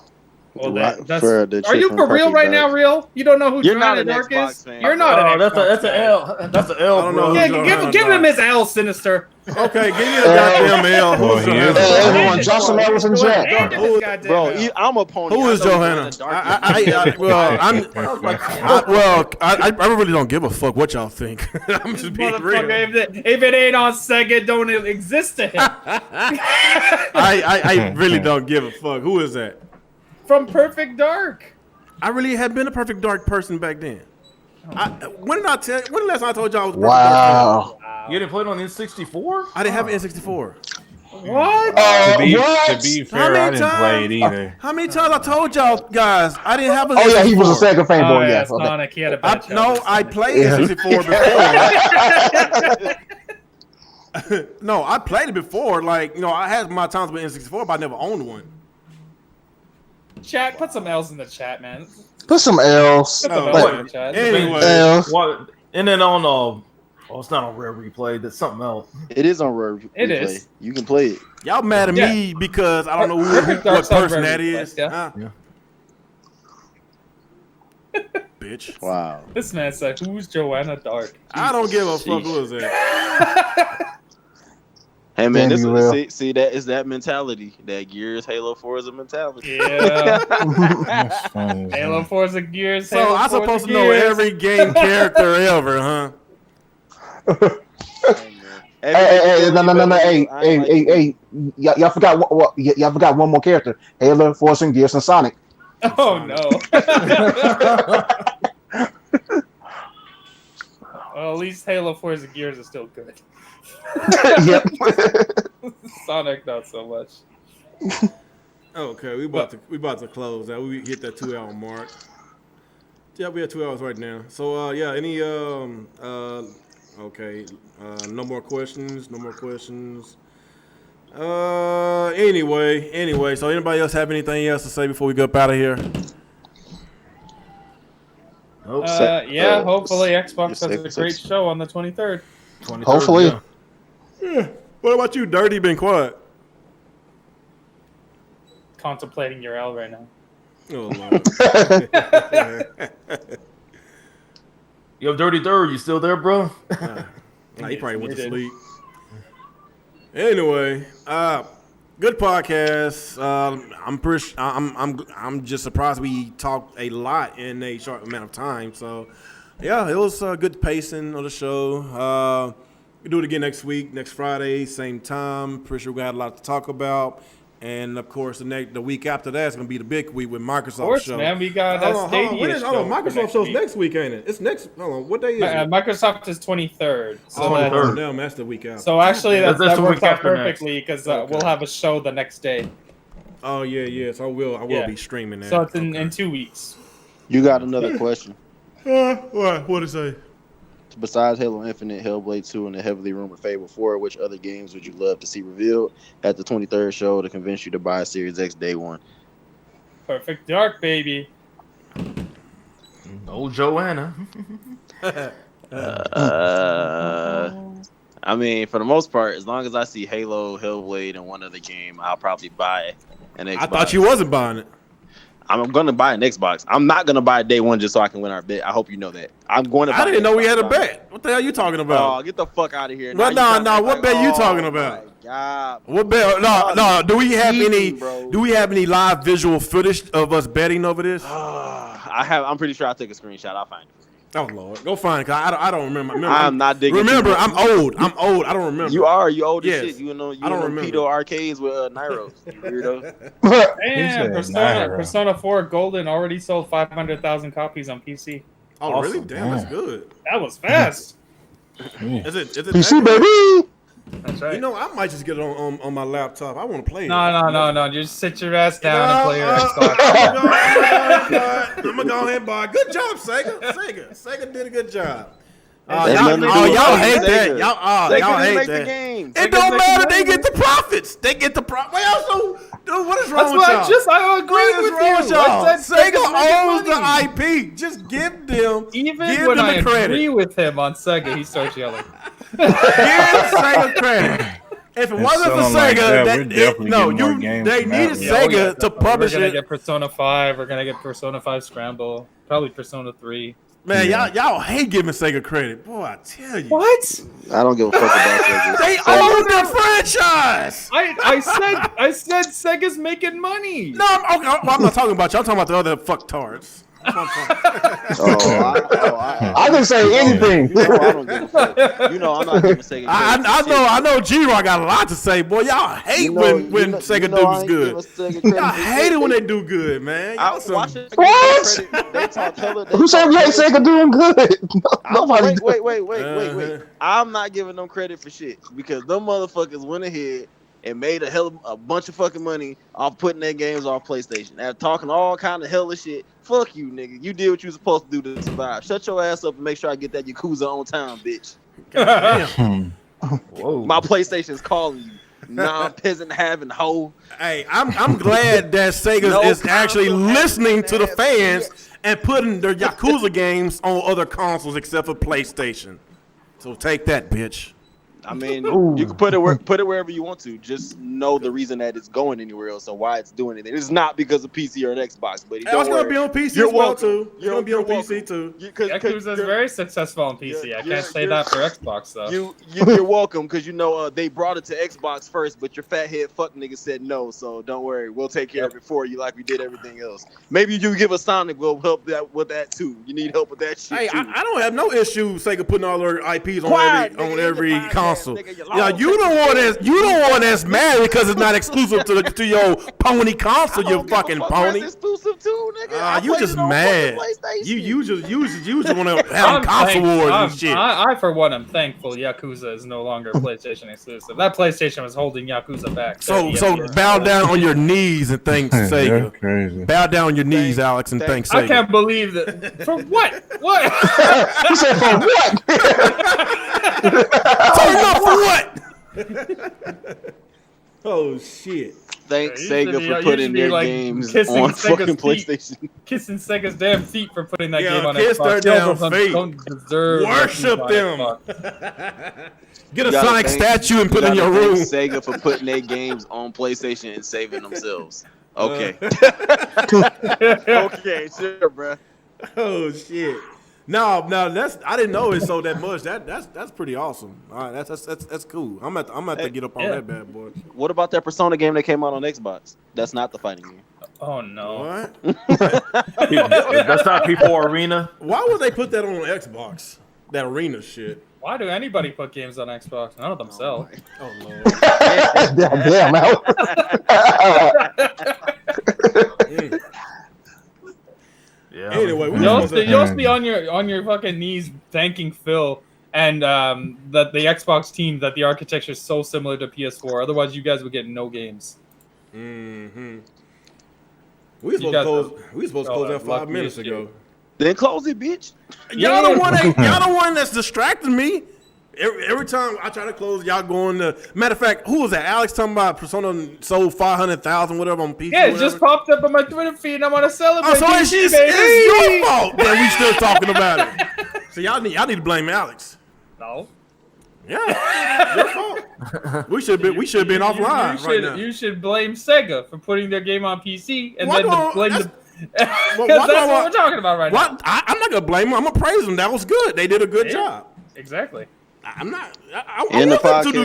Well, Right, that's. for the Are chick you from for real Perfect right Dark. now? Real? You don't know who You're not Johanna an Dark Xbox is? fan. You're not Oh, an that's Xbox an fan. L. That's an L, I don't know bro. who Yeah, Johanna give him Dark. his L, Sinister. Okay, give me a goddamn L. Well, Who's he is Johanna a Dark? everyone, Johnson Ellis and Jack. Who- Bro, I'm a pony. Who I is know Johanna? Dark I really don't give a fuck what y'all think. I'm just being real. Motherfucker, if it ain't on Sega, it don't exist to him. I really don't give a fuck. Who is that? From Perfect Dark. I really had been a Perfect Dark person back then. When the last time I told y'all I was a Perfect Dark Wow. You didn't play it on N64? fan? I didn't have an N64. What? To be fair, many I didn't play it times- either. How many times I told y'all guys I didn't have an Oh N64? yeah, he was a Sega Oh, fanboy. yeah, Yeah. Okay. Sonic. He had a bad I played Yeah. N64 before. No, I played it before. Like, I had my times with N64, but I never owned one. Chat, put some L's in the chat, man. Put some L's. Put some Oh, L's in the chat. anyway. L's. What? And then on it's not on Rare Replay. That's something else. It is on Rare It Replay. is. You can play it. Y'all mad at Yeah. me because I don't know Perfect what Dark's on person Rare that Replay, is. yeah. Huh? Yeah. Bitch. Wow. This man said, "Who's Joanna Dark?" I don't give a fuck who is that. Hey man, Damn, you will. see that is that mentality, that Gears Halo Forza mentality. Yeah. That's funny. Halo Forza Gears. So Halo I'm Forza supposed to know Gears. every game character ever, huh? Hey, no, hey, y'all forgot y'all forgot one more character. Halo, Force, and Gears, and Sonic. Oh no. Well, at least Halo Forza Gears is still good. Yep. Sonic, not so much. Okay, we about to close out. We hit that 2 hour mark. Yeah, we have 2 hours right now. So yeah, any okay, no more questions. Anyway. So anybody else have anything else to say before we get up out of here? Nope. Yeah, hopefully Xbox has Six, a six. great show on the 23rd. 23rd, Hopefully. yeah. Yeah. What about you, Dirty? Been quiet. Contemplating your L right now. Oh Lord. Yo, Dirty Third, you still there, bro? Nah, he probably went to Muted. sleep. Anyway, good podcast. I'm just surprised we talked a lot in a short amount of time. So, yeah, it was good pacing of the show. We'll do it again next week, next Friday, same time. Pretty sure we got a lot to talk about. And of course, the week after that is gonna be the big week with Microsoft Of course, show. man, we got that Stadia show. Microsoft show's next week, ain't it? It's next. Hold on, what day is it? Microsoft is 23rd. So Damn, that's the week after. So actually, that the works week out after perfectly because we'll have a show the next day. Oh yeah. So I will be streaming that. So it's in 2 weeks. You got another question? What it say? Besides Halo Infinite, Hellblade 2, and the heavily rumored Fable 4, which other games would you love to see revealed at the 23rd show to convince you to buy a Series X day one? Perfect Dark, baby. Oh, Joanna. I mean, for the most part, as long as I see Halo, Hellblade, and one other game, I'll probably buy an Xbox. I thought you wasn't buying it. I'm gonna buy an Xbox. I'm not gonna buy day one just so I can win our bet. I hope you know that. I'm going to. I didn't know we had a bet. What the hell are you talking about? Oh, get the fuck out of here! No. What bet you talking about? My God. What bet? No. Do we have any? Bro. Do we have any live visual footage of us betting over this? I'm pretty sure I'll take a screenshot. I'll find it. Oh Lord, go find it. Cause I don't remember. I'm not digging. Remember, I'm old. I don't remember. You old as Yes. shit. You know, I don't remember. pedo arcades with Nyros. You weirdo. Damn, Persona 4 Golden already sold 500,000 copies on PC. Oh Awesome. really? Damn, that's good. That was fast. Is it PC, that good? baby. That's right. You know, I might just get it on my laptop. I want to play it. No. Just sit your ass down and play your Xbox. I'm gonna go ahead and buy. Good job, Sega. Sega did a good job. Y'all hate that. Y'all hate make that. the games. It don't matter. They get the profits. They get the profit. Well, so, dude, what is wrong with y'all? I agree What is with wrong with you. y'all? I said Sega owns money. the IP. Just give them. Even give when them I the credit. agree with him on Sega, he starts yelling. Give Sega credit. If it wasn't for something like Sega, that, we're definitely getting more games they from that needed one. Sega to publish We're gonna it. get Persona 5. We're gonna get Persona 5 Scramble. Probably Persona 3. Man, y'all hate giving Sega credit. Boy, I tell you. What? I don't give a fuck about Sega. They own the franchise. I said Sega's making money. No, I'm not talking about you. I'm talking about the other fucktards. I didn't say anything. I don't give a fuck. You know, I'm not giving Sega. I know G-Rock got a lot to say. Boy, y'all hate when Sega does good. Y'all hate it when they do good, man. What? Who said you hate Sega doing good? Nobody. Wait. I'm not giving them credit for shit because them motherfuckers went ahead and made a bunch of fucking money off putting their games off PlayStation. They're talking all kind of hellish shit. Fuck you, nigga. You did what you were supposed to do to survive. Shut your ass up and make sure I get that Yakuza on time, bitch. Whoa. My PlayStation's calling you. Non-peasant having hoe. Hey, I'm glad that Sega is actually listening to the fans and putting their Yakuza games on other consoles except for PlayStation. So take that, bitch. I mean, you can put it wherever you want to. Just know the reason that it's going anywhere else, so why it's doing it. It's not because of PC or an Xbox, but It's going to be on PC as well too. It's going to be on PC too. Yakuza is very successful on PC. I can't say that for Xbox though. You're welcome because you know they brought it to Xbox first, but your fat head fuck nigga said no. So don't worry, we'll take care of it for you like we did everything else. Maybe you give us Sonic, we'll help with that too. You need help with that shit. Hey, too. I don't have no issue Sega putting all their IPs on every console. Yeah, you the one that's mad because it's not exclusive to your pony console. You fucking pony. Exclusive too, nigga. You just mad. You just want to have console wars and shit. I for one am thankful Yakuza is no longer PlayStation exclusive. That PlayStation was holding Yakuza back. So bow down on your knees and thank Sega. Crazy. Bow down on your knees, Alex, and thank Sega. I can't believe that. For what? What? He said for what? Turn up for what? Oh shit! Thanks Sega for putting their games on fucking PlayStation. Kissing Sega's damn feet for putting that game on kiss Xbox. their damn feet. Don't deserve Worship them. Get a Sonic statue and put in your room. Sega for putting their games on PlayStation and saving themselves. Okay. Okay, sure, bro. Oh shit! No, I didn't know it sold that much. That's pretty awesome. All right, that's cool. I'm at to get up on that bad boy. What about that Persona game that came out on Xbox? That's not the fighting game. Oh no! What? That's not People Arena. Why would they put that on Xbox? That arena shit. Why do anybody put games on Xbox? None of them sell. Oh Lord. Damn, Al. Yeah. Anyway, we You'll just just be on your fucking knees thanking Phil and that the Xbox team that the architecture is so similar to PS4. Otherwise, you guys would get no games. Mm-hmm. We supposed to close that 5 minutes ago. Then close it, bitch. Y'all the one that's distracting me. Every time I try to close, y'all going to. Matter of fact, who was that? Alex talking about Persona sold 500,000, whatever on PC. Yeah, it just popped up on my Twitter feed, and I want to celebrate. Oh, so it's your fault that we still talking about it. So y'all need to blame Alex. No. Yeah, your fault. We should have been offline right now. You should blame Sega for putting their game on PC, and Why then blame the. Well, Because that's what we're talking about right now. I'm not gonna blame them. I'm gonna praise them. That was good. They did a good job. Exactly. I'm not. I want them to do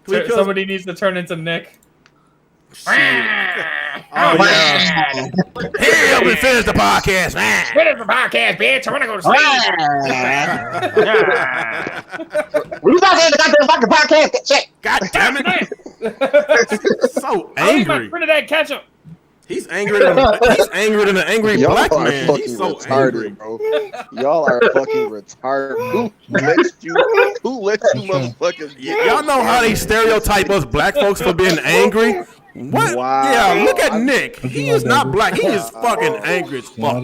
good. Somebody needs to turn into Nick. Oh yeah. Hurry up and finish the podcast, man. Finish the podcast, bitch. I want to go to sleep. We not saying the goddamn fucking podcast. Shit. God damn it. So I'll eat my angry. Trinidad ketchup. He's angry than an angry Y'all black are man. fucking He's so retarded, angry. bro. Y'all are fucking retarded. Who let you motherfuckers get Y'all know how they stereotype us black folks for being angry? What? Wow. Yeah, look at Nick. He is not black. He is fucking angry as fuck.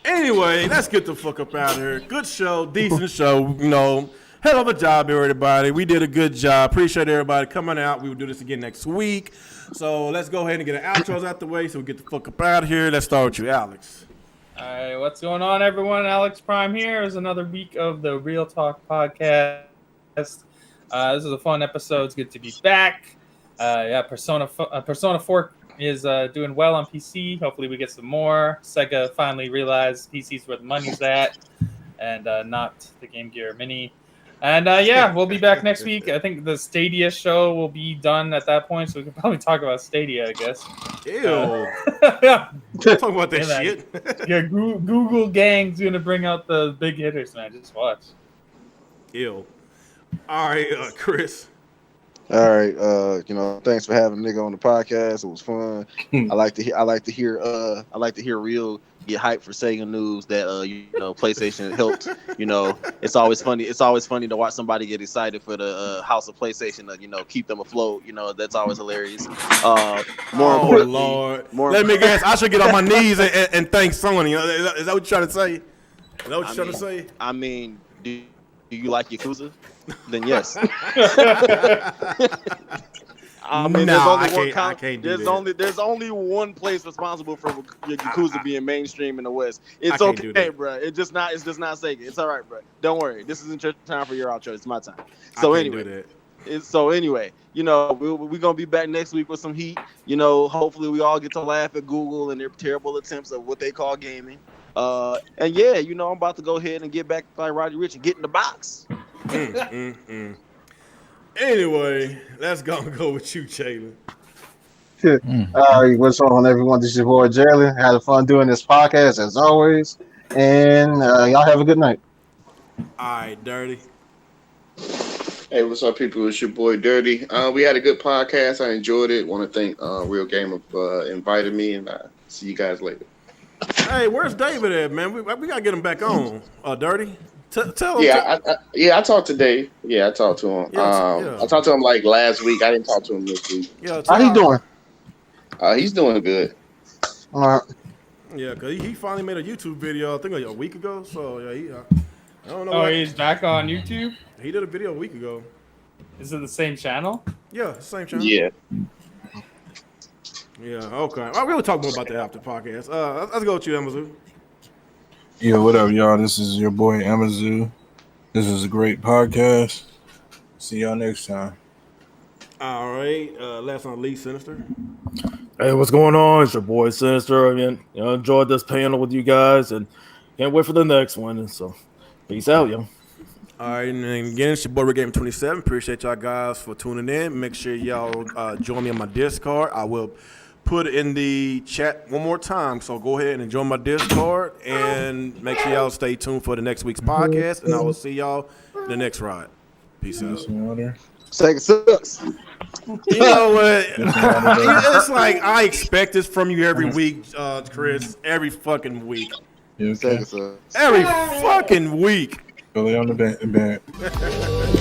Anyway, let's get the fuck up out of here. Good show, decent show. You know, hell of a job, everybody. We did a good job. Appreciate everybody coming out. We will do this again next week. So let's go ahead and get our outros out the way so we get the fuck up out of here. Let's start with you, Alex. All right, what's going on, everyone? Alex Prime here. Is another week of the Real Talk podcast. This is a fun episode. It's good to be back. Persona 4 is doing well on PC. Hopefully we get some more. Sega finally realized PC's where the money's at and not the Game Gear Mini. And we'll be back next week. I think the Stadia show will be done at that point, so we can probably talk about Stadia, I guess. Ew. Yeah. Talk about that shit. Yeah, Google Gang's going to bring out the big hitters, man. Just watch. Ew. All right, Chris. All right, thanks for having a nigga on the podcast. It was fun. I like to hear real get hyped for Sega news that PlayStation helped. It's always funny. It's always funny to watch somebody get excited for the house of PlayStation to keep them afloat. That's always hilarious. More importantly, Lord, let me guess. I should get on my knees and thank Sony. Is that what you're trying to say? Is that what you're trying to say? I mean, do you like Yakuza? Then yes. I mean, there's only one place responsible for Yakuza being mainstream in the West. It's okay, bro. It's just not Sega. It's all right, bro. Don't worry. This isn't your time for your outro. It's my time. So anyway, we're gonna be back next week with some heat. Hopefully we all get to laugh at Google and their terrible attempts at what they call gaming. I'm about to go ahead and get back like Roddy Ricch and get in the box. Anyway, let's go with you, Jalen. What's on, everyone? This is your boy Jalen. Had fun doing this podcast as always, and y'all have a good night. All right, Dirty. Hey, what's up, people? It's your boy Dirty. We had a good podcast. I enjoyed it. Want to thank Real Gamer for inviting me, and see you guys later. Hey, where's David at, man? We gotta get him back on. Dirty. Tell him. I talked to Dave. Yeah, I talked to him. I talked to him like last week. I didn't talk to him this week. How he doing? He's doing good. All right. Yeah, cause he finally made a YouTube video. I think like a week ago. So yeah, I don't know. Oh, he's back on YouTube. He did a video a week ago. Is it the same channel? Yeah, same channel. Yeah. Yeah. Okay. All right, we'll talk more about the after podcast. Let's go with you, Amazu. Yeah, what up, y'all? This is your boy Amazu. This is a great podcast. See y'all next time. All right. Last but not least, Sinister. Hey, what's going on? It's your boy Sinister. Again, enjoyed this panel with you guys, and can't wait for the next one. And so, peace out, yo. All right, and again, it's your boy Rick Game 27. Appreciate y'all guys for tuning in. Make sure y'all join me on my Discord. I will put in the chat one more time. So go ahead and join my Discord and make sure y'all stay tuned for the next week's podcast. And I will see y'all in the next ride. Peace out. Sega sucks. You know what? It's like I expect this from you every week, Chris. Every fucking week. Sega sucks. Every fucking week. Billy on the band.